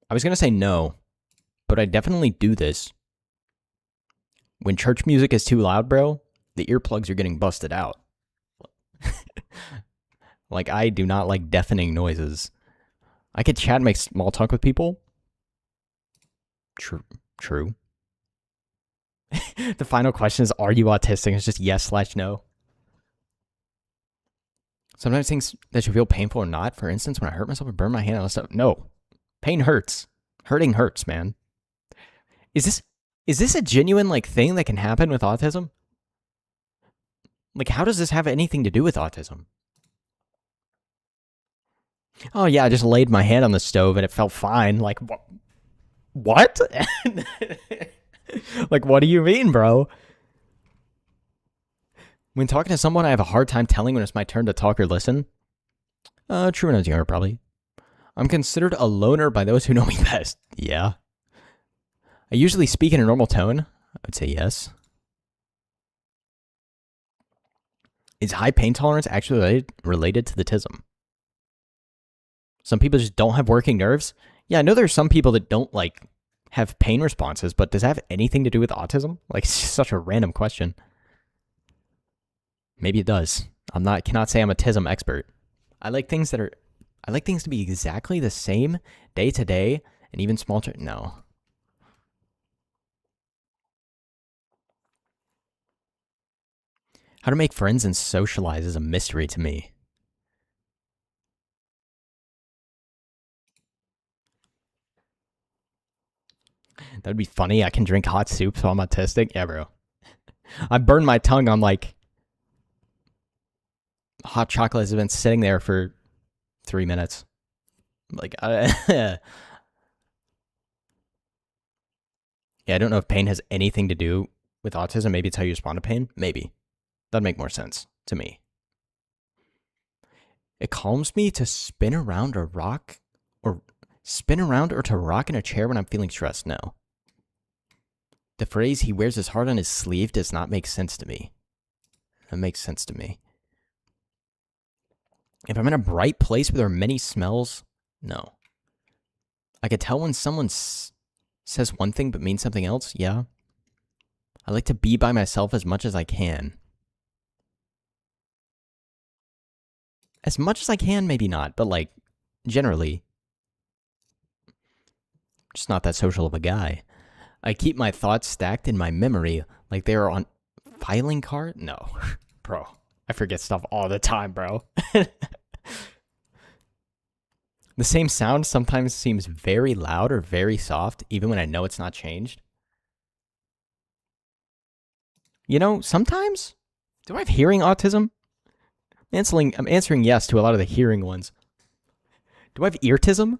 I was going to say no, but I definitely do this. When church music is too loud, bro, the earplugs are getting busted out. Like, I do not like deafening noises. I could chat and make small talk with people. True. The final question is, are you autistic? It's just yes/no. Sometimes things that should feel painful or not. For instance, when I hurt myself and burn my hand on stuff. No. Pain hurts. Hurting hurts, man. Is this a genuine, like, thing that can happen with autism? Like, how does this have anything to do with autism? Oh, yeah, I just laid my hand on the stove and it felt fine. Like, what? Like, what do you mean, bro? When talking to someone, I have a hard time telling when it's my turn to talk or listen. True when I was younger, probably. I'm considered a loner by those who know me best. Yeah. I usually speak in a normal tone. I would say yes. Is high pain tolerance actually related to the autism? Some people just don't have working nerves. Yeah, I know there's some people that don't, like, have pain responses, but does that have anything to do with autism? Like, it's just such a random question. Maybe it does. Cannot say I'm a autism expert. I like things to be exactly the same day to day, and even small. No. How to make friends and socialize is a mystery to me. That'd be funny. I can drink hot soup, so I'm autistic. Yeah, bro. I burned my tongue on, like, hot chocolate has been sitting there for 3 minutes. Like, yeah, I don't know if pain has anything to do with autism. Maybe it's how you respond to pain. Maybe. That'd make more sense to me. It calms me to spin around or to rock in a chair when I'm feeling stressed. No. The phrase, he wears his heart on his sleeve, does not make sense to me. That makes sense to me. If I'm in a bright place where there are many smells, no. I could tell when someone says one thing but means something else, yeah. I like to be by myself as much as I can. As much as I can, maybe not, but, like, generally. Just not that social of a guy. I keep my thoughts stacked in my memory like they are on filing card? No. Bro, I forget stuff all the time, bro. The same sound sometimes seems very loud or very soft, even when I know it's not changed. You know, sometimes, do I have hearing autism? I'm answering yes to a lot of the hearing ones. Do I have eartism?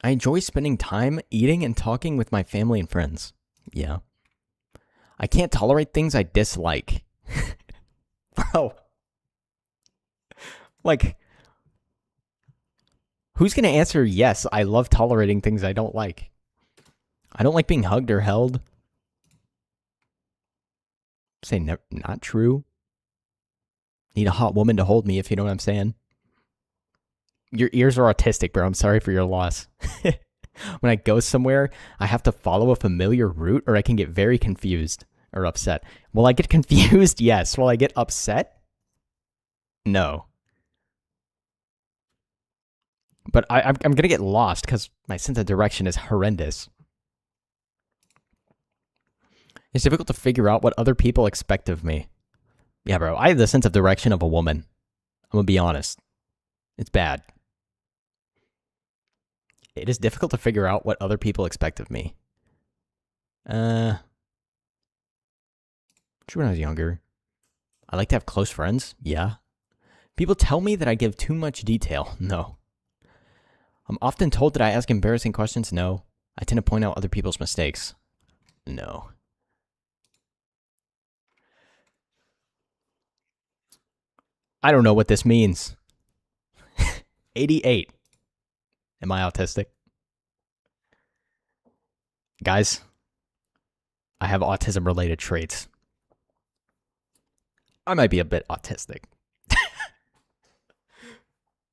I enjoy spending time eating and talking with my family and friends. Yeah. I can't tolerate things I dislike. Bro. Like, who's going to answer yes, I love tolerating things I don't like? I don't like being hugged or held. Say not true. Need a hot woman to hold me, if you know what I'm saying. Your ears are autistic, bro. I'm sorry for your loss. When I go somewhere, I have to follow a familiar route or I can get very confused or upset. Will I get confused? Yes. Will I get upset? No. But I'm going to get lost because my sense of direction is horrendous. It's difficult to figure out what other people expect of me. Yeah, bro. I have the sense of direction of a woman. I'm going to be honest. It's bad. It is difficult to figure out what other people expect of me. True when I was younger. I like to have close friends. Yeah. People tell me that I give too much detail. No. I'm often told that I ask embarrassing questions. No. I tend to point out other people's mistakes. No. I don't know what this means. 88. Am I autistic? Guys, I have autism-related traits. I might be a bit autistic.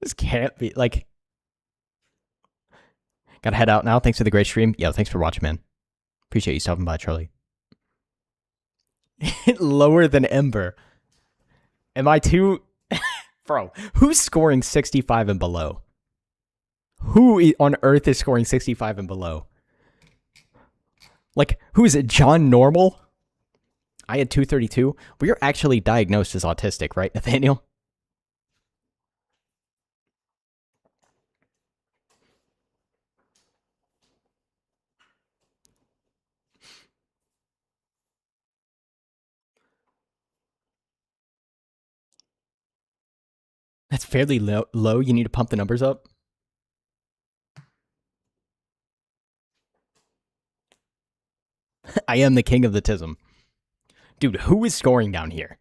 This can't be, like... Gotta head out now. Thanks for the great stream. Yo, thanks for watching, man. Appreciate you stopping by, Charlie. Lower than Ember. Am I too... Bro, who's scoring 65 and below? Who on earth is scoring 65 and below? Like, who is it? John Normal? I had 232. Well, you're actually diagnosed as autistic, right, Nathaniel? That's fairly low. You need to pump the numbers up. I am the king of the tism. Dude, who is scoring down here?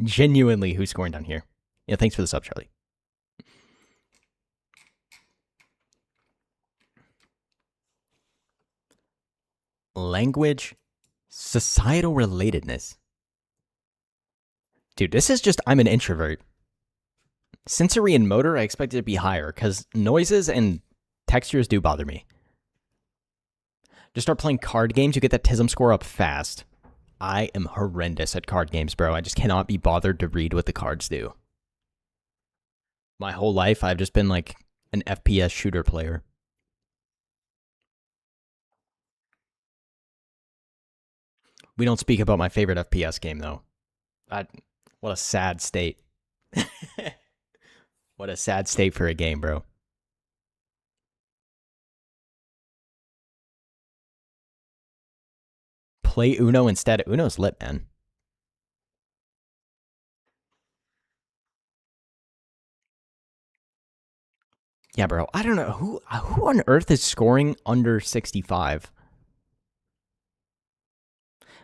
Genuinely, who's scoring down here? Yeah, thanks for the sub, Charlie. Language, societal relatedness. Dude, this is just, I'm an introvert. Sensory and motor, I expect it to be higher, because noises and textures do bother me. Just start playing card games, you get that TISM score up fast. I am horrendous at card games, bro. I just cannot be bothered to read what the cards do. My whole life, I've just been like an FPS shooter player. We don't speak about my favorite FPS game, though. What a sad state. What a sad state for a game, bro. Play Uno instead. Uno's lit, man. Yeah, bro. I don't know. Who on earth is scoring under 65?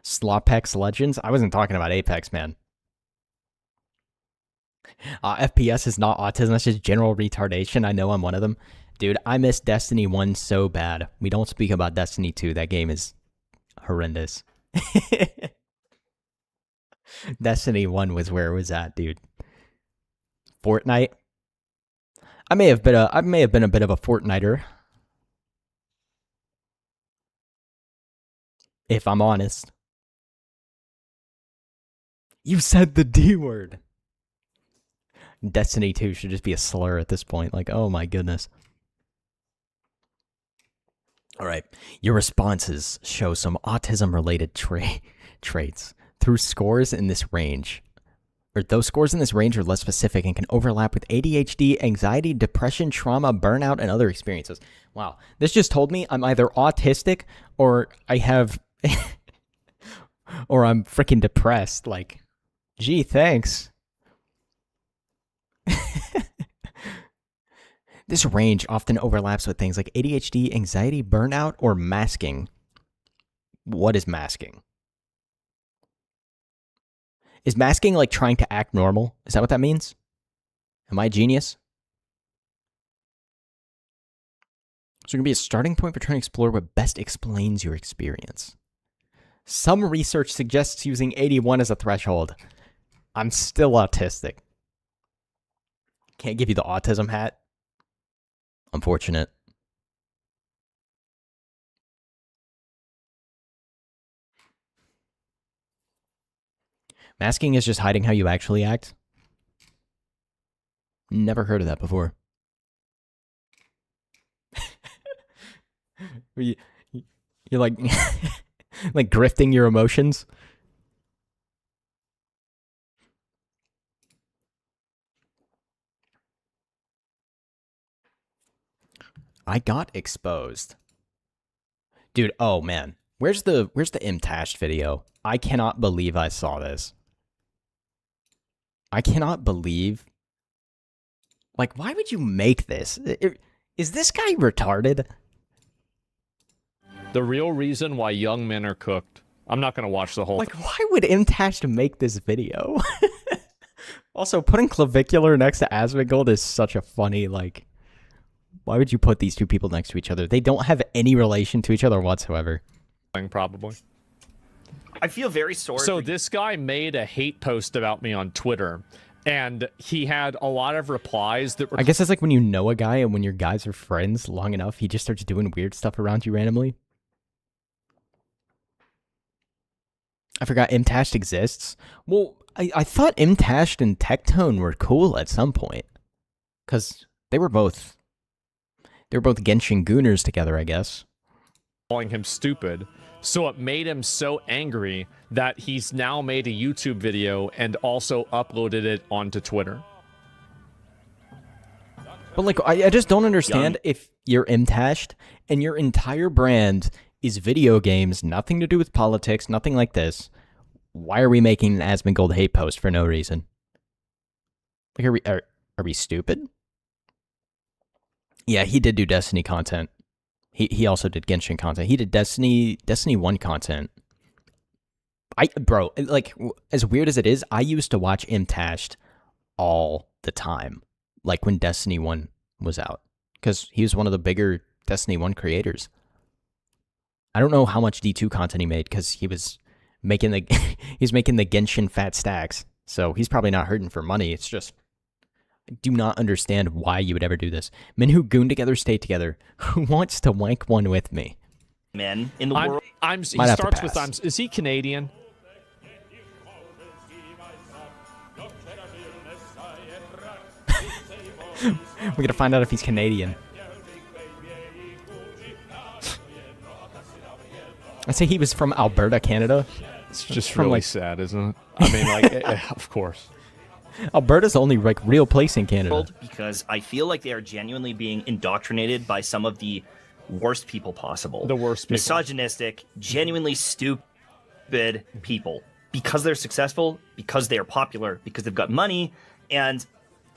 Slopex Legends? I wasn't talking about Apex, man. FPS is not autism. That's just general retardation. I know I'm one of them. Dude, I miss Destiny 1 so bad. We don't speak about Destiny 2. That game is horrendous. Destiny 1 was where it was at, dude. Fortnite. I may have been a bit of a Fortniter. If I'm honest. You said the D word. Destiny 2 should just be a slur at this point. Like, oh my goodness. All right. Your responses show some autism-related traits. Through scores in this range, or those scores in this range are less specific and can overlap with ADHD, anxiety, depression, trauma, burnout, and other experiences. Wow. This just told me I'm either autistic or I have... or I'm freaking depressed. Like, gee, thanks. This range often overlaps with things like ADHD, anxiety, burnout, or masking. What is masking? Is masking like trying to act normal? Is that what that means? Am I a genius? So it can be a starting point for trying to explore what best explains your experience. Some research suggests using 81 as a threshold. I'm still autistic. Can't give you the autism hat. Unfortunate. Masking is just hiding how you actually act. Never heard of that before. You're like, like grifting your emotions. I got exposed. Dude, oh man. Where's the Mtash video? I cannot believe I saw this. I cannot believe... Like, why would you make this? Is this guy retarded? The real reason why young men are cooked. I'm not going to watch the whole thing. Like, why would Mtash make this video? Also, putting clavicular next to Asmongold is such a funny, like... Why would you put these two people next to each other? They don't have any relation to each other whatsoever. Probably. I feel very sorry. So this guy made a hate post about me on Twitter, and he had a lot of replies that were... I guess it's like when you know a guy and when your guys are friends long enough, he just starts doing weird stuff around you randomly. I forgot Mtash exists. Well, I thought Mtash and Tectone were cool at some point. Because they were both Genshin Gooners together, I guess. Calling him stupid. So it made him so angry that he's now made a YouTube video and also uploaded it onto Twitter. But like, I just don't understand if you're Mtashed and your entire brand is video games, nothing to do with politics, nothing like this. Why are we making an Asmongold hate post for no reason? Like, are we stupid? Yeah, he did do Destiny content. He also did Genshin content. He did Destiny 1 content. Bro, like, as weird as it is, I used to watch Mtashed all the time. Like, when Destiny 1 was out. Because he was one of the bigger Destiny 1 creators. I don't know how much D2 content he made, because he was making the Genshin fat stacks. So he's probably not hurting for money. It's just... I do not understand why you would ever do this. Men who goon together stay together. Who wants to wank one with me? Men in the world. He starts with, is he Canadian? We're gonna find out if he's Canadian. I say he was from Alberta, Canada. It's just really like, sad, isn't it? I mean, like, of course. Alberta's the only like real place in Canada. Because I feel like they are genuinely being indoctrinated by some of the worst people possible. The worst people. Misogynistic, genuinely stupid people. Because they're successful, because they are popular, because they've got money, and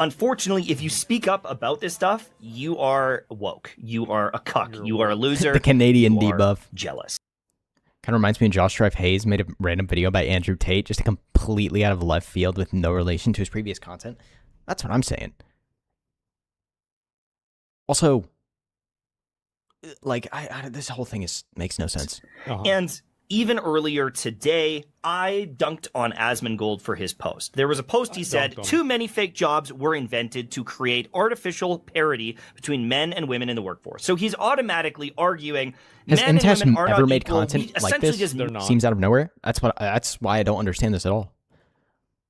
unfortunately, if you speak up about this stuff, you are woke. You are a cuck. You are a loser. The Canadian debuff. Jealous. Kind of reminds me of Josh Strife Hayes made a random video by Andrew Tate, just completely out of left field with no relation to his previous content. That's what I'm saying. Also, like, this whole thing makes no sense. And even earlier today, I dunked on Asmongold for his post. There was a post he said, too many fake jobs were invented to create artificial parity between men and women in the workforce. So he's automatically arguing Has men and Mtash women are ever not made equal. content We like this? essentially just Seems out of nowhere. That's why I don't understand this at all.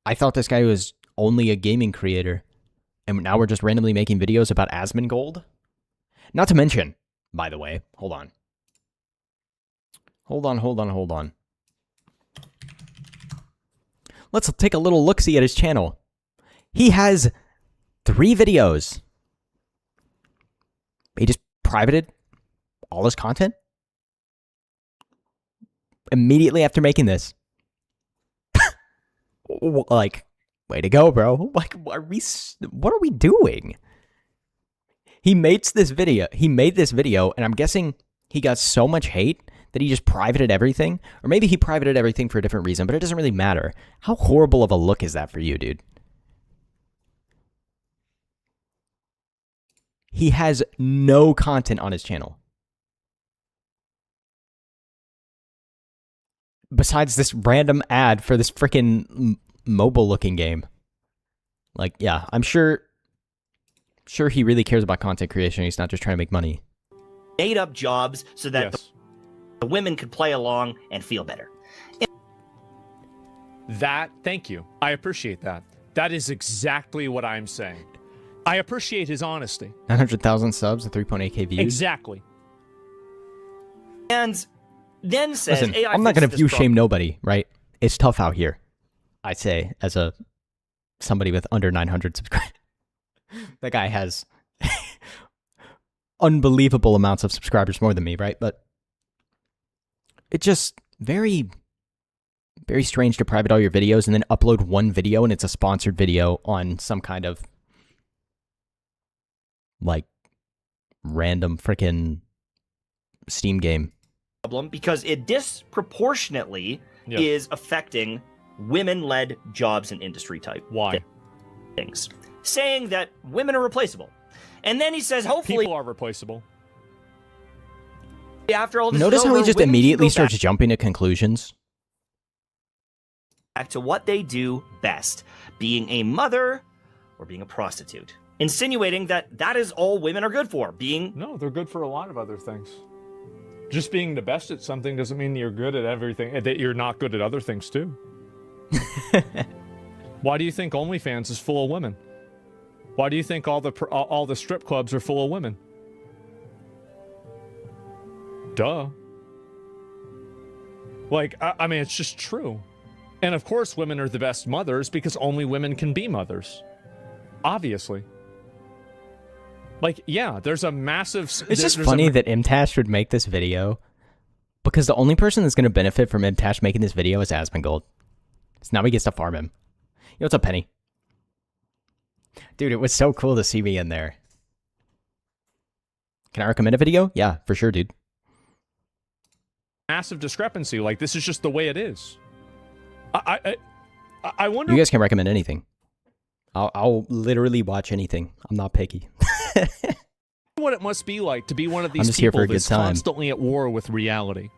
I thought this guy was only a gaming creator, and now we're just randomly making videos about Asmongold. Not to mention, by the way, hold on. Let's take a little look-see at his channel. He has 3 videos. He just privated all his content immediately after making this. Like, way to go, bro. Like, what are we doing? He made this video, and I'm guessing he got so much hate that he just privated everything. Or maybe he privated everything for a different reason, but it doesn't really matter. How horrible of a look is that for you, dude? He has no content on his channel. Besides this random ad for this freaking mobile-looking game. Like, yeah, I'm sure he really cares about content creation. He's not just trying to make money. Made up jobs so that the women could play along and feel better. Thank you. I appreciate that. That is exactly what I'm saying. I appreciate his honesty. 900,000 subs and 3.8k views. Exactly. And then says, listen, AI I'm not going to fixes view this shame nobody, right? It's tough out here. I say, as somebody with under 900 subscribers. That guy has unbelievable amounts of subscribers, more than me, right? But it's just very, very strange to private all your videos and then upload one video and it's a sponsored video on some kind of like random freaking Steam game. Problem because it disproportionately is affecting women-led jobs and industry type things, saying that women are replaceable. And then he says, hopefully people are replaceable. After all this Notice is how over, he just women can immediately go starts jumping to conclusions. back to what they do best, being a mother or being a prostitute, insinuating that that is all women are good for, being... No, they're good for a lot of other things. Just being the best at something doesn't mean you're good at everything, that you're not good at other things too. Why do you think OnlyFans is full of women? Why do you think all the strip clubs are full of women? Duh. Like, I mean, it's just true. And of course women are the best mothers because only women can be mothers. Obviously. Like, yeah, there's a massive... It's just funny that Mtash would make this video because the only person that's going to benefit from Mtash making this video is Asmongold. So now he gets to farm him. Yo, what's up, Penny? Dude, it was so cool to see me in there. Can I recommend a video? Yeah, for sure, dude. Massive discrepancy. Like, this is just the way it is. I wonder... You guys can recommend anything. I'll literally watch anything. I'm not picky. What it must be like to be one of I'm these just here for people a good that's time. constantly at war with reality.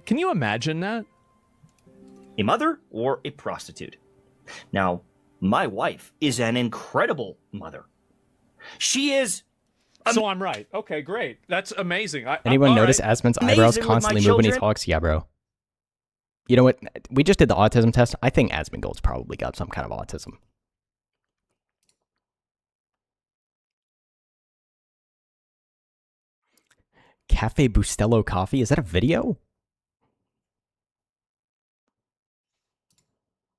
Can you imagine that? A mother or a prostitute. Now, my wife is an incredible mother. She is... So I'm right. Okay, great. That's amazing. Anyone notice Asmon's eyebrows constantly moving? He talks? Yeah, bro. You know what? We just did the autism test. I think Asmongold's probably got some kind of autism. Cafe Bustelo Coffee? Is that a video?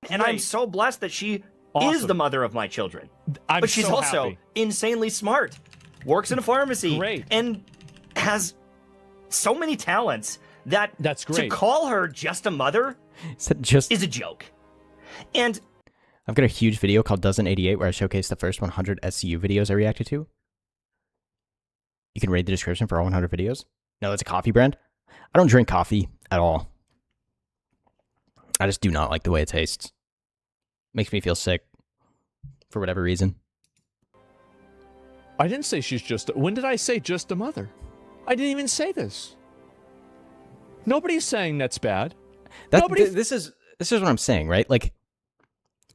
And I'm so blessed that she Awesome. is the mother of my children. I'm but she's so also happy. insanely smart, works in a pharmacy, and has so many talents that That's great. to call her just a mother is a joke. And I've got a huge video called Dozen88 where I showcase the first 100 SCU videos I reacted to. You can read the description for all 100 videos. No, it's a coffee brand. I don't drink coffee at all. I just do not like the way it tastes. Makes me feel sick for whatever reason. I didn't say she's just... When did I say just a mother? I didn't even say this. Nobody's saying that's bad. This is what I'm saying, right? Like,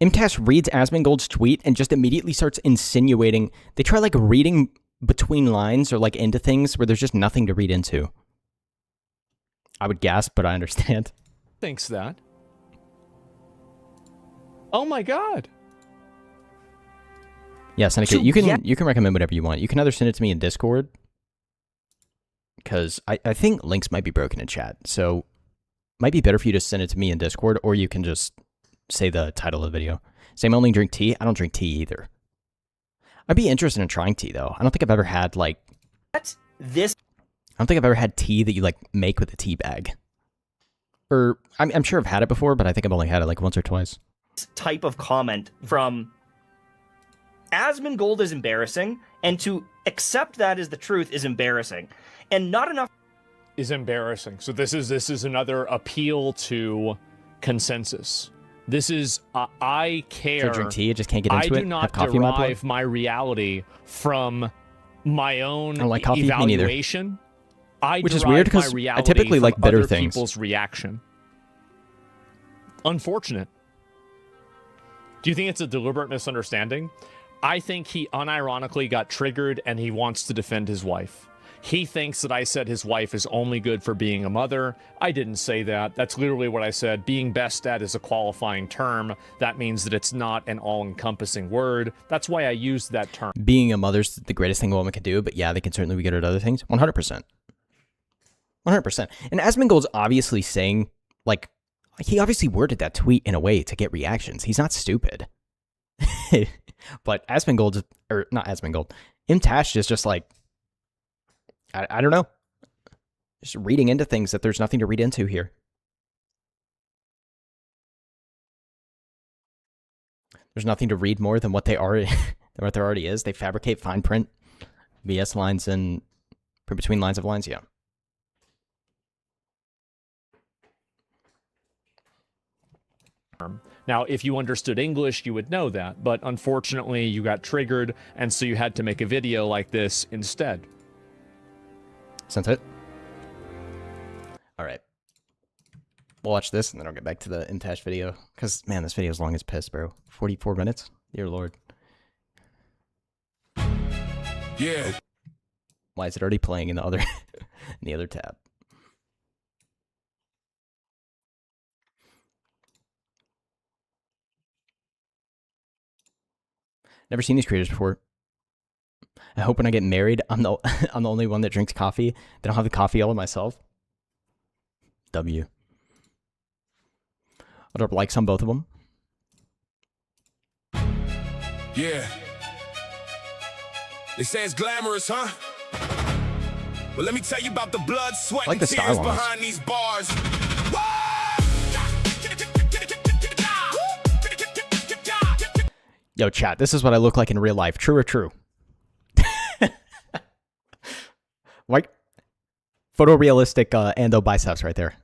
Mtash reads Asmongold's tweet and just immediately starts insinuating. They try like reading between lines or like into things where there's just nothing to read into. I would gasp, but I understand. Thinks that. Oh my god. Yeah, Seneca, you can recommend whatever you want. You can either send it to me in Discord, because I think links might be broken in chat, so might be better for you to send it to me in Discord, or you can just say the title of the video. Same, only drink tea. I don't drink tea either. I'd be interested in trying tea though. I don't think I've ever had like this. I don't think I've ever had tea that you like make with a tea bag. Or I'm sure I've had it before, but I think I've only had it like once or twice. Type of comment from Asmongold is embarrassing, and to accept that as the truth is embarrassing, and not enough is embarrassing. So this is another appeal to consensus. This is I care. So drink tea, I just can't get into it. I do not have coffee derive my reality from my own I don't like coffee, evaluation. Which is weird because I typically like bitter things. People's reaction. Unfortunate. Do you think it's a deliberate misunderstanding? I think he unironically got triggered and he wants to defend his wife. He thinks that I said his wife is only good for being a mother. I didn't say that. That's literally what I said. Being best at is a qualifying term. That means that it's not an all-encompassing word. That's why I used that term. Being a mother's the greatest thing a woman can do, but yeah, they can certainly be good at other things. 100%. 100%. And Asmongold's obviously saying, like, he obviously worded that tweet in a way to get reactions. He's not stupid. But Asmongold, or not Asmongold, Mtash is just like, I don't know. Just reading into things that there's nothing to read into here. There's nothing to read more than what they are, what there already is. They fabricate fine print, BS lines, and between lines of lines, yeah. Now, if you understood English, you would know that, but unfortunately, you got triggered, and so you had to make a video like this instead. Sent it. All right. We'll watch this, and then I'll get back to the Mtash video. Because, man, this video is long as piss, bro. 44 minutes? Dear Lord. Yeah. Why is it already playing in the other, in the other tab? Never seen these creators before. I hope when I get married, I'm the only one that drinks coffee. They don't have the coffee all of myself. W. I'll drop likes on both of them. Yeah. They say it's glamorous, huh? Well, let me tell you about the blood, sweat, I like and the tears style on behind these bars. Yo, chat, this is what I look like in real life. True or true? Like, photorealistic Ando biceps right there.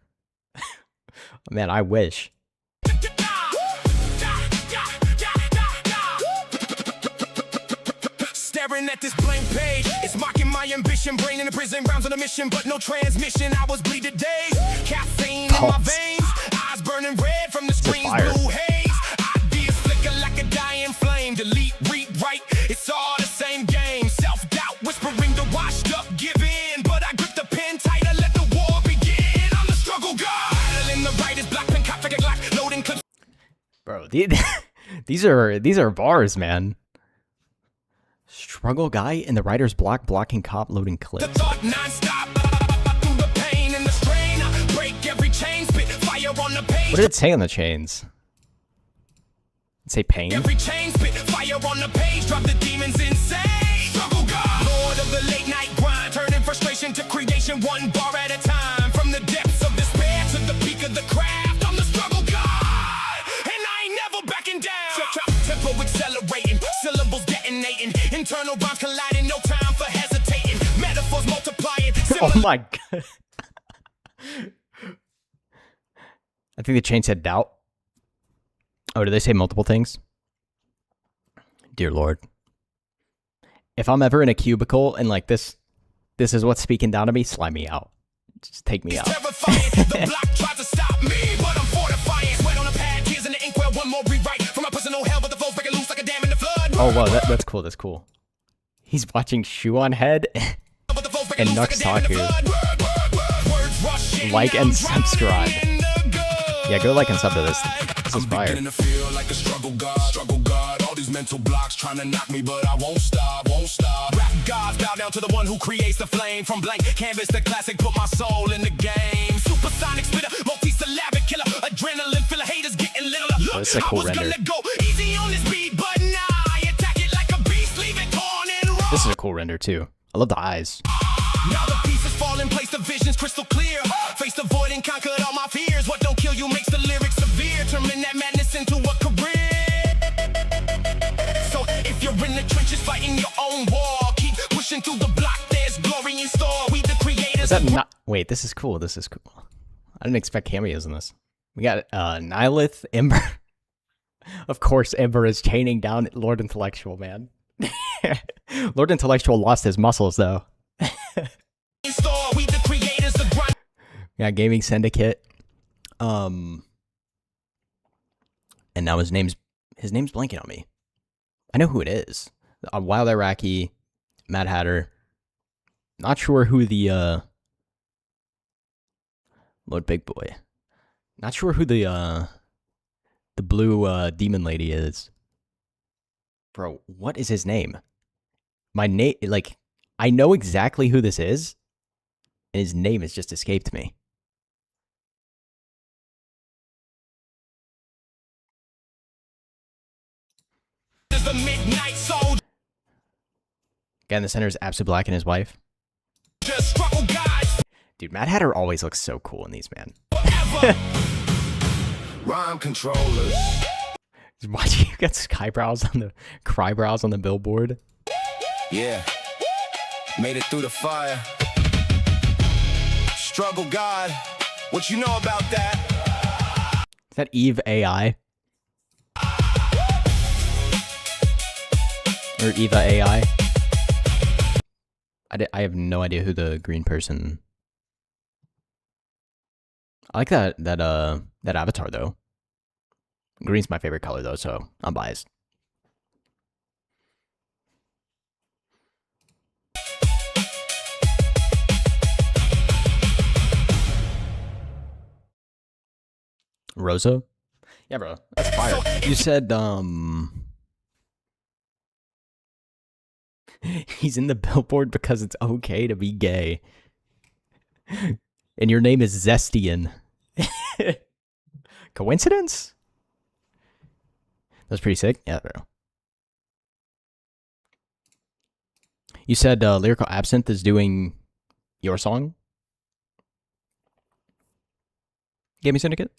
Man, I wish. Staring at this blank page, it's mocking my ambition. Brain in the prison grounds on a mission, but no transmission. I was bleeding days, caffeine in my veins, eyes burning red from the screen's blue haze. Ideas flicker like a dying flame. Delete, read, write, it's all the same game. Self-doubt whispering the washed up, give in, but I grip the pen tighter, let the war begin. I'm the struggle god, battling the writers, black pen, cop, figure, glock, loading clips. Bro, these are bars, man. Struggle guy in the writer's block, blocking cop, loading clips. The thought non-stop, through the pain and the strain. I break every chain, spit fire on the page. What did it say on the chains? It say pain? Every chain, spit fire on the page. Drop the demons insane. Struggle god, lord of the late night grind, turning frustration to creation, one bar at a time. From the depths of despair to the peak of the craft, I'm the struggle god, and I ain't never backing down. Tempo accelerating, syllables detonating, internal rhymes colliding, no time for hesitating, metaphors multiplying. Oh my god. I think the chain said doubt. Oh, did they say multiple things? Dear Lord. If I'm ever in a cubicle and like this is what's speaking down to me, slime me out. Just take me out. The block tries to stop me, but I'm fortifying. Sweat on the pad, tears in the inkwell, one more rewrite from my personal hell, but the flows breaking loose like a dam in the flood. Oh wow, that's cool, that's cool. He's watching Shoe on Head and Nux Taku. Like and subscribe. Yeah, go like and sub to this. This is fire. In the field like a struggle god. All these mental blocks trying to knock me, but I won't stop. Rap gods bow down to the one who creates the flame. From blank canvas to classic, put my soul in the game. Supersonic spitter, multi-syllabic killer, adrenaline filler, haters getting littler. This is a cool render. This is a cool render too. I love the eyes. Now the pieces fall in place, the vision's crystal clear. Face the void and conquered all my fears. What don't kill you makes the lyrics severe. Turning that madness into a career. So if you're in the trenches fighting your own war, keep pushing through the block, there's glory in store. We the creators. Is that not? Wait, this is cool. This is cool. I didn't expect cameos in this. We got Nihilith, Ember. Of course, Ember is chaining down Lord Intellectual, man. Lord Intellectual lost his muscles though. Yeah, Gaming Syndicate. And now his name's blanking on me. I know who it is. Wild Iraqi, Mad Hatter. Not sure who the Lord Big Boy. Not sure who the blue demon lady is. Bro, what is his name? My name, like, I know exactly who this is, and his name has just escaped me. Guy in the center is Absolute Black and his wife. Dude, Mad Hatter always looks so cool in these, man. Rhyme controllers. Watching you got Skybrows on the Crybrows on the billboard. Yeah. Made it through the fire. Struggle God. What you know about that? Is that Eve AI? Or Eva AI? I have no idea who the green person. I like that avatar though. Green's my favorite color though, so I'm biased. Rosa? Yeah, bro. That's fire. You said, he's in the billboard because it's okay to be gay. And your name is Zestian. Coincidence? That's pretty sick. Yeah, bro. You said Lyrical Absinthe is doing your song? Gaming Syndicate?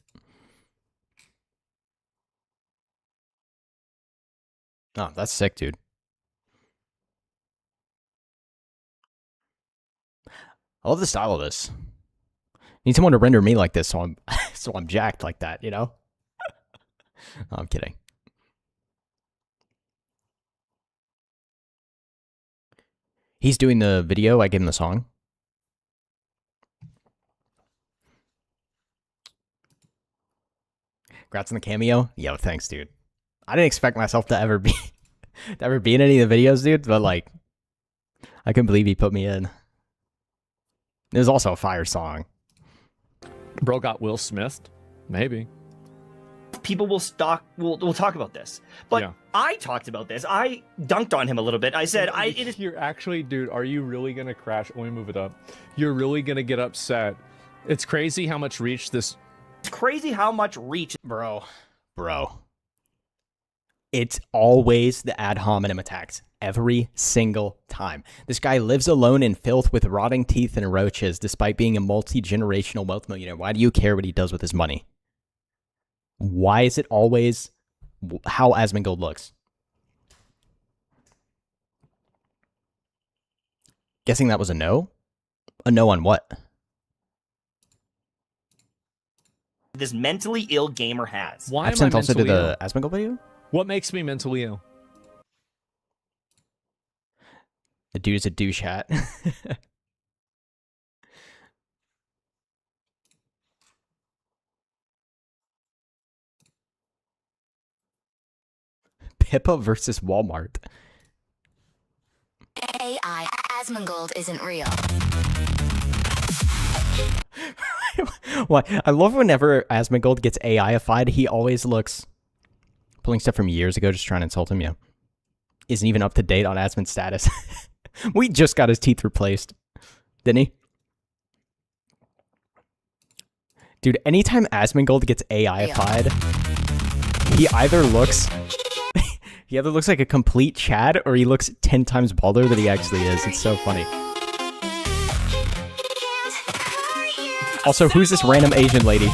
Oh, that's sick, dude. I love the style of this. Need someone to render me like this, so I'm jacked like that, you know? No, I'm kidding. He's doing the video. I gave him the song. Congrats on the cameo. Yo, thanks, dude. I didn't expect myself to ever be in any of the videos, dude. But like, I couldn't believe he put me in. It was also a fire song. Bro got Will Smithed? Maybe. People will we'll talk about this. But yeah. I talked about this. I dunked on him a little bit. I said, You're actually, dude, are you really going to crash? Let me move it up. You're really going to get upset. It's crazy how much reach this... It's crazy how much reach... Bro. It's always the ad hominem attacks. Every single time. This guy lives alone in filth with rotting teeth and roaches despite being a multi-generational wealth millionaire. Why do you care what he does with his money? Why is it always how Asmongold looks? Guessing that was a no? A no on what? This mentally ill gamer has. Why Absinthe am I also did mentally the Asmongold video? What makes me mentally ill? The dude is a douche hat. Pippa versus Walmart. AI Asmongold isn't real. Why? I love whenever Asmongold gets AI-ified, he always looks... Pulling stuff from years ago, just trying to insult him, yeah. Isn't even up to date on Asmon's status. We just got his teeth replaced. Didn't he? Dude, anytime Asmongold gets AI-ified, He either looks like a complete Chad or he looks 10 times balder than he actually is. It's so funny. Also, who's this random Asian lady?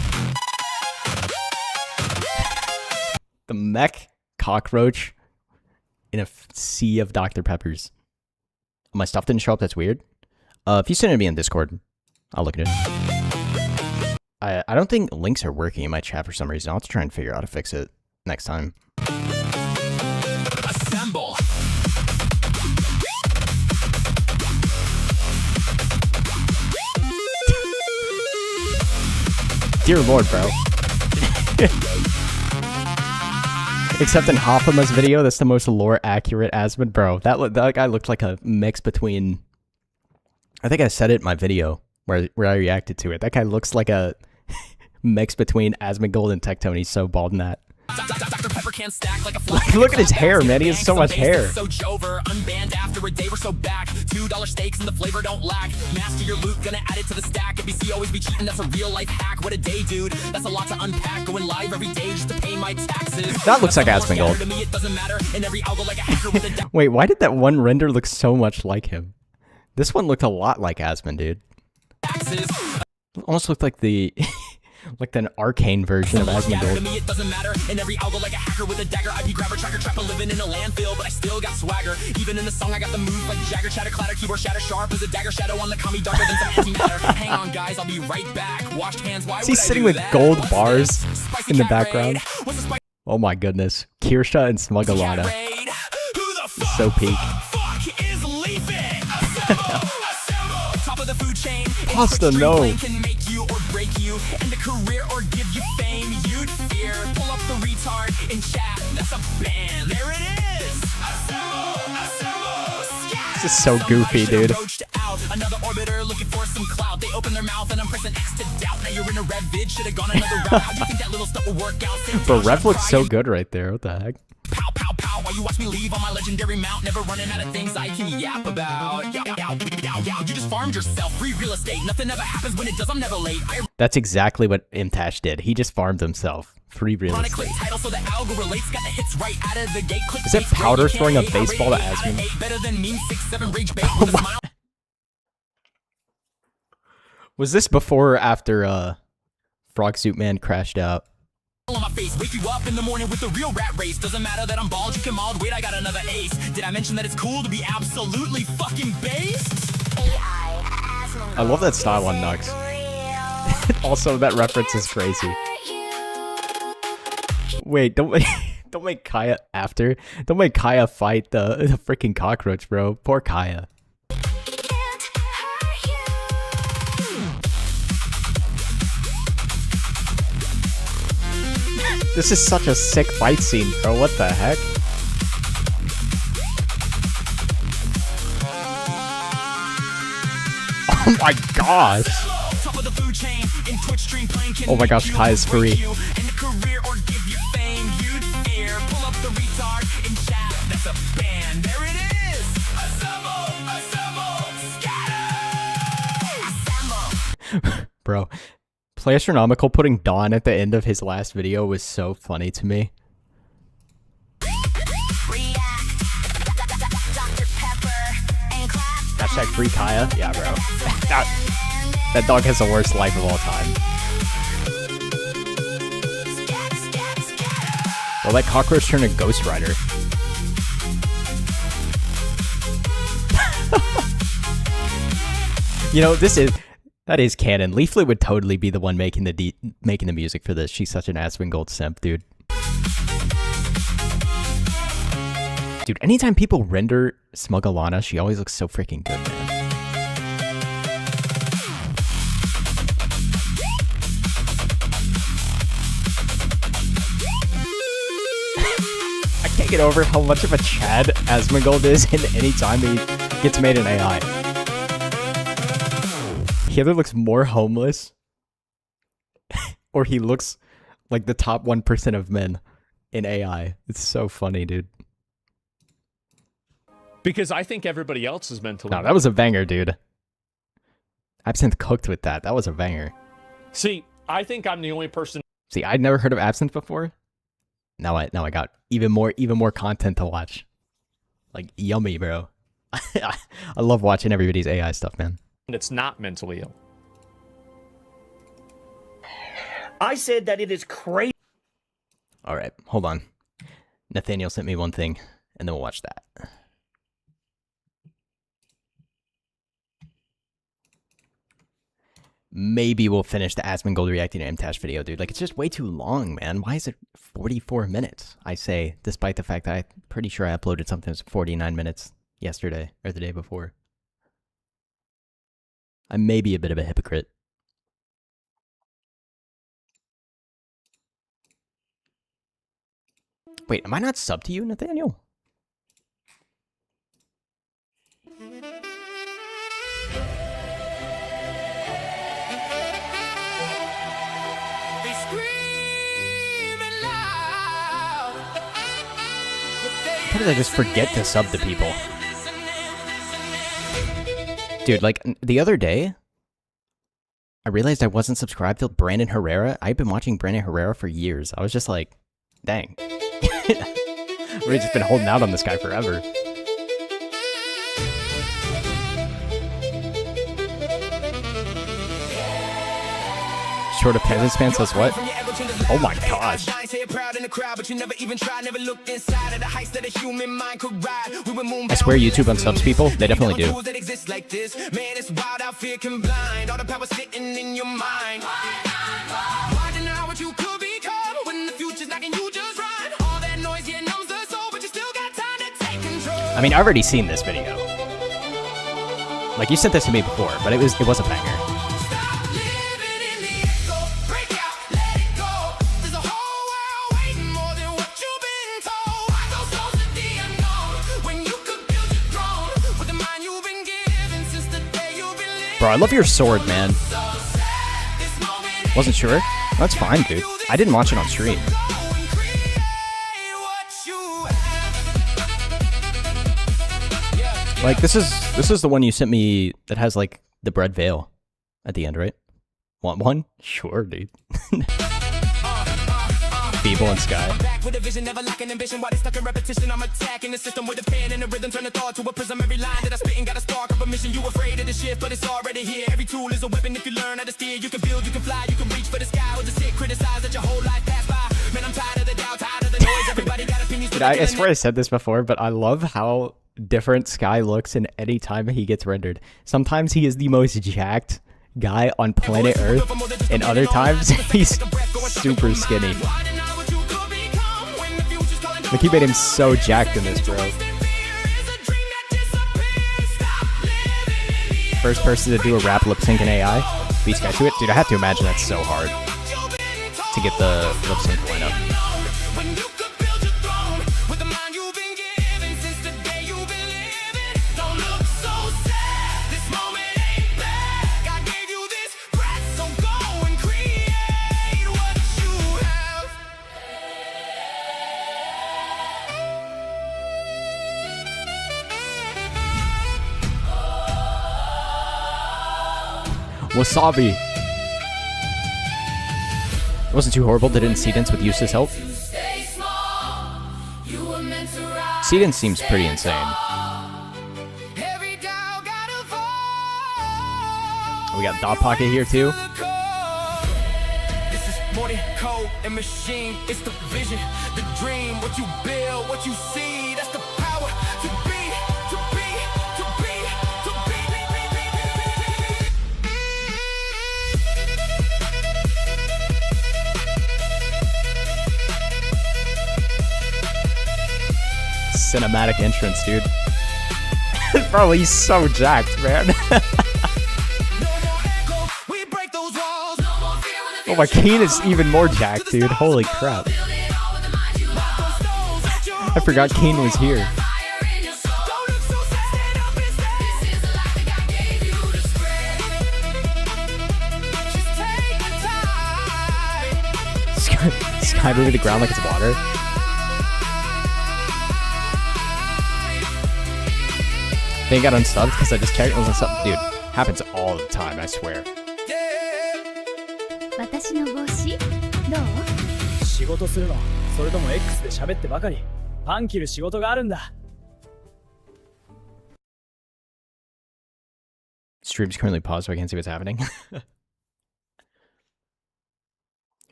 The mech cockroach in a sea of Dr. Peppers. My stuff didn't show up, that's weird. If you send it to me on Discord, I'll look at it. I don't think links are working in my chat for some reason. I'll have to try and figure out how to fix it next time. Assemble. Dear Lord, bro. Except in Hoffema's video, that's the most lore accurate Asmon. Bro, that guy looked like a mix between... I think I said it in my video where I reacted to it. That guy looks like a mix between Asmongold and Tectone. He's so bald in that. Look at his hair, man. He has so much hair. So over, unbanned after a day we're so back. $2 steaks and the flavor don't lack. Master your loot, gonna add it to the stack. NBC always be cheating, that's a real life hack. What a day, dude. That's a lot to unpack. Going live every day just to pay my taxes. That looks like Asmongold. Wait, why did that one render look so much like him? This one looked a lot like Asmon, dude. Almost looked like the... like an arcane version of Asmongold. It doesn't matter. In every algo like a hacker with a dagger. IP grabber, tracker, trapper, living in a landfill, but I still got swagger. Even in the song, I got the moves like Jagger, chatter, clatter, keyboard shatter, sharp as a dagger, shadow on the commie, darker than some antimatter. Hang on, guys, I'll be right back. Washed hands, why Is he sitting with gold bars in the background? Oh my goodness. Kirsha and Smugalana. So peak. Pasta, no. Can make you or break you, end a career or give you fame. You'd fear. Pull up the retard in chat. That's a ban. There it is. This is so goofy, dude. Another orbiter looking for some clout. They open their mouth and I'm pressing X to doubt. Now you're in a rev vid. Should have gone another route. How do you think that little stuff will work out? Bro, Rev looks so good right there. What the heck? Pow, pow, pow. While you watch me leave on my legendary mount. Never running out of things I can yap about. You just farmed yourself. Free real estate. Nothing ever happens when it does. I'm never late. That's exactly what Mtash did. He just farmed himself. Free real estate. Is that Powder throwing a baseball to Asmon? Was this before or after Frog Suit Man crashed out? On my face, wake you up in the morning with the real rat race. Doesn't matter that I'm bald, you can mauled. Wait, I got another ace. Did I mention that it's cool to be absolutely fucking based? I love that style on Nux. Also, that reference is crazy. Wait, don't make Kaya after. Don't make Kaya fight the freaking cockroach, bro. Poor Kaya. This is such a sick fight scene, bro. What the heck? Oh my gosh. Oh my gosh, Kai is free. Bro, Play Astronomical putting Dawn at the end of his last video was so funny to me. Hashtag free Kaya? Yeah, bro. That dog has the worst life of all time. Well, that cockroach turned a Ghost Rider. You know, that is canon. Leaflet would totally be the one making the music for this. She's such an Asmongold simp, dude. Dude, anytime people render Smugalana, she always looks so freaking good, man. I can't get over how much of a Chad Asmongold is in any time he gets made an AI. He either looks more homeless or he looks like the top 1% of men in AI. It's so funny, dude. Because I think everybody else is mentally. No, that was a banger, dude. Absinthe cooked with that. That was a banger. See, I think I'm the only person. See, I'd never heard of Absinthe before. Now I got even more content to watch. Like, yummy, bro. I love watching everybody's AI stuff, man. And it's not mentally ill. I said that it is crazy. All right, hold on. Nathaniel sent me one thing, and then we'll watch that. Maybe we'll finish the Asmongold reacting to Mtash video, dude. Like, it's just way too long, man. Why is it 44 minutes? I say, despite the fact that I'm pretty sure I uploaded something that was 49 minutes yesterday or the day before. I may be a bit of a hypocrite. Wait, am I not sub to you, Nathaniel? How did I just forget to sub to people? Dude, like, the other day, I realized I wasn't subscribed to Brandon Herrera. I've been watching Brandon Herrera for years. I was just like, dang. We've just been holding out on this guy forever. Short of peasants fan says what? Oh my gosh. I swear YouTube unsubs people. They definitely do. I mean, I've already seen this video. Like, you sent this to me before, but it was a banger. Bro, I love your sword, man. Wasn't sure? That's fine, dude. I didn't watch it on stream. Like, this is the one you sent me that has, like, the bread veil at the end, right? Want one? Sure, dude. Feeble and Sky. Dude, I swear I said this before, but I love how different Sky looks in any time he gets rendered. Sometimes he is the most jacked guy on planet Earth, and other times he's super skinny. Like, he made him so jacked in this, bro. First person to do a rap lip sync in AI. Beats Sky to it. Dude, I have to imagine that's so hard to get the lip sync lineup. Wasabi. It wasn't too horrible. They didn't Seedance with useless help. Seedance seems pretty insane. We got Dot Pocket here too. This is more than code and machine. It's the vision, the dream, what you build, what you see. That's the power to be. Cinematic entrance, dude. Bro, he's so jacked, man. Oh, my Keen is even more jacked, dude. Holy crap. I forgot Keen was here. Sky moving the ground like it's water. They got unsubbed because I just checked. It was unsubbed. Dude, happens all the time, I swear. それとも X で喋ってばかりファン切る仕事があるんだ。 Stream's currently paused, so I can't see what's happening.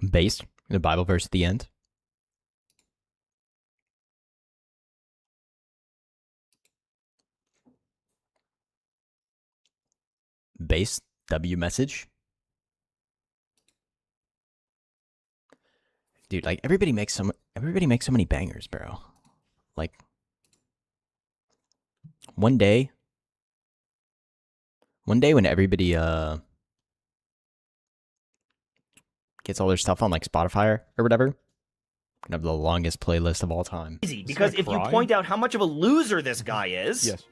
Based, the Bible verse at the end. Base, W message. Dude, like everybody makes so many bangers, bro. Like one day when everybody gets all their stuff on like Spotify or whatever, gonna have the longest playlist of all time. Easy, because if you point out how much of a loser this guy is, yes,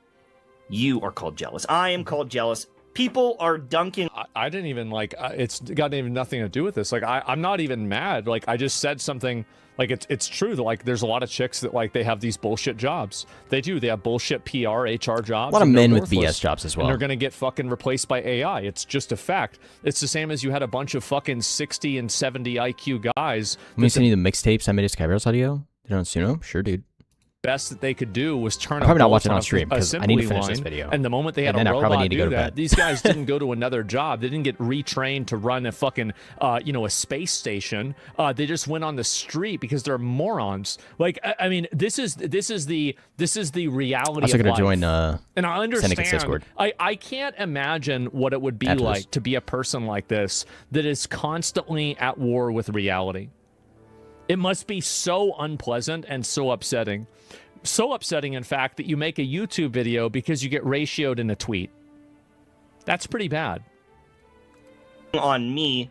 you are called jealous. I am called jealous. People are dunking. I didn't even like. It's got even nothing to do with this. Like I'm not even mad. Like I just said something. Like it's true that like there's a lot of chicks that like they have these bullshit jobs. They do. They have bullshit PR, HR jobs. A lot of men with BS jobs as well. And they're gonna get fucking replaced by AI. It's just a fact. It's the same as you had a bunch of fucking 60 and 70 IQ guys. Let me send you the mixtapes I made a SKYEBROWS audio. Did on Suno? Sure, dude. Best that they could do was turn. I'm probably not watching on stream because I need to finish this line, video. And the moment they had a robot do that, these guys didn't go to another job. They didn't get retrained to run a fucking, a space station. They just went on the street because they're morons. Like, I mean, this is the reality. I'm also of gonna life. join. And I understand. Discord. I can't imagine what it would be like to be a person like this that is constantly at war with reality. It must be so unpleasant and so upsetting. So upsetting, in fact, that you make a YouTube video because you get ratioed in a tweet. That's pretty bad. On me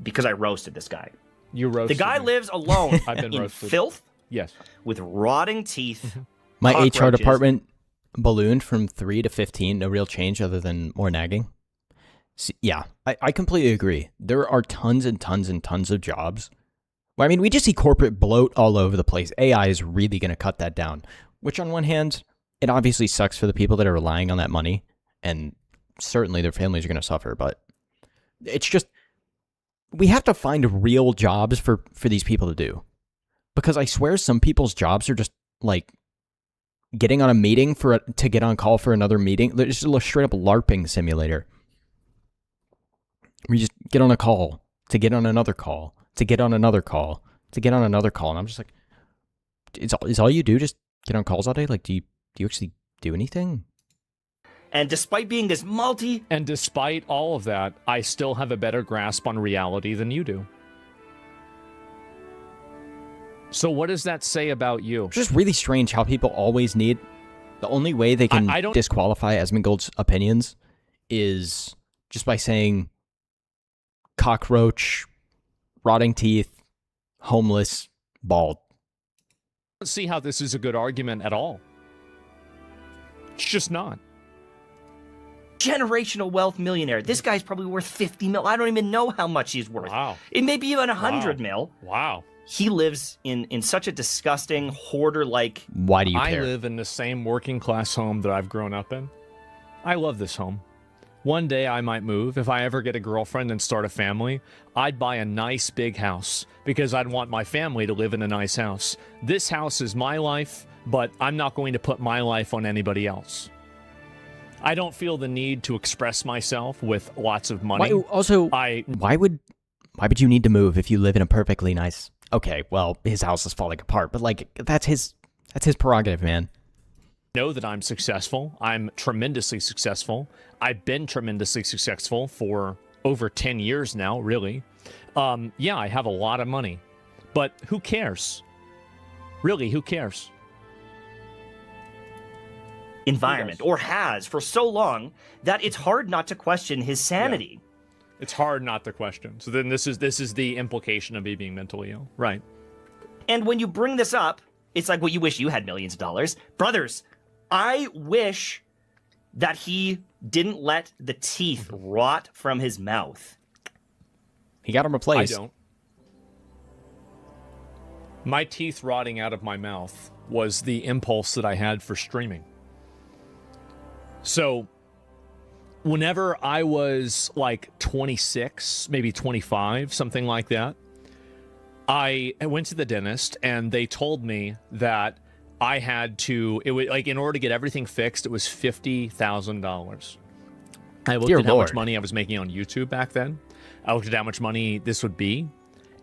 because I roasted this guy. You roasted The guy me. lives alone I've been in roasted. filth. Yes. With rotting teeth. My HR cockroaches. department ballooned from 3 to 15. No real change other than more nagging. See, yeah, I completely agree. There are tons and tons and tons of jobs. Well, I mean, we just see corporate bloat all over the place. AI is really going to cut that down. Which, on one hand, it obviously sucks for the people that are relying on that money. And certainly their families are going to suffer. But it's just, we have to find real jobs for these people to do. Because I swear some people's jobs are just, like, getting on a meeting to get on call for another meeting. It's just a straight-up LARPing simulator. We just get on a call to get on another call. To get on another call, to get on another call, and I'm just like, is all you do just get on calls all day? Like, do you actually do anything? And despite being this and despite all of that, I still have a better grasp on reality than you do. So what does that say about you? It's just really strange how people always need, the only way they can disqualify Asmongold's opinions is just by saying cockroach, rotting teeth, homeless, bald. I don't see how this is a good argument at all. It's just not. Generational wealth millionaire. This guy's probably worth 50 mil. I don't even know how much he's worth. Wow. It may be even 100 mil. Wow. He lives in such a disgusting, hoarder-like... Why do you care? I live in the same working class home that I've grown up in. I love this home. One day I might move. If I ever get a girlfriend and start a family, I'd buy a nice big house because I'd want my family to live in a nice house. This house is my life, but I'm not going to put my life on anybody else. I don't feel the need to express myself with lots of money. Why would you need to move if you live in a perfectly nice... Okay, well, his house is falling apart, but like that's his prerogative, man. Know that I'm successful. I'm tremendously successful. I've been tremendously successful for over 10 years now, really. Yeah, I have a lot of money. But who cares? Really, who cares? Environment, or has for so long that it's hard not to question his sanity. Yeah. It's hard not to question. So then this is the implication of me being mentally ill. Right. And when you bring this up, it's like, well, you wish you had millions of dollars. Brothers, I wish that he didn't let the teeth rot from his mouth. He got them replaced. I don't. My teeth rotting out of my mouth was the impulse that I had for streaming. So, whenever I was like 26, maybe 25, something like that, I went to the dentist and they told me that I had to, it was like, in order to get everything fixed, it was $50,000. I looked at how much money I was making on YouTube back then. I looked at how much money this would be,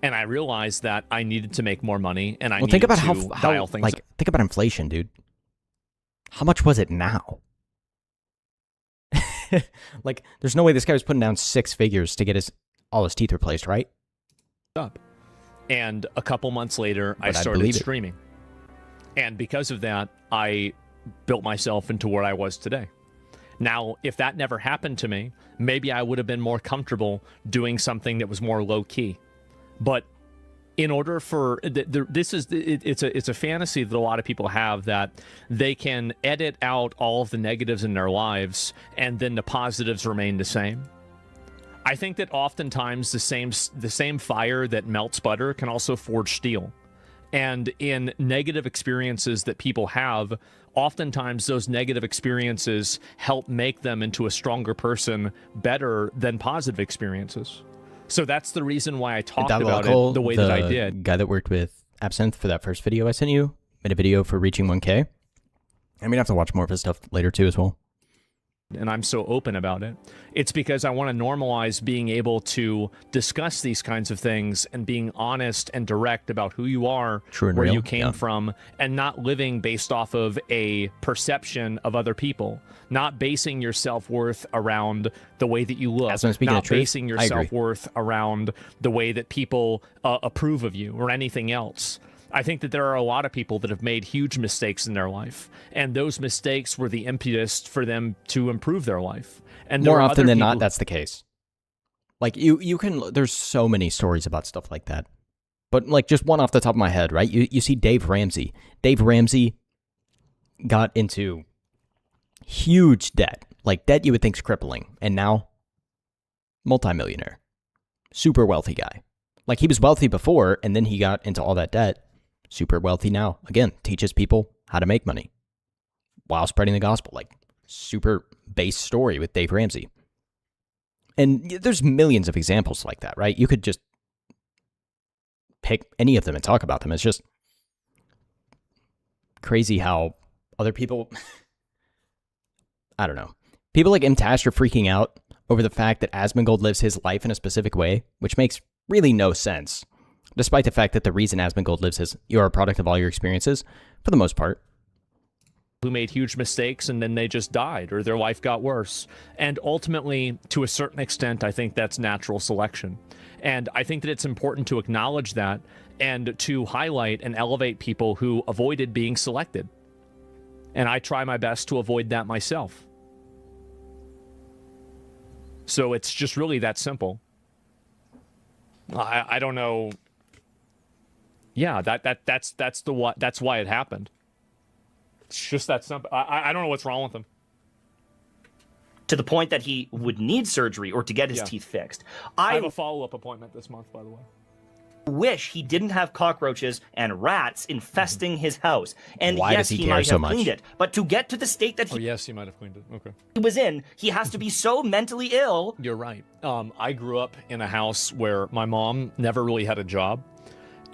and I realized that I needed to make more money, and I needed think about to dial things. Like, think about inflation, dude. How much was it now? Like, there's no way this guy was putting down 6 figures to get all his teeth replaced, right? Up. And a couple months later, I started streaming. And because of that, I built myself into where I was today. Now, if that never happened to me, maybe I would have been more comfortable doing something that was more low-key. But in order for it's a fantasy that a lot of people have, that they can edit out all of the negatives in their lives and then the positives remain the same. I think that oftentimes the same fire that melts butter can also forge steel. And in negative experiences that people have, oftentimes those negative experiences help make them into a stronger person better than positive experiences. So that's the reason why I talked about it the way that I did. The guy that worked with Absinthe for that first video I sent you made a video for reaching 1K. I mean, I have to watch more of his stuff later too as well. And I'm so open about it. It's because I want to normalize being able to discuss these kinds of things and being honest and direct about who you are, where you came from, and not living based off of a perception of other people. Not basing your self-worth around the way that you look. Not basing your self-worth around the way that people approve of you or anything else. I think that there are a lot of people that have made huge mistakes in their life, and those mistakes were the impetus for them to improve their life. And more often than not, that's the case. Like, you can, there's so many stories about stuff like that. But, like, just one off the top of my head, right? You see Dave Ramsey. Dave Ramsey got into huge debt. Like, debt you would think's crippling. And now, multimillionaire. Super wealthy guy. Like, he was wealthy before, and then he got into all that debt. Super wealthy now. Again, teaches people how to make money while spreading the gospel. Like, super base story with Dave Ramsey. And there's millions of examples like that, right? You could just pick any of them and talk about them. It's just crazy how other people, I don't know. People like Mtash are freaking out over the fact that Asmongold lives his life in a specific way, which makes really no sense. Despite the fact that the reason Asmongold lives his, you're a product of all your experiences, for the most part. Who made huge mistakes and then they just died or their life got worse. And ultimately, to a certain extent, I think that's natural selection. And I think that it's important to acknowledge that and to highlight and elevate people who avoided being selected. And I try my best to avoid that myself. So it's just really that simple. I don't know. Yeah, that's why it happened. It's just that simple. I don't know what's wrong with him. To the point that he would need surgery or to get his teeth fixed. I have a follow-up appointment this month, by the way. Wish he didn't have cockroaches and rats infesting his house. And why yes, does he might have cleaned it. But to get to the state that yes, he might have cleaned it. Okay. He was in, he has to be so mentally ill. You're right. I grew up in a house where my mom never really had a job.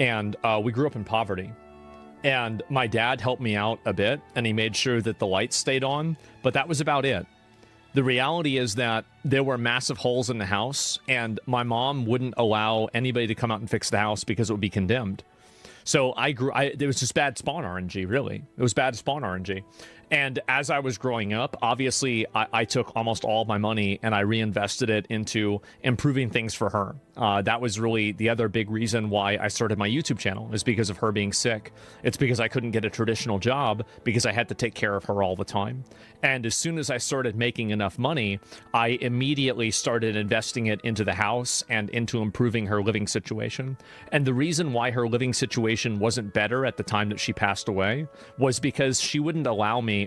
And we grew up in poverty. And my dad helped me out a bit, and he made sure that the lights stayed on, but that was about it. The reality is that there were massive holes in the house, and my mom wouldn't allow anybody to come out and fix the house because it would be condemned. So it was just bad spawn RNG, really. It was bad spawn RNG. And as I was growing up, obviously, I took almost all of my money and I reinvested it into improving things for her. That was really the other big reason why I started my YouTube channel, is because of her being sick. It's because I couldn't get a traditional job because I had to take care of her all the time. And as soon as I started making enough money, I immediately started investing it into the house and into improving her living situation. And the reason why her living situation wasn't better at the time that she passed away was because she wouldn't allow me,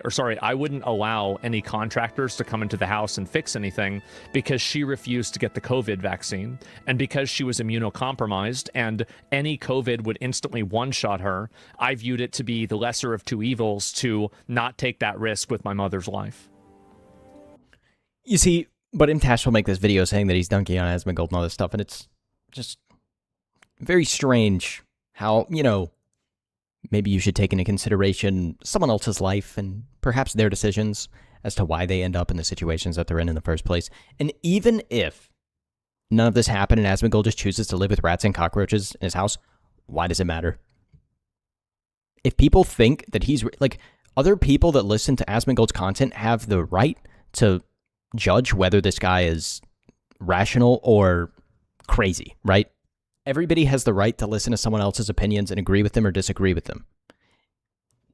I wouldn't allow any contractors to come into the house and fix anything because she refused to get the COVID vaccine. And because she was immunocompromised and any COVID would instantly one-shot her, I viewed it to be the lesser of two evils to not take that risk with my mother's life. You see, but Mtash will make this video saying that he's dunking on Asmongold and all this stuff, and it's just very strange how, you know, maybe you should take into consideration someone else's life and perhaps their decisions as to why they end up in the situations that they're in the first place. And even if none of this happened and Asmongold just chooses to live with rats and cockroaches in his house, why does it matter? If people think that he's, like, other people that listen to Asmongold's content have the right to judge whether this guy is rational or crazy, right? Everybody has the right to listen to someone else's opinions and agree with them or disagree with them.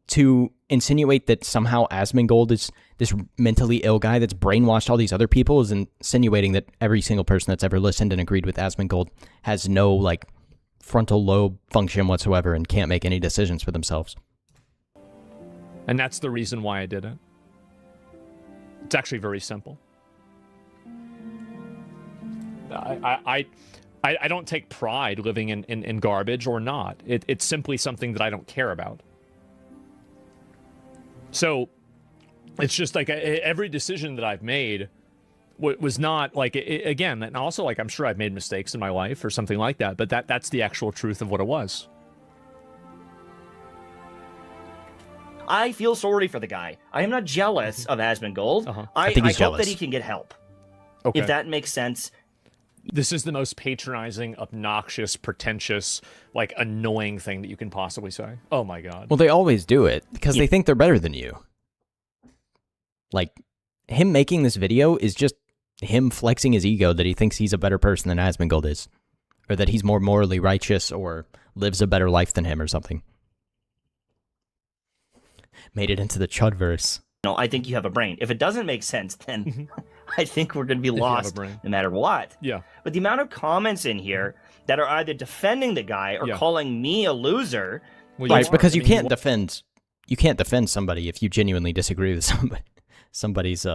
To insinuate that somehow Asmongold is this mentally ill guy that's brainwashed all these other people is insinuating that every single person that's ever listened and agreed with Asmongold has no, like, frontal lobe function whatsoever and can't make any decisions for themselves. And that's the reason why I did it. It's actually very simple. I don't take pride living in garbage or not. It's simply something that I don't care about. So it's just like every decision that I've made was not like, again, and also like I'm sure I've made mistakes in my life or something like that, but that's the actual truth of what it was. I feel sorry for the guy. I am not jealous of Asmongold. I think he's hope jealous. that he can get help. Okay. If that makes sense. This is the most patronizing, obnoxious, pretentious, like, annoying thing that you can possibly say. Oh my god. Well, they always do it because they think they're better than you. Like, him making this video is just him flexing his ego that he thinks he's a better person than Asmongold is. Or that he's more morally righteous or lives a better life than him or something. Made it into the Chudverse. No, I think you have a brain. If it doesn't make sense, then I think we're going to be lost no matter what. Yeah. But the amount of comments in here that are either defending the guy or calling me a loser. Well, right, because you can't defend somebody if you genuinely disagree with somebody's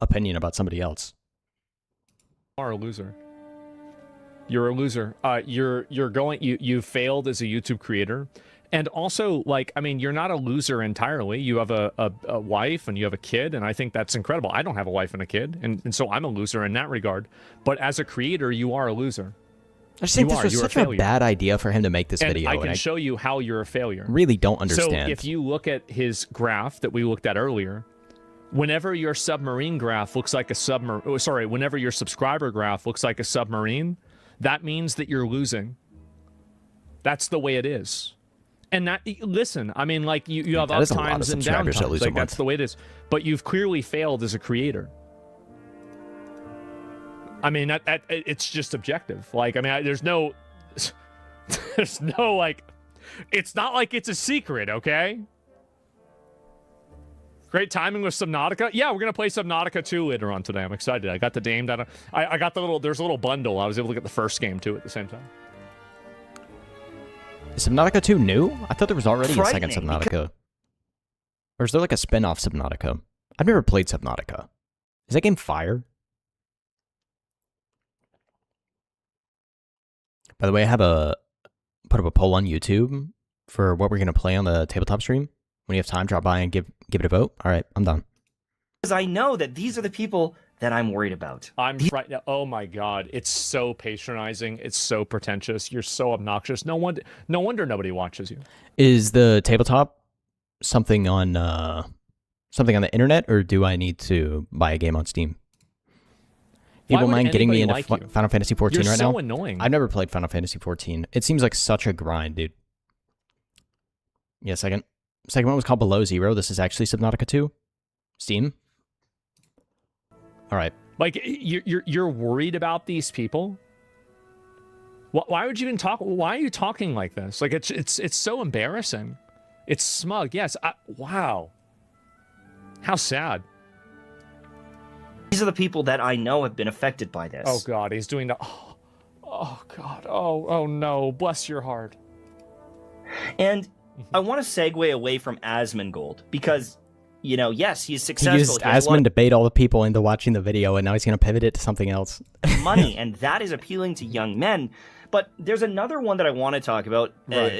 opinion about somebody else. You are a loser. You're a loser. You failed as a YouTube creator. And also, like, I mean, you're not a loser entirely. You have a wife and you have a kid, and I think that's incredible. I don't have a wife and a kid, and so I'm a loser in that regard. But as a creator, you are a loser. I just think this was such a bad idea for him to make this video. I can show you how you're a failure. Really don't understand. So if you look at his graph that we looked at earlier, whenever your submarine graph looks like a whenever your subscriber graph looks like a submarine, that means that you're losing. That's the way it is. And that, listen, I mean, like, you have up times and down times. Like, that's the way it is. But you've clearly failed as a creator. I mean, it's just objective. Like, I mean, there's no, like, it's not like it's a secret, okay? Great timing with Subnautica. Yeah, we're going to play Subnautica 2 later on today. I'm excited. I got the game down. I got there's a little bundle. I was able to get the first game, too, at the same time. Is Subnautica 2 new? I thought there was already a second Subnautica. Or is there like a spin-off Subnautica? I've never played Subnautica. Is that game fire? By the way, I have put up a poll on YouTube for what we're going to play on the tabletop stream. When you have time, drop by and give it a vote. All right, I'm done. Because I know that these are the people that I'm worried about. I'm right now. Oh my god, it's so patronizing. It's so pretentious. You're so obnoxious. No wonder nobody watches you. Is the tabletop something on the internet, or do I need to buy a game on Steam? People mind getting me into Final Fantasy 14 right now? You're so annoying. I've never played Final Fantasy 14. It seems like such a grind, dude. Yeah, second one was called Below Zero. This is actually Subnautica 2. Steam. All right. Like, you're worried about these people? Why would you even talk? Why are you talking like this? Like, it's so embarrassing. It's smug. Yes. Wow. How sad. These are the people that I know have been affected by this. Oh god, he's doing that. Oh god. Oh no. Bless your heart. And I want to segue away from Asmongold because, you know, yes, he's successful. He used Asmon to bait all the people into watching the video, and now he's going to pivot it to something else. Money, and that is appealing to young men. But there's another one that I want to talk about,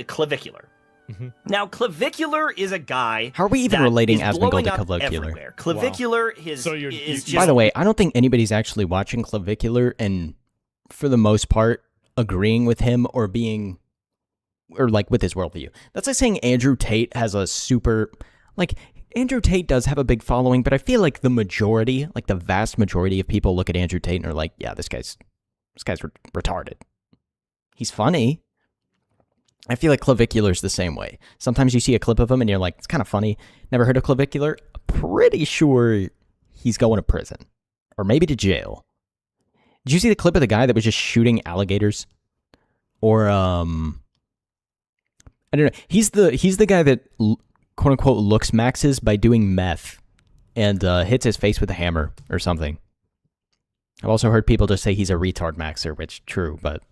Clavicular. Mm-hmm. Now, Clavicular is a guy. How are we even relating Asmongold to Clavicular? Everywhere. Clavicular is just. By the way, I don't think anybody's actually watching Clavicular, and for the most part, agreeing with him or being, or like with his worldview. That's like saying Andrew Tate has a super, like Andrew Tate does have a big following, but I feel like the majority, like the vast majority of people look at Andrew Tate and are like, yeah, this guy's retarded. He's funny. I feel like Clavicular's the same way. Sometimes you see a clip of him and you're like, it's kind of funny. Never heard of Clavicular? Pretty sure he's going to prison. Or maybe to jail. Did you see the clip of the guy that was just shooting alligators? Or, I don't know. He's the guy that, quote unquote, looks maxes by doing meth and hits his face with a hammer or something. I've also heard people just say he's a retard maxer, which true, but...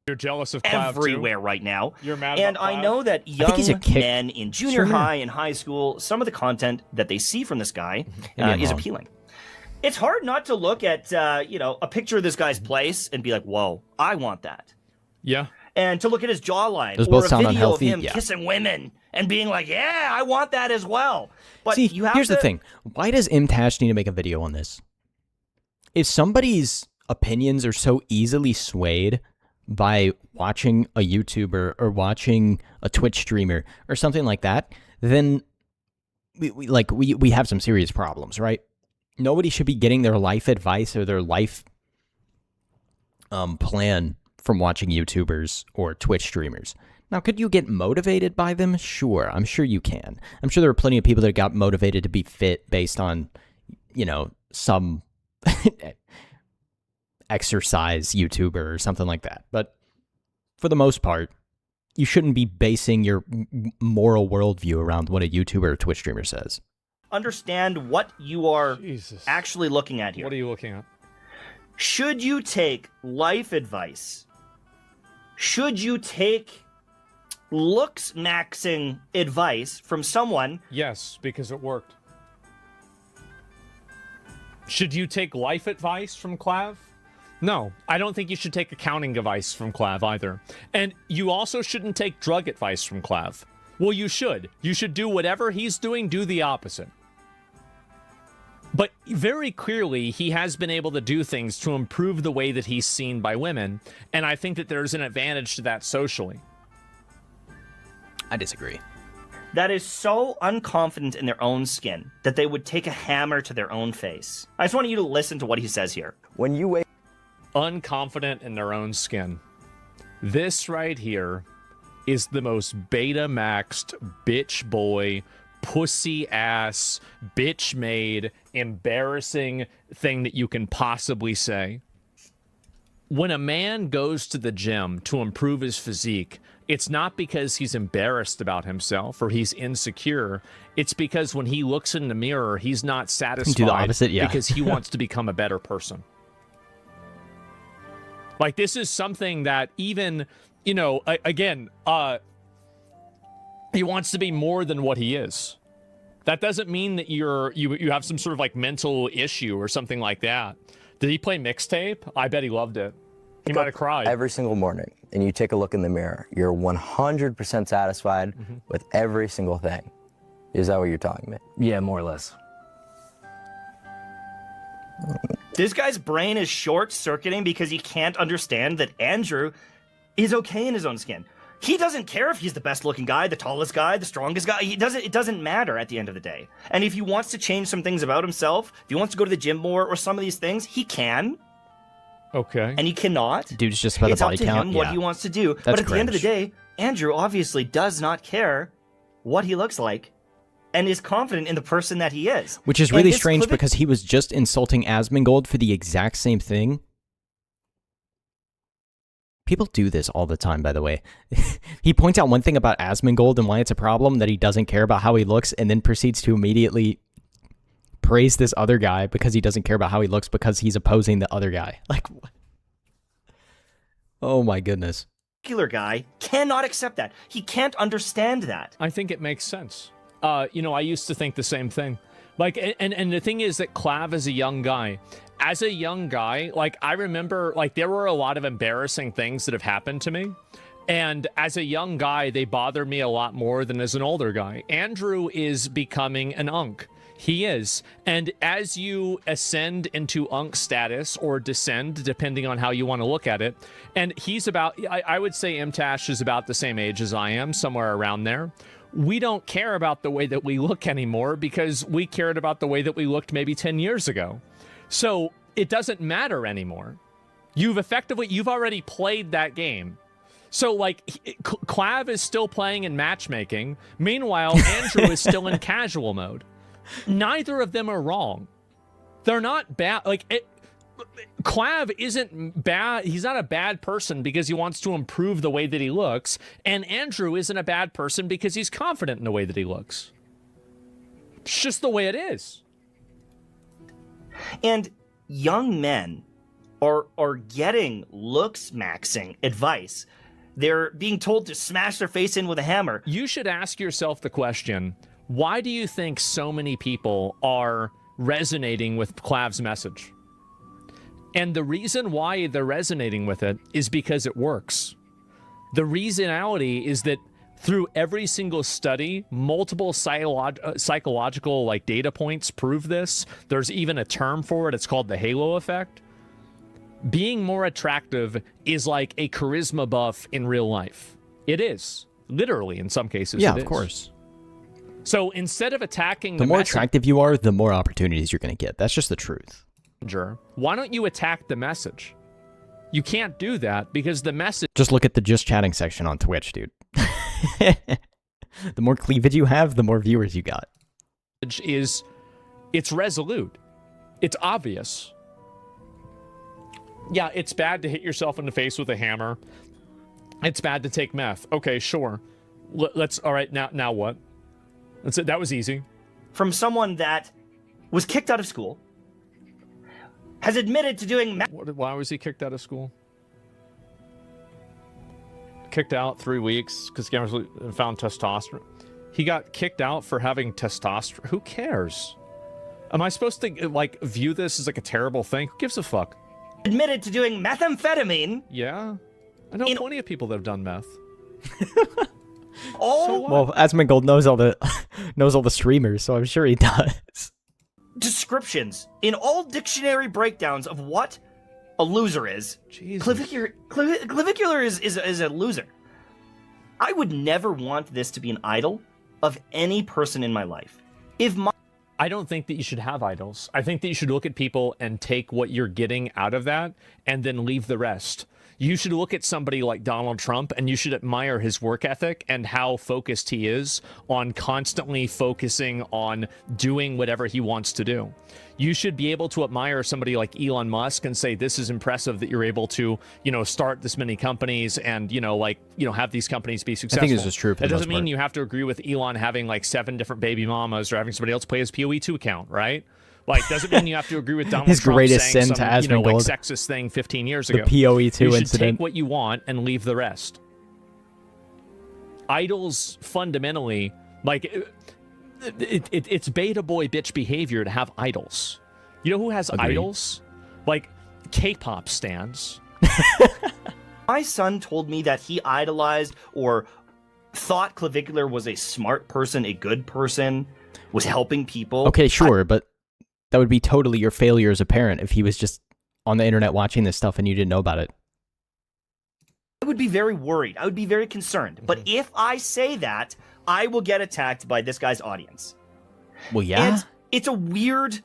You're jealous of Clav everywhere too? Right now. You're mad and about Clav? I know that young men in junior Sure. high and high school, some of the content that they see from this guy is appealing. It's hard not to look at, a picture of this guy's place and be like, whoa, I want that. Yeah. And to look at his jawline Those or both a sound video unhealthy, of him yeah. kissing women and being like, yeah, I want that as well. But See, you have here's to... the thing. Why does Mtash need to make a video on this? If somebody's opinions are so easily swayed by watching a YouTuber or watching a Twitch streamer or something like that, then we have some serious problems, right? Nobody should be getting their life advice or their life plan from watching YouTubers or Twitch streamers. Now, could you get motivated by them? Sure, I'm sure you can. I'm sure there are plenty of people that got motivated to be fit based on, some exercise YouTuber or something like that. But for the most part, you shouldn't be basing your moral worldview around what a YouTuber or Twitch streamer says. Understand what you are actually looking at here. What are you looking at? Should you take life advice? Should you take looks maxing advice from someone? Yes, because it worked. Should you take life advice from Clav? No, I don't think you should take accounting advice from Clav either. And you also shouldn't take drug advice from Clav. Well, you should. You should do whatever he's doing, do the opposite. But very clearly, he has been able to do things to improve the way that he's seen by women, and I think that there's an advantage to that socially. I disagree. That is so unconfident in their own skin that they would take a hammer to their own face. I just want you to listen to what he says here. When you wake unconfident in their own skin. This right here is the most beta maxed bitch boy, pussy ass, bitch made, embarrassing thing that you can possibly say. When a man goes to the gym to improve his physique, it's not because he's embarrassed about himself or he's insecure. It's because when he looks in the mirror, he's not satisfied do the opposite, yeah. because he wants to become a better person. Like, this is something that even, he wants to be more than what he is. That doesn't mean that you have some sort of like mental issue or something like that. Did he play mixtape? I bet he loved it. He might have cried. Every single morning, and you take a look in the mirror, you're 100% satisfied with every single thing. Is that what you're talking about? Yeah, more or less. This guy's brain is short-circuiting because he can't understand that Andrew is okay in his own skin. He doesn't care if he's the best-looking guy, the tallest guy, the strongest guy. It doesn't matter at the end of the day. And if he wants to change some things about himself, if he wants to go to the gym more or some of these things, he can. Okay. And he cannot. Dude's just about the body count. It's up to him what he wants to do. But at the end of the day, Andrew obviously does not care what he looks like and is confident in the person that he is. Which is really strange because he was just insulting Asmongold for the exact same thing. People do this all the time, by the way. He points out one thing about Asmongold and why it's a problem, that he doesn't care about how he looks, and then proceeds to immediately praise this other guy because he doesn't care about how he looks because he's opposing the other guy. Like, what? Oh my goodness. Particular guy cannot accept that. He can't understand that. I think it makes sense. I used to think the same thing. Like, and the thing is that Clav is a young guy. As a young guy, like, I remember, like, there were a lot of embarrassing things that have happened to me. And as a young guy, they bother me a lot more than as an older guy. Andrew is becoming an unk. He is. And as you ascend into Unk status or descend, depending on how you want to look at it, and he's about, I would say Mtash is about the same age as I am, somewhere around there. We don't care about the way that we look anymore because we cared about the way that we looked maybe 10 years ago. So it doesn't matter anymore. You've already played that game. So, like, Clav is still playing in matchmaking. Meanwhile, Andrew is still in casual mode. Neither of them are wrong. They're not bad. Like, Clav isn't bad. He's not a bad person because he wants to improve the way that he looks. And Andrew isn't a bad person because he's confident in the way that he looks. It's just the way it is. And young men are getting looks maxing advice. They're being told to smash their face in with a hammer. You should ask yourself the question, why do you think so many people are resonating with Clav's message? And the reason why they're resonating with it is because it works. The reasonality is that through every single study, multiple psychological like data points prove this. There's even a term for it. It's called the halo effect. Being more attractive is like a charisma buff in real life. It is. Literally, in some cases, yeah, it of is. course. So instead of attacking The more attractive you are, the more opportunities you're going to get. That's just the truth. Why don't you attack the message? You can't do that because the message... Just look at the just chatting section on Twitch, dude. The more cleavage you have, the more viewers you got. It's resolute. It's obvious. Yeah, it's bad to hit yourself in the face with a hammer. It's bad to take meth. Okay, sure. All right, now what? That's it. That was easy. From someone that was kicked out of school, has admitted to doing meth. Why was he kicked out of school? Kicked out 3 weeks because he found testosterone. He got kicked out for having testosterone. Who cares? Am I supposed to like view this as like a terrible thing? Who gives a fuck? Admitted to doing methamphetamine. Yeah. I know plenty of people that have done meth. Well, Asmongold knows all the streamers, so I'm sure he does. Descriptions in all dictionary breakdowns of what a loser is. Clavicular is a loser. I would never want this to be an idol of any person in my life. I don't think that you should have idols. I think that you should look at people and take what you're getting out of that and then leave the rest. You should look at somebody like Donald Trump and you should admire his work ethic and how focused he is on constantly focusing on doing whatever he wants to do. You should be able to admire somebody like Elon Musk and say, this is impressive that you're able to, start this many companies and, have these companies be successful. I think this is true for the It doesn't most mean part. you have to agree with Elon having like 7 different baby mamas or having somebody else play his PoE2 account, right? Like, doesn't mean you have to agree with Donald His Trump greatest saying sin some, to Asmongold. sexist thing 15 years The ago. PoE2 You should incident. take what you want and leave the rest. Idols, fundamentally, like, it's beta boy bitch behavior to have idols. You know who has Agreed. idols? Like, K-pop stans. My son told me that he idolized or thought Clavicular was a smart person, a good person, was helping people. Okay, sure, but that would be totally your failure as a parent if he was just on the internet watching this stuff and you didn't know about it. I would be very worried. I would be very concerned. But if I say that, I will get attacked by this guy's audience. Well, yeah. And it's a weird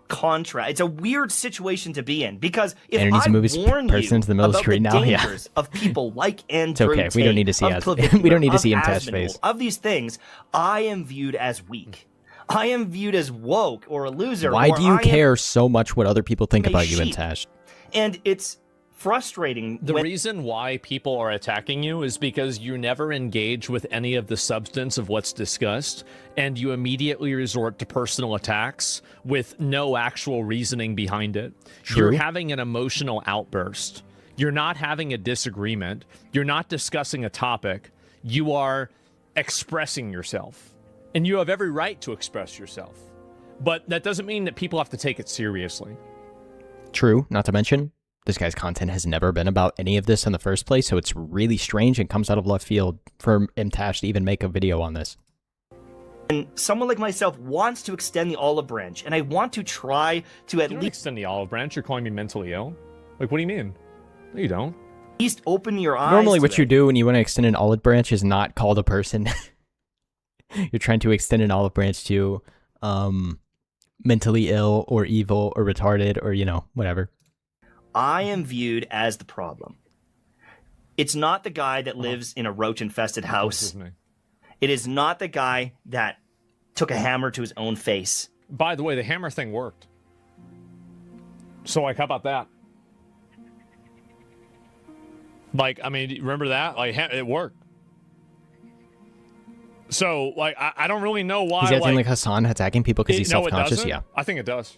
contrast. It's a weird situation to be in because if Anthony's I movies warn person you into the middle of the about screen the now, yeah. dangers of people like Andrew okay, we don't need to see Tate, us. of Clavicular, We don't need to of see Mtash Asmongold, face. Of these things, I am viewed as weak. I am viewed as woke or a loser. Why or do you I am care so much what other people think a about you, sheep. Mtash? And it's frustrating. The reason why people are attacking you is because you never engage with any of the substance of what's discussed, and you immediately resort to personal attacks with no actual reasoning behind it. True. You're having an emotional outburst. You're not having a disagreement. You're not discussing a topic. You are expressing yourself. And you have every right to express yourself. But that doesn't mean that people have to take it seriously. True, not to mention, this guy's content has never been about any of this in the first place, so it's really strange and comes out of left field for Mtash to even make a video on this. And someone like myself wants to extend the olive branch, and I want to try to at You don't least extend the olive branch. You're calling me mentally ill. Like, what do you mean? No, you don't. open your eyes. Normally, to what it. you do when you want to extend an olive branch is not call the person. You're trying to extend an olive branch to mentally ill or evil or retarded or, you know, whatever. I am viewed as the problem. It's not the guy that lives in a roach-infested house. It is not the guy that took a hammer to his own face. By the way, the hammer thing worked. So, like, how about that? Like, I mean, remember that? Like, it worked. So, like, I don't really know why. He's acting like Hassan attacking people because he's no, self-conscious. it doesn't? Yeah. I think it does.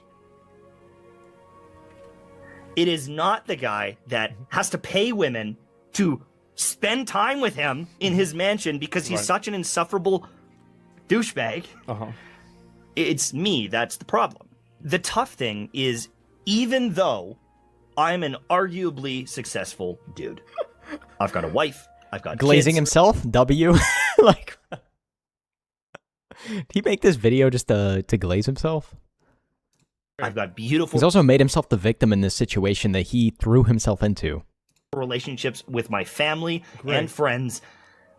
It is not the guy that has to pay women to spend time with him in his mansion because he's such an insufferable douchebag. It's me that's the problem. The tough thing is, even though I'm an arguably successful dude, I've got a wife, I've got Glazing kids. himself? W? Like, did he make this video just to glaze himself? I've got beautiful He's also made himself the victim in this situation that he threw himself into. relationships with my family and friends.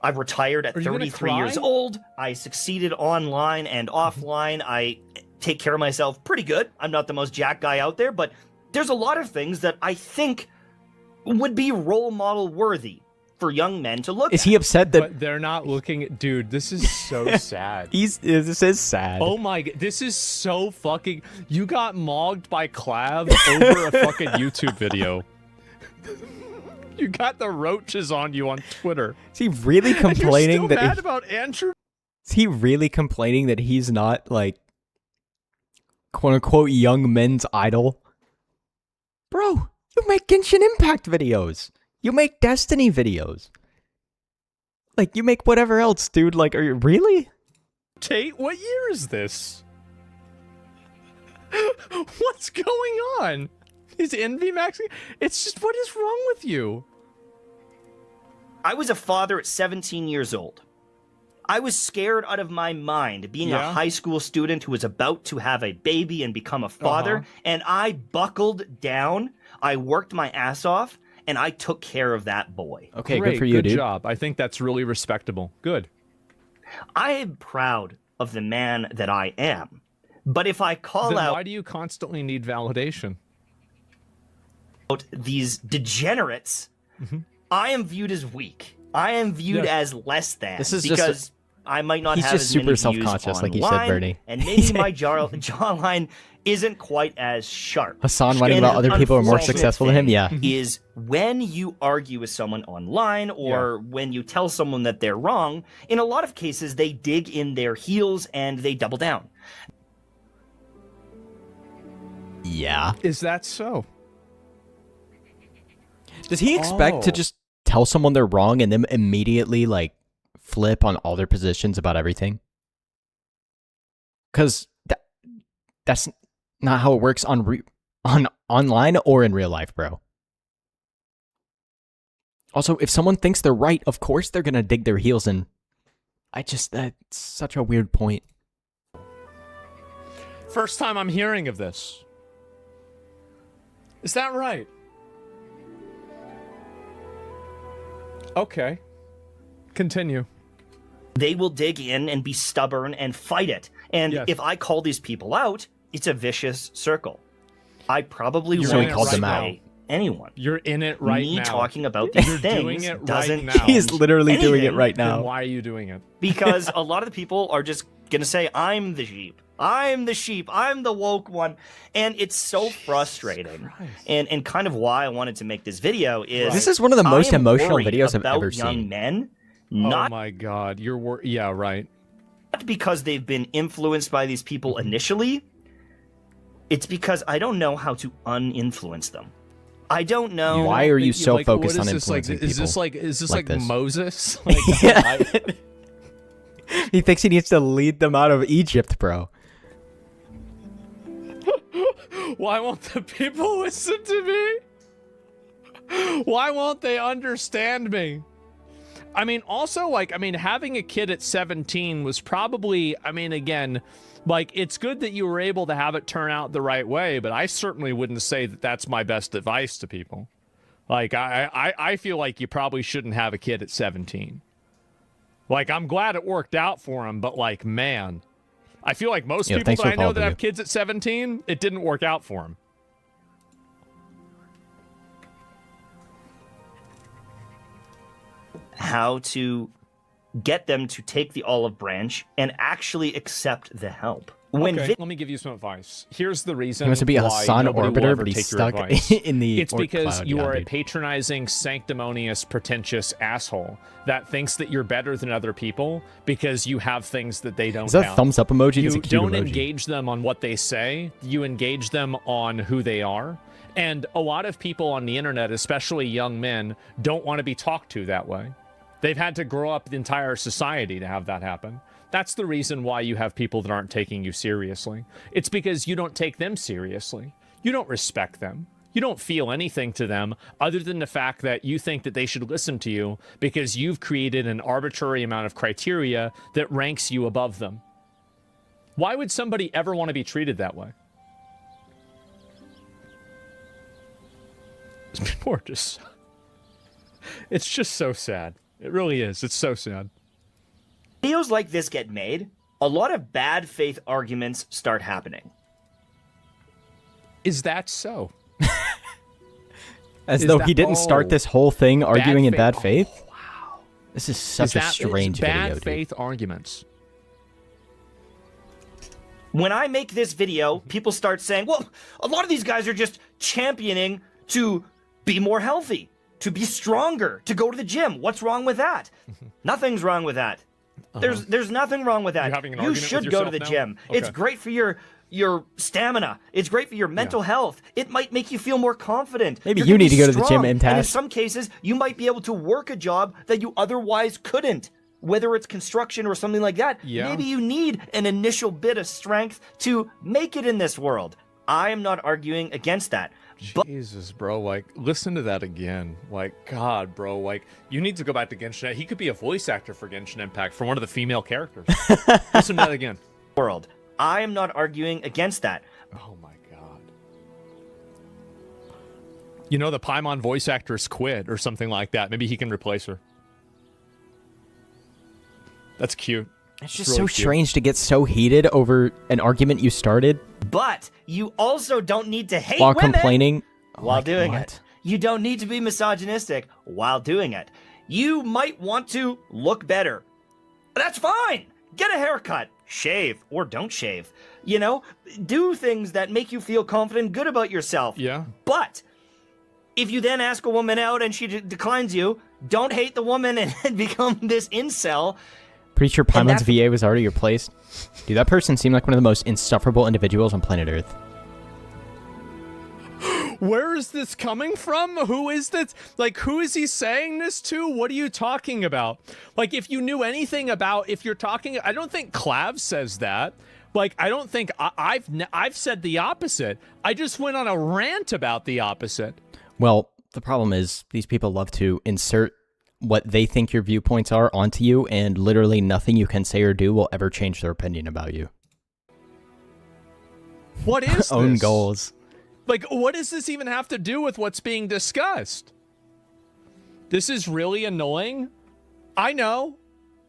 I've retired at Are you gonna 33 years cry? old. I succeeded online and offline. I take care of myself pretty good. I'm not the most jack guy out there, but there's a lot of things that I think would be role model worthy for young men to look Is at. he upset that But they're not looking at... Dude, this is so sad. this is sad? Oh my god, this is so fucking... You got mogged by Clav over a fucking YouTube video. You got the roaches on you on Twitter. Is he really complaining and you're still that mad about Andrew? Is he really complaining that he's not, like, quote-unquote young men's idol? Bro, you make Genshin Impact videos. You make Destiny videos. Like, you make whatever else, dude. Like, are you really? Tate, what year is this? What's going on? Is envy maxing? It's just, what is wrong with you? I was a father at 17 years old. I was scared out of my mind being a high school student who was about to have a baby and become a father, and I buckled down, I worked my ass off, and I took care of that boy. Okay, Great, good for you, good dude. job. I think that's really respectable. Good. I am proud of the man that I am. But if I call Then out why do you constantly need validation? these degenerates, I am viewed as weak. I am viewed as less than. This is because just I might not he's have just as super many self-conscious, views like you said, online, Bernie. and maybe my jawline isn't quite as sharp. Hassan whining And about other people are more unfortunate successful than him? thing Yeah. Is when you argue with someone online or when you tell someone that they're wrong, in a lot of cases they dig in their heels and they double down. Yeah. Is that so? Does he expect to just tell someone they're wrong and then immediately, like, flip on all their positions about everything? Because that's not how it works on online or in real life, bro. Also, if someone thinks they're right, of course they're gonna dig their heels in. That's such a weird point. First time I'm hearing of this. Is that right? Okay. Continue. They will dig in and be stubborn and fight it. And if I call these people out, it's a vicious circle. I probably So he won't called them out. sway anyone. You're in it right Me now. talking about these You're things doing it doesn't right now. He is literally doing it anything. right Then now. why are you doing it? Because a lot of the people are just gonna say, I'm the sheep. I'm the sheep. I'm the woke one. And it's so frustrating. And kind of why I wanted to make this video is... This is one of the most I am emotional worried videos I've about ever young seen. men, Oh not my god, yeah, right. because they've been influenced by these people initially. It's because I don't know how to uninfluence them. I don't know... Why are you so Like, focused what on is this, like, influencing is this people like is this like like this? Moses? Yeah. He thinks he needs to lead them out of Egypt, bro. Why won't the people listen to me? Why won't they understand me? I mean, also, like, I mean, having a kid at 17 was probably, I mean, again, like, it's good that you were able to have it turn out the right way, but I certainly wouldn't say that that's my best advice to people. Like, I feel like you probably shouldn't have a kid at 17. Like, I'm glad it worked out for him, but, like, man, I feel like most people that I know that have kids at 17, it didn't work out for them. How to get them to take the olive branch and actually accept the help. Okay, let me give you some advice. Here's the reason He wants to be a why Hassan nobody will orbiter, ever but he's take your stuck advice. in the It's because cloud. you Yeah, are a dude. patronizing, sanctimonious, pretentious asshole that thinks that you're better than other people because you have things that they don't Is that have. a thumbs up emoji? You It's a cute don't emoji. engage them on what they say. You engage them on who they are. And a lot of people on the internet, especially young men, don't want to be talked to that way. They've had to grow up the entire society to have that happen. That's the reason why you have people that aren't taking you seriously. It's because you don't take them seriously. You don't respect them. You don't feel anything to them other than the fact that you think that they should listen to you because you've created an arbitrary amount of criteria that ranks you above them. Why would somebody ever want to be treated that way? People are just... It's just so sad. It really is. It's so sad. Videos like this get made, a lot of bad faith arguments start happening. Is that so? As though he didn't start this whole thing arguing in bad faith? Oh, wow. This is such a strange video, bad dude. faith arguments. When I make this video, people start saying, well, a lot of these guys are just championing to be more healthy, to be stronger, to go to the gym. What's wrong with that? Nothing's wrong with that. There's nothing wrong with that. You're having an You argument should with go to yourself the now? gym. Okay. It's great for your stamina. It's great for your mental health. It might make you feel more confident. Maybe You're you gonna need be to go to the gym, strong. And in Mtash. some cases, you might be able to work a job that you otherwise couldn't. Whether it's construction or something like that, Yeah. maybe you need an initial bit of strength to make it in this world. I am not arguing against that. Jesus, bro, like, listen to that again. Like, God, bro, like, you need to go back to Genshin. He could be a voice actor for Genshin Impact for one of the female characters. Listen to that again. World. I am not arguing against that. Oh my God. You know, the Paimon voice actress quit or something like that. Maybe he can replace her. That's cute. It's just really so cute. strange to get so heated over an argument you started But you also don't need to hate while women complaining. while doing what? it. You don't need to be misogynistic while doing it. You might want to look better. That's fine. Get a haircut, shave, or don't shave. You know, do things that make you feel confident, good about yourself. Yeah. But if you then ask a woman out and she declines you, don't hate the woman and become this incel. Pretty sure And Paimon's that's- VA was already replaced. Dude, that person seemed like one of the most insufferable individuals on planet Earth. Where is this coming from? Who is this? Like, who is he saying this to? What are you talking about? Like, if you knew anything about, if you're talking, I don't think Clav says that. Like, I don't think I've said the opposite. I just went on a rant about the opposite. Well, the problem is these people love to insert what they think your viewpoints are onto you, and literally nothing you can say or do will ever change their opinion about you. What is Own this? goals. Like, what does this even have to do with what's being discussed? This is really annoying. I know,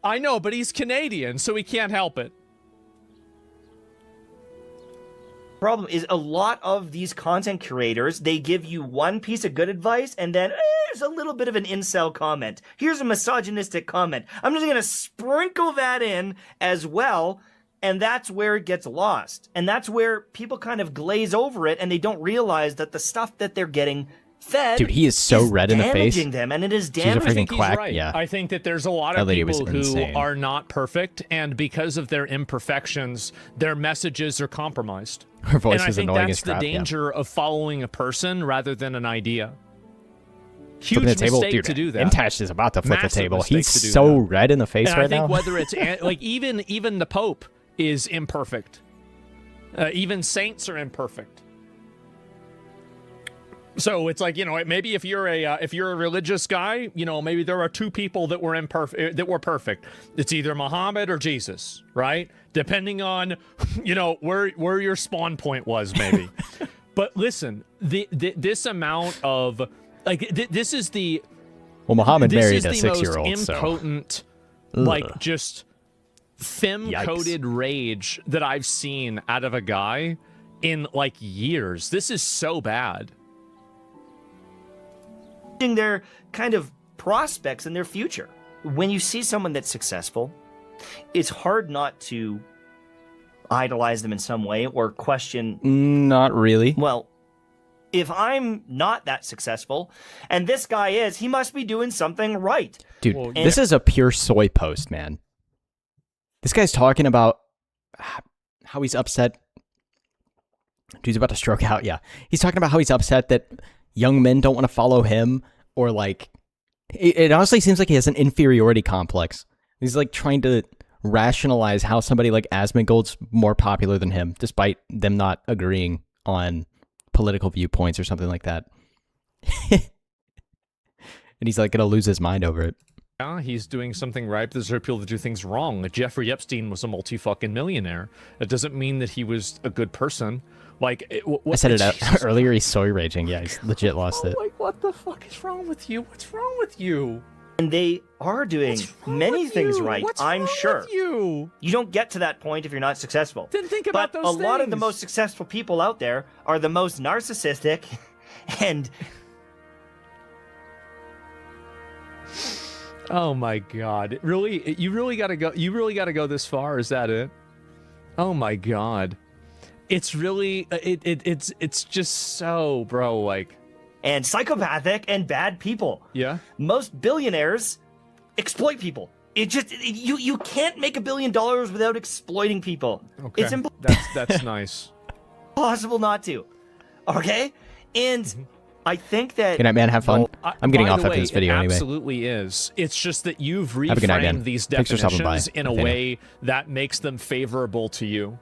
but he's Canadian, so he can't help it. Problem is a lot of these content creators, they give you one piece of good advice and then there's a little bit of an incel comment. Here's a misogynistic comment. I'm just going to sprinkle that in as well, and that's where it gets lost. And that's where people kind of glaze over it and they don't realize that the stuff that they're getting fed Dude, he is so red in the face. damaging them, and it is She's a damaging. freaking quack. Right. Yeah. I think that there's a lot That of lady was people who insane. are not perfect, and because of their imperfections, their messages are compromised. Her voice and is I think annoying that's as crap, the yeah. danger of following a person rather than an idea. Huge Flipping the table, mistake dude. to do that. Mtash is about to flip Massive the table. mistake He's to do so that. red in the face And right I think now. whether it's like even the Pope is imperfect. Even saints are imperfect. So it's like, you know, maybe if you're a religious guy, you know, maybe there are two people that were perfect. It's either Muhammad or Jesus, right? Depending on, you know, where your spawn point was, maybe. But listen, this amount of like this is the Muhammad married a most 6-year-old, impotent, like just femme-coded rage that I've seen out of a guy in like years. This is so bad. Their kind of prospects in their future. When you see someone that's successful, it's hard not to idolize them in some way or question. Not really. Well, if I'm not that successful and this guy is, he must be doing something right. Dude, this is a pure soy post, man. This guy's talking about how he's upset. Dude's about to stroke out, yeah. He's talking about how he's upset that young men don't want to follow him, or like, it honestly seems like he has an inferiority complex. He's like trying to rationalize how somebody like Asmongold's more popular than him, despite them not agreeing on political viewpoints or something like that. And he's like gonna lose his mind over it. Yeah, he's doing something right, but there's other people that do things wrong. Jeffrey Epstein was a multi-fucking-millionaire. That doesn't mean that he was a good person. Like, I said it out earlier, he's soy raging. Yeah, he's legit lost it. Like, what the fuck is wrong with you? What's wrong with you? And they are doing many things right, I'm sure. You don't get to that point if you're not successful. Then think about but those a lot of the things. most successful people out there are the most narcissistic and... Oh my god. Really? You really gotta go this far? Is that it? Oh my god. It's really it's just so, bro, like, and psychopathic and bad people. Yeah. Most billionaires exploit people. It just you can't make $1 billion without exploiting people. Okay. It's that's nice. Impossible not to. Okay? And I think that Good night, man. Have fun. I'm getting off after this video it anyway. Absolutely is. It's just that you've Have a good night, man. reframed these Thanks for stopping by. definitions in a way that makes them favorable to you.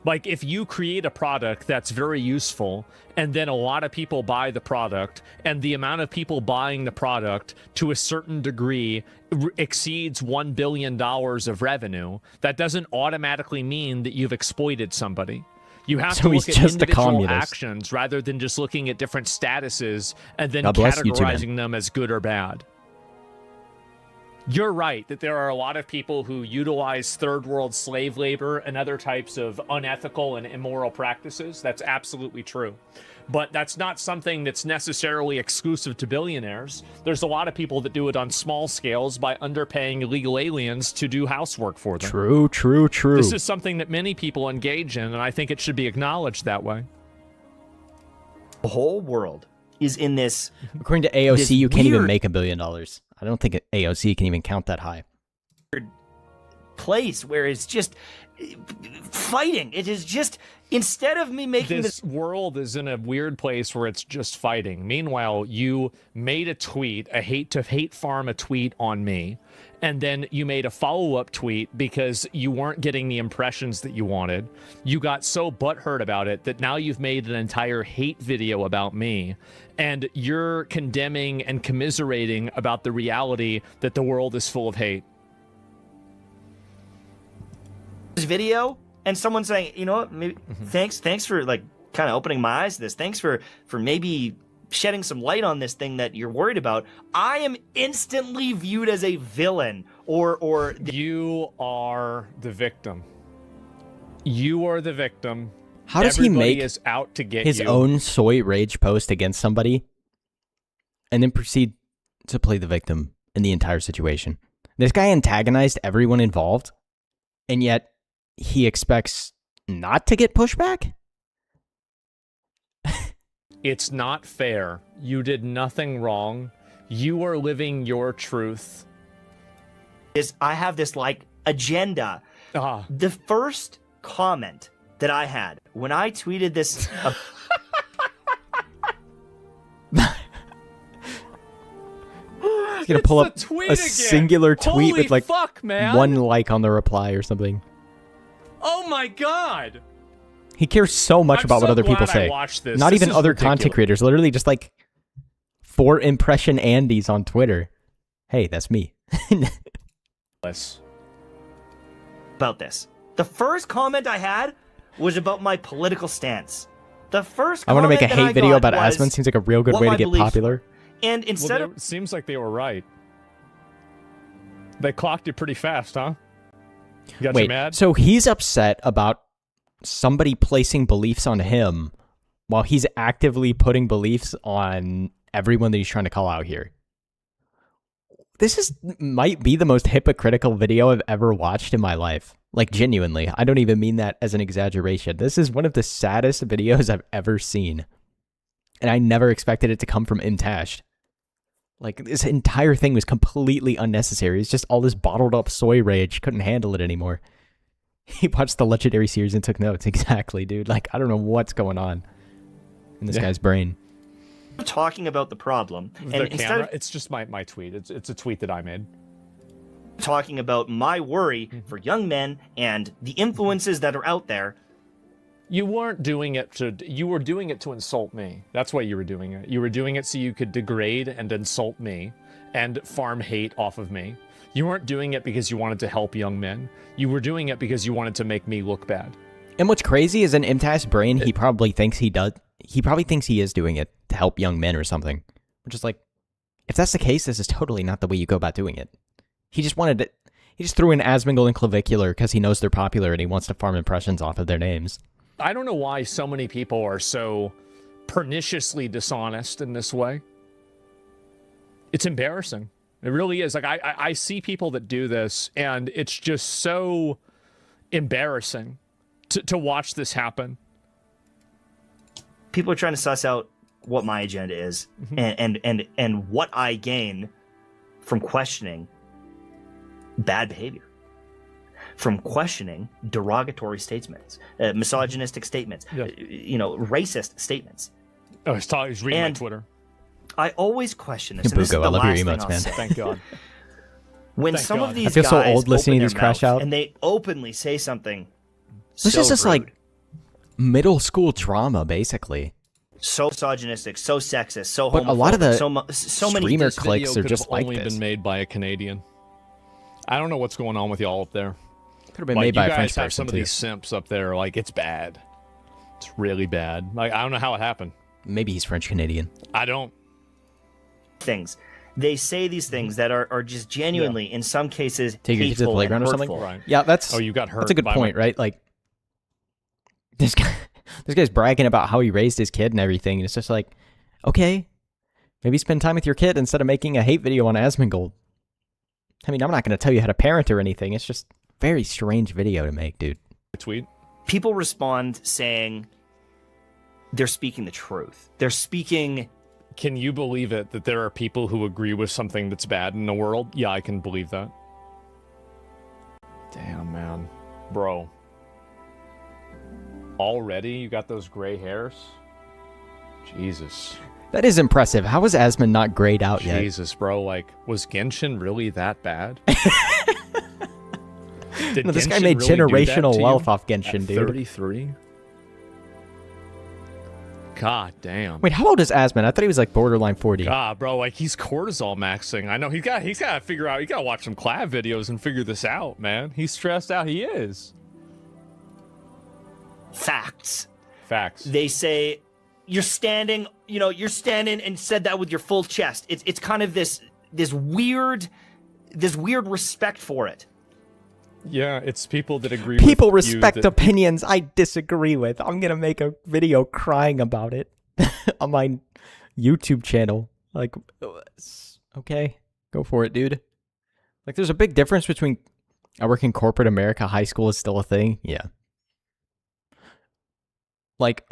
Like, if you create a product that's very useful, and then a lot of people buy the product, and the amount of people buying the product to a certain degree exceeds $1 billion of revenue, that doesn't automatically mean that you've exploited somebody. You have to look at individual actions rather than just looking at different statuses and then categorizing them as good or bad. You're right that there are a lot of people who utilize third world slave labor and other types of unethical and immoral practices. That's absolutely true. But that's not something that's necessarily exclusive to billionaires. There's a lot of people that do it on small scales by underpaying illegal aliens to do housework for them. True. This is something that many people engage in, and I think it should be acknowledged that way. The whole world is in this... According to AOC, you can't even make $1 billion. I don't think AOC can even count that high. Place where it's just fighting. It is just, instead of me making this world is in a weird place where it's just fighting. Meanwhile, you made a tweet, a hate farm a tweet on me, and then you made a follow-up tweet because you weren't getting the impressions that you wanted. You got so butthurt about it that now you've made an entire hate video about me, and you're condemning and commiserating about the reality that the world is full of hate. this video and someone saying, you know what, maybe thanks for like kind of opening my eyes to this. Thanks for maybe shedding some light on this thing that you're worried about. I am instantly viewed as a villain or you are the victim. You are the victim. How does he make is out to get his own soy rage post against somebody and then proceed to play the victim in the entire situation? This guy antagonized everyone involved, and yet he expects not to get pushback? It's not fair. You did nothing wrong. You are living your truth. I have this like agenda. The first comment that I had when I tweeted this He's gonna pull up a singular tweet with like one like on the reply or something. Oh my god! He cares so much about what other people say. Not even other content creators. Literally just like 4 impression Andys on Twitter. Hey, that's me. About this. The first comment I had was about my political stance. The first I want to comment make a that I hate video got about was Asmon. Seems like a real good what way to my get beliefs popular. were. And instead Well, it seems like they were right. They clocked it pretty fast, huh? You got you Wait, mad? so he's upset about somebody placing beliefs on him while he's actively putting beliefs on everyone that he's trying to call out here. This might be the most hypocritical video I've ever watched in my life. Like, genuinely. I don't even mean that as an exaggeration. This is one of the saddest videos I've ever seen. And I never expected it to come from Mtash. Like, this entire thing was completely unnecessary. It's just all this bottled up soy rage. Couldn't handle it anymore. He watched the Legendary series and took notes. Exactly, dude. Like, I don't know what's going on in this guy's brain. talking about the problem, and The instead camera, of it's just my tweet. It's a tweet that I made. talking about my worry for young men and the influences that are out there. You weren't doing it you were doing it to insult me. That's why you were doing it. You were doing it so you could degrade and insult me and farm hate off of me. You weren't doing it because you wanted to help young men. You were doing it because you wanted to make me look bad. And what's crazy is in Mtash's brain, he probably thinks he does. He probably thinks he is doing it to help young men or something. Which is like, if that's the case, this is totally not the way you go about doing it. He just wanted it. He just threw in Asmongold and Clavicular because he knows they're popular and he wants to farm impressions off of their names. I don't know why so many people are so perniciously dishonest in this way. It's embarrassing. It really is. Like, I see people that do this, and it's just so embarrassing to watch this happen. People are trying to suss out what my agenda is and what I gain from questioning bad behavior, from questioning derogatory statements, misogynistic statements, racist statements. Oh, he's reading my Twitter. I always question this. And this is Bugo, the I love your last thing emotes, I'll man. say. Thank God. When Thank some God. of these I feel guys so old listening open to their these crash mouths out. and they openly say something This so is just rude, like middle school drama, basically. so misogynistic, so sexist, so But homophobic, a lot of the so many streamer This clicks video are could just have like only this. been made by a Canadian. I don't know what's going on with y'all up there. Could have been made by a French You guys have person, some of too. these simps up there. Like, it's bad. It's really bad. Like, I don't know how it happened. Maybe he's French Canadian. I don't. things. They say these things that are just genuinely, in some cases, Take your kids to the hateful playground and or something. hurtful. Right. Yeah, that's. Oh, you got hurt. That's a good by point, my- right? Like, this guy's bragging about how he raised his kid and everything, and it's just like, okay, maybe spend time with your kid instead of making a hate video on Asmongold. I mean, I'm not going to tell you how to parent or anything. It's just a very strange video to make, dude. Tweet. People respond saying they're speaking the truth. They're speaking. Can you believe it that there are people who agree with something that's bad in the world? Yeah, I can believe that. Damn, man. Bro. Already you got those gray hairs? Jesus. That is impressive. How was Asmon not grayed out yet? Jesus, bro. Like, was Genshin really that bad? Did No, this guy Genshin made really do that generational to you wealth off at Genshin, dude. 33? God damn. Wait, how old is Asmon? I thought he was like borderline 40. God, bro, like he's cortisol maxing. I know he's got to figure out. You got to watch some collab videos and figure this out, man. He's stressed out. He is. Facts. They say you're standing and said that with your full chest. It's kind of this weird respect for it. Yeah, it's people that agree. People with respect you that, opinions I disagree with. I'm going to make a video crying about it on my YouTube channel. Like, okay, go for it, dude. Like, there's a big difference between I work in corporate America, high school is still a thing. Yeah. Like,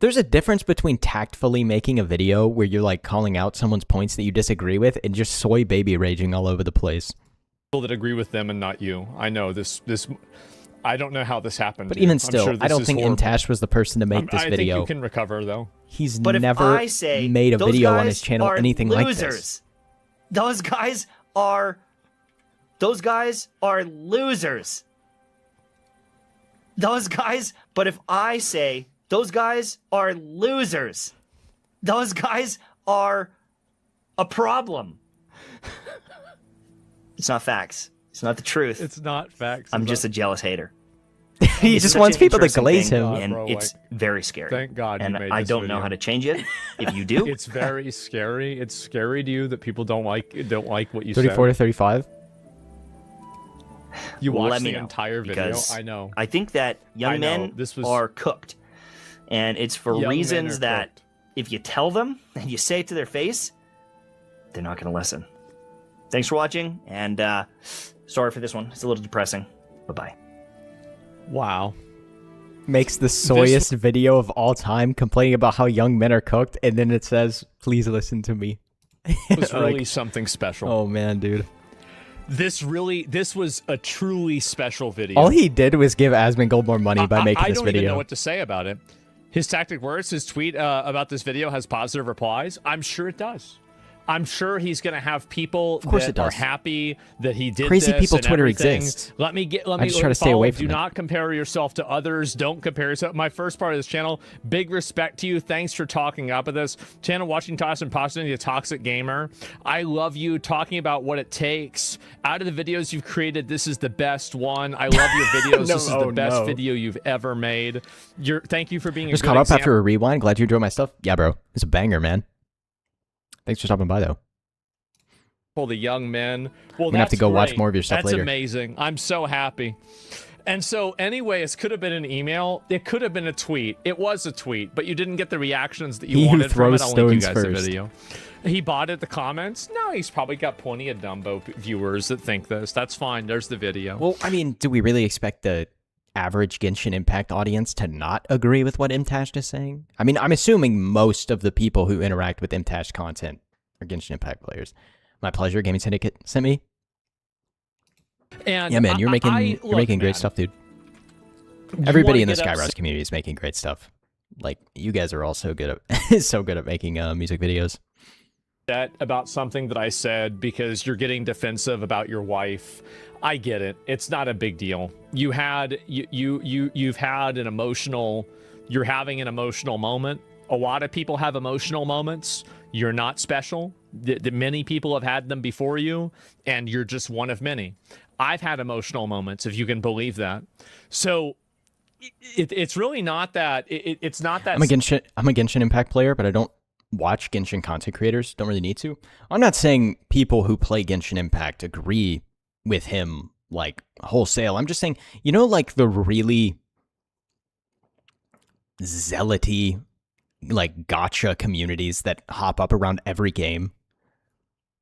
there's a difference between tactfully making a video where you're like calling out someone's points that you disagree with and just soy baby raging all over the place. people that agree with them and not you. I know this. I don't know how this happened. But dude. even I'm still, sure I this don't is think horrible. Mtash was the person to make this I video. think you can recover though. He's But if never I say made a those video on guys his channel are anything like losers, this. Those guys are losers. Those guys, but if I say those guys are losers, those guys are a problem. It's not facts. It's not the truth. It's not facts. I'm just a jealous hater. He just wants people to glaze him. And it's very scary. Thank God you And made I this don't video. know how to change it. If you do, It's very scary. It's scary to you that people don't like what you 34 to said. 35. You watched let me the know, entire video. because I know. I think that young I know, men this was- are cooked. And it's for Young men reasons are that cooked. if you tell them and you say it to their face, they're not going to listen. Thanks for watching, and sorry for this one. It's a little depressing. Bye-bye. Wow. Makes the soyest video of all time, complaining about how young men are cooked, and then it says, "Please listen to me." It was really Like, something special. oh man, dude. This was a truly special video. All he did was give Asmongold more money by making I this don't video. even know what to say about it. His tactic works. His tweet about this video has positive replies. I'm sure it does. I'm sure he's going to have people course that it does. are happy that he did Crazy this people and Twitter everything. exists. Let me I just try to stay follow. away from Do it. not compare yourself to others. Don't compare yourself. My first part of this channel, big respect to you. Thanks for talking up with this channel, watching Toss and Posting, the toxic gamer. I love you talking about what it takes. Out of the videos you've created, this is the best one. I love your videos. This is the best video you've ever made. Thank you for being Just a good caught up example. after a rewind. Glad you enjoyed my stuff. Yeah, bro. It's a banger, man. Thanks for stopping by, though. The young men. Well, I'm gonna have to that's go watch great. more of your stuff That's later. amazing. I'm so happy. And so, anyway, it could have been an email. It could have been a tweet. It was a tweet, but you didn't get the reactions that you He who wanted from it. throws I'll link you stones guys the first. video. He botted the comments. No, he's probably got plenty of Dumbo viewers that think this. That's fine. There's the video. Well, I mean, do we really expect the average Genshin Impact audience to not agree with what Mtash is saying? I mean, I'm assuming most of the people who interact with Mtash content are Genshin Impact players. My pleasure. Gaming Syndicate sent me. And Yeah, man, you're making look, great man, stuff, dude. you Everybody in wanna the get SKYEBROWS community is making great stuff. Like, you guys are all so good at so good at making music videos. upset about something that I said because you're getting defensive about your wife. I get it. It's not a big deal. You've had an emotional. You're having an emotional moment. A lot of people have emotional moments. You're not special. Many people have had them before you, and you're just one of many. I've had emotional moments, if you can believe that. So it's really not that. It's not that. I'm a Genshin Impact player, but I don't watch Genshin content creators. Don't really need to. I'm not saying people who play Genshin Impact agree with him like wholesale. I'm just saying, you know, like the really zealoty, like gotcha communities that hop up around every game.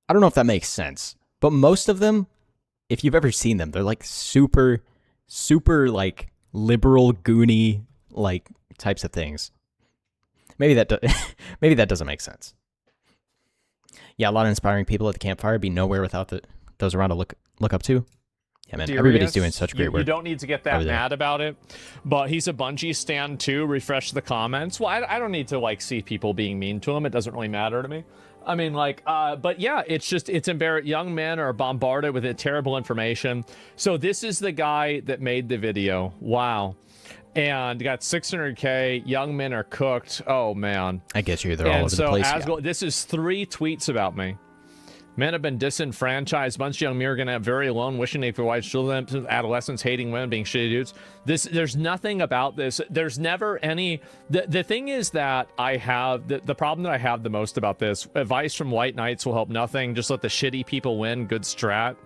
I don't know if that makes sense, but most of them, if you've ever seen them, they're like super like liberal, goony, like types of things. Maybe that maybe that doesn't make sense. Yeah, a lot of inspiring people at the campfire. Be nowhere without those around to look up to. Yeah, man, everybody's doing such great work. You don't need to get that mad about it. But he's a Bungie stan too. Refresh the comments. Well, I don't need to like see people being mean to him. It doesn't really matter to me. I mean, like, but yeah, it's embarrassing. Young men are bombarded with terrible information. So this is the guy that made the video. Wow. And got 600K. Young men are cooked. Oh, man. I get you. They're all over the place. Yeah. This is 3 tweets about me. Men have been disenfranchised. Bunch of young men are going to have very alone, wishing they could watch children, adolescents, hating women, being shitty dudes. There's nothing about this. There's never any. The thing is that I have the problem that I have the most about this. Advice from white knights will help nothing. Just let the shitty people win. Good strat.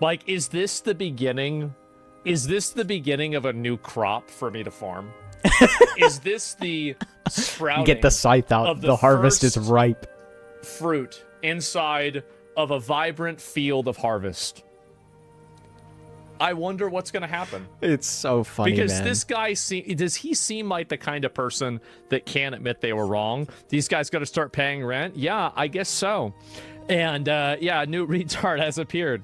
Like, is this the beginning? Is this the beginning of a new crop for me to farm? Is this the sprouting? You get the scythe out. Of The harvest is first ripe. Fruit inside of a vibrant field of harvest. I wonder what's going to happen. It's so funny, because man. this guy does he seem like the kind of person that can't admit they were wrong? These guys got to start paying rent? Yeah, I guess so. And yeah, a new retard has appeared.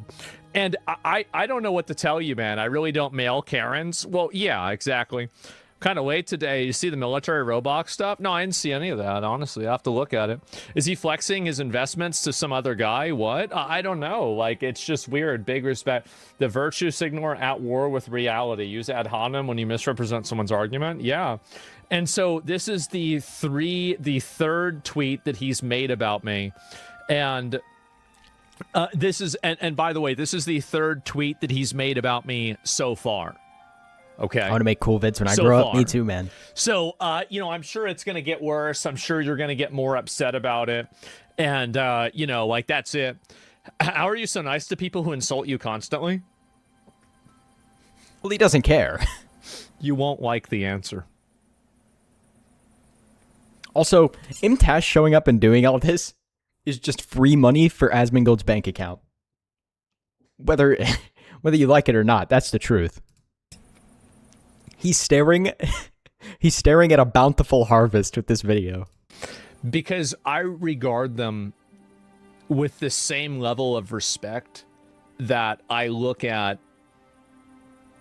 And I don't know what to tell you, man. I really don't mail Karens. Well, yeah, exactly. Kind of late today. You see the military Roblox stuff? No, I didn't see any of that, honestly. I have to look at it. Is he flexing his investments to some other guy? What? I don't know. Like, it's just weird. Big respect. The virtue signal are at war with reality. Use ad hominem when you misrepresent someone's argument? Yeah. And so this is the third tweet that he's made about me. And this is, and by the way, this is the third tweet that he's made about me so far. Okay. I want to make cool vids when I grow up. Me too, man. So, you know, I'm sure it's going to get worse. I'm sure you're going to get more upset about it. And, you know, like, that's it. How are you so nice to people who insult you constantly? Well, he doesn't care. You won't like the answer. Also, Mtash showing up and doing all this is just free money for Asmongold's bank account. Whether you like it or not, that's the truth. He's staring at a bountiful harvest with this video. Because I regard them with the same level of respect that I look at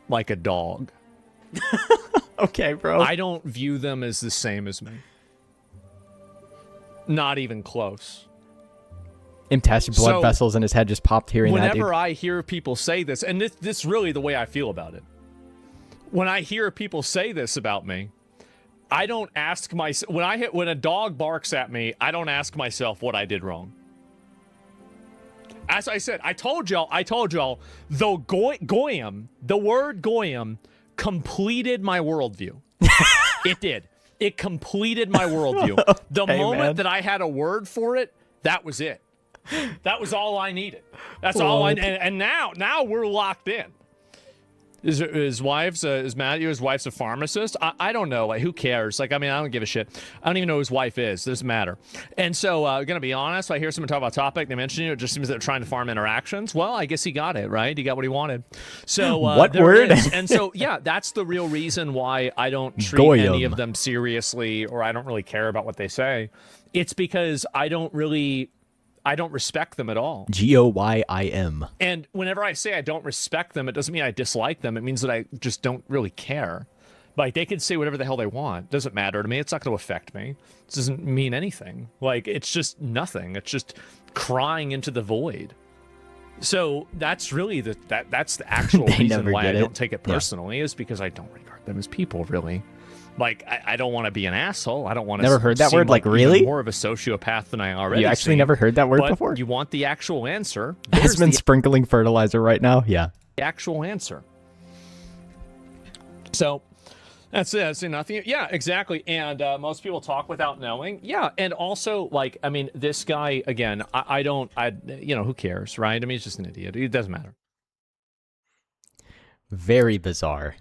like a dog. Okay, bro. I don't view them as the same as me. Not even close. Mtash blood vessels in his head just popped hearing that, dude. Whenever I hear people say this, and this is really the way I feel about it. When I hear people say this about me, I don't ask myself, when a dog barks at me, I don't ask myself what I did wrong. As I said, I told y'all, though goyim, the word goyim completed my worldview. It did. It completed my worldview. Okay, the moment man. that I had a word for it, that was it. That was all I needed. That's all I, and now we're locked in. Is Matthew, his wife's a pharmacist? I don't know. Like, who cares? Like, I mean, I don't give a shit. I don't even know who his wife is. Doesn't matter. And so, gonna be honest, I hear someone talk about a topic, they mention you, it just seems that they're trying to farm interactions. Well, I guess he got it, right? He got what he wanted. So, what there word? it is. And so, yeah, that's the real reason why I don't treat any of them seriously, or I don't really care about what they say. It's because I don't respect them at all. Goyim. And whenever I say I don't respect them, it doesn't mean I dislike them. It means that I just don't really care. Like, they can say whatever the hell they want. It doesn't matter to me. It's not going to affect me. It doesn't mean anything. Like, it's just nothing. It's just crying into the void. So that's really that's the actual reason why I don't take it personally, is because I don't regard them as people, really. Like, I don't want to be an asshole. I don't want to. Never heard that word? Like, really? More of a sociopath than I already. You actually never heard that word before? You want the actual answer? Asmon sprinkling fertilizer right now. Yeah. The actual answer. So that's it. That's nothing. Yeah, exactly. And most people talk without knowing. Yeah, and also, like, I mean, this guy again. I you know, who cares, right? I mean, he's just an idiot. It doesn't matter. Very bizarre,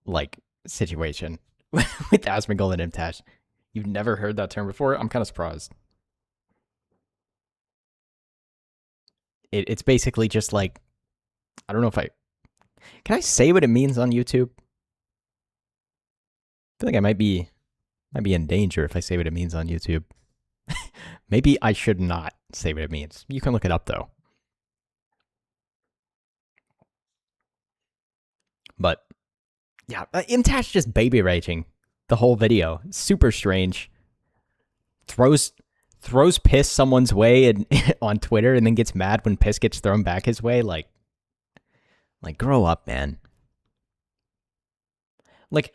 like, situation. With Asmongold and Mtash. You've never heard that term before? I'm kind of surprised. It's basically just like, I don't know if can I say what it means on YouTube? I feel like I might be in danger if I say what it means on YouTube. Maybe I should not say what it means. You can look it up though. But yeah, Mtash just baby raging the whole video. Super strange. Throws piss someone's way on Twitter and then gets mad when piss gets thrown back his way. Like grow up, man. Like,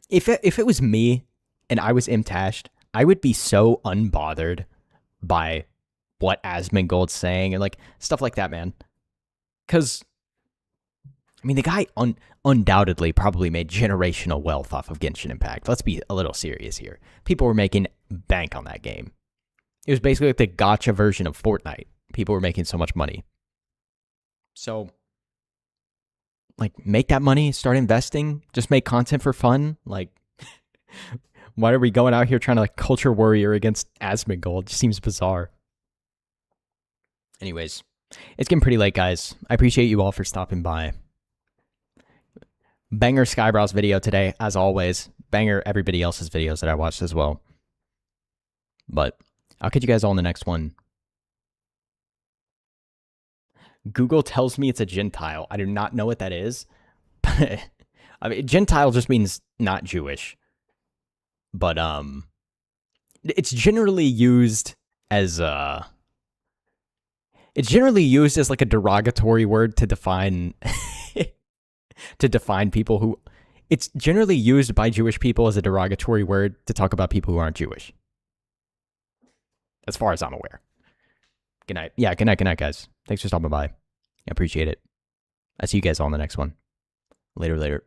if it was me and I was Mtashed, I would be so unbothered by what Asmongold's saying and like stuff like that, man. Because I mean, the guy undoubtedly probably made generational wealth off of Genshin Impact. Let's be a little serious here. People were making bank on that game. It was basically like the gacha version of Fortnite. People were making so much money. So, like, make that money, start investing, just make content for fun. Like, why are we going out here trying to, like, culture warrior against Asmongold? It just seems bizarre. Anyways, it's getting pretty late, guys. I appreciate you all for stopping by. Banger SKYEBROWS video today, as always. Banger everybody else's videos that I watched as well. But I'll catch you guys all in the next one. Google tells me it's a Gentile. I do not know what that is. But I mean, Gentile just means not Jewish. But it's generally used as like a derogatory word to define people who it's generally used by Jewish people as a derogatory word to talk about people who aren't Jewish. As far as I'm aware. Good night. Yeah, good night, guys. Thanks for stopping by. I appreciate it. I see you guys all in the next one. Later.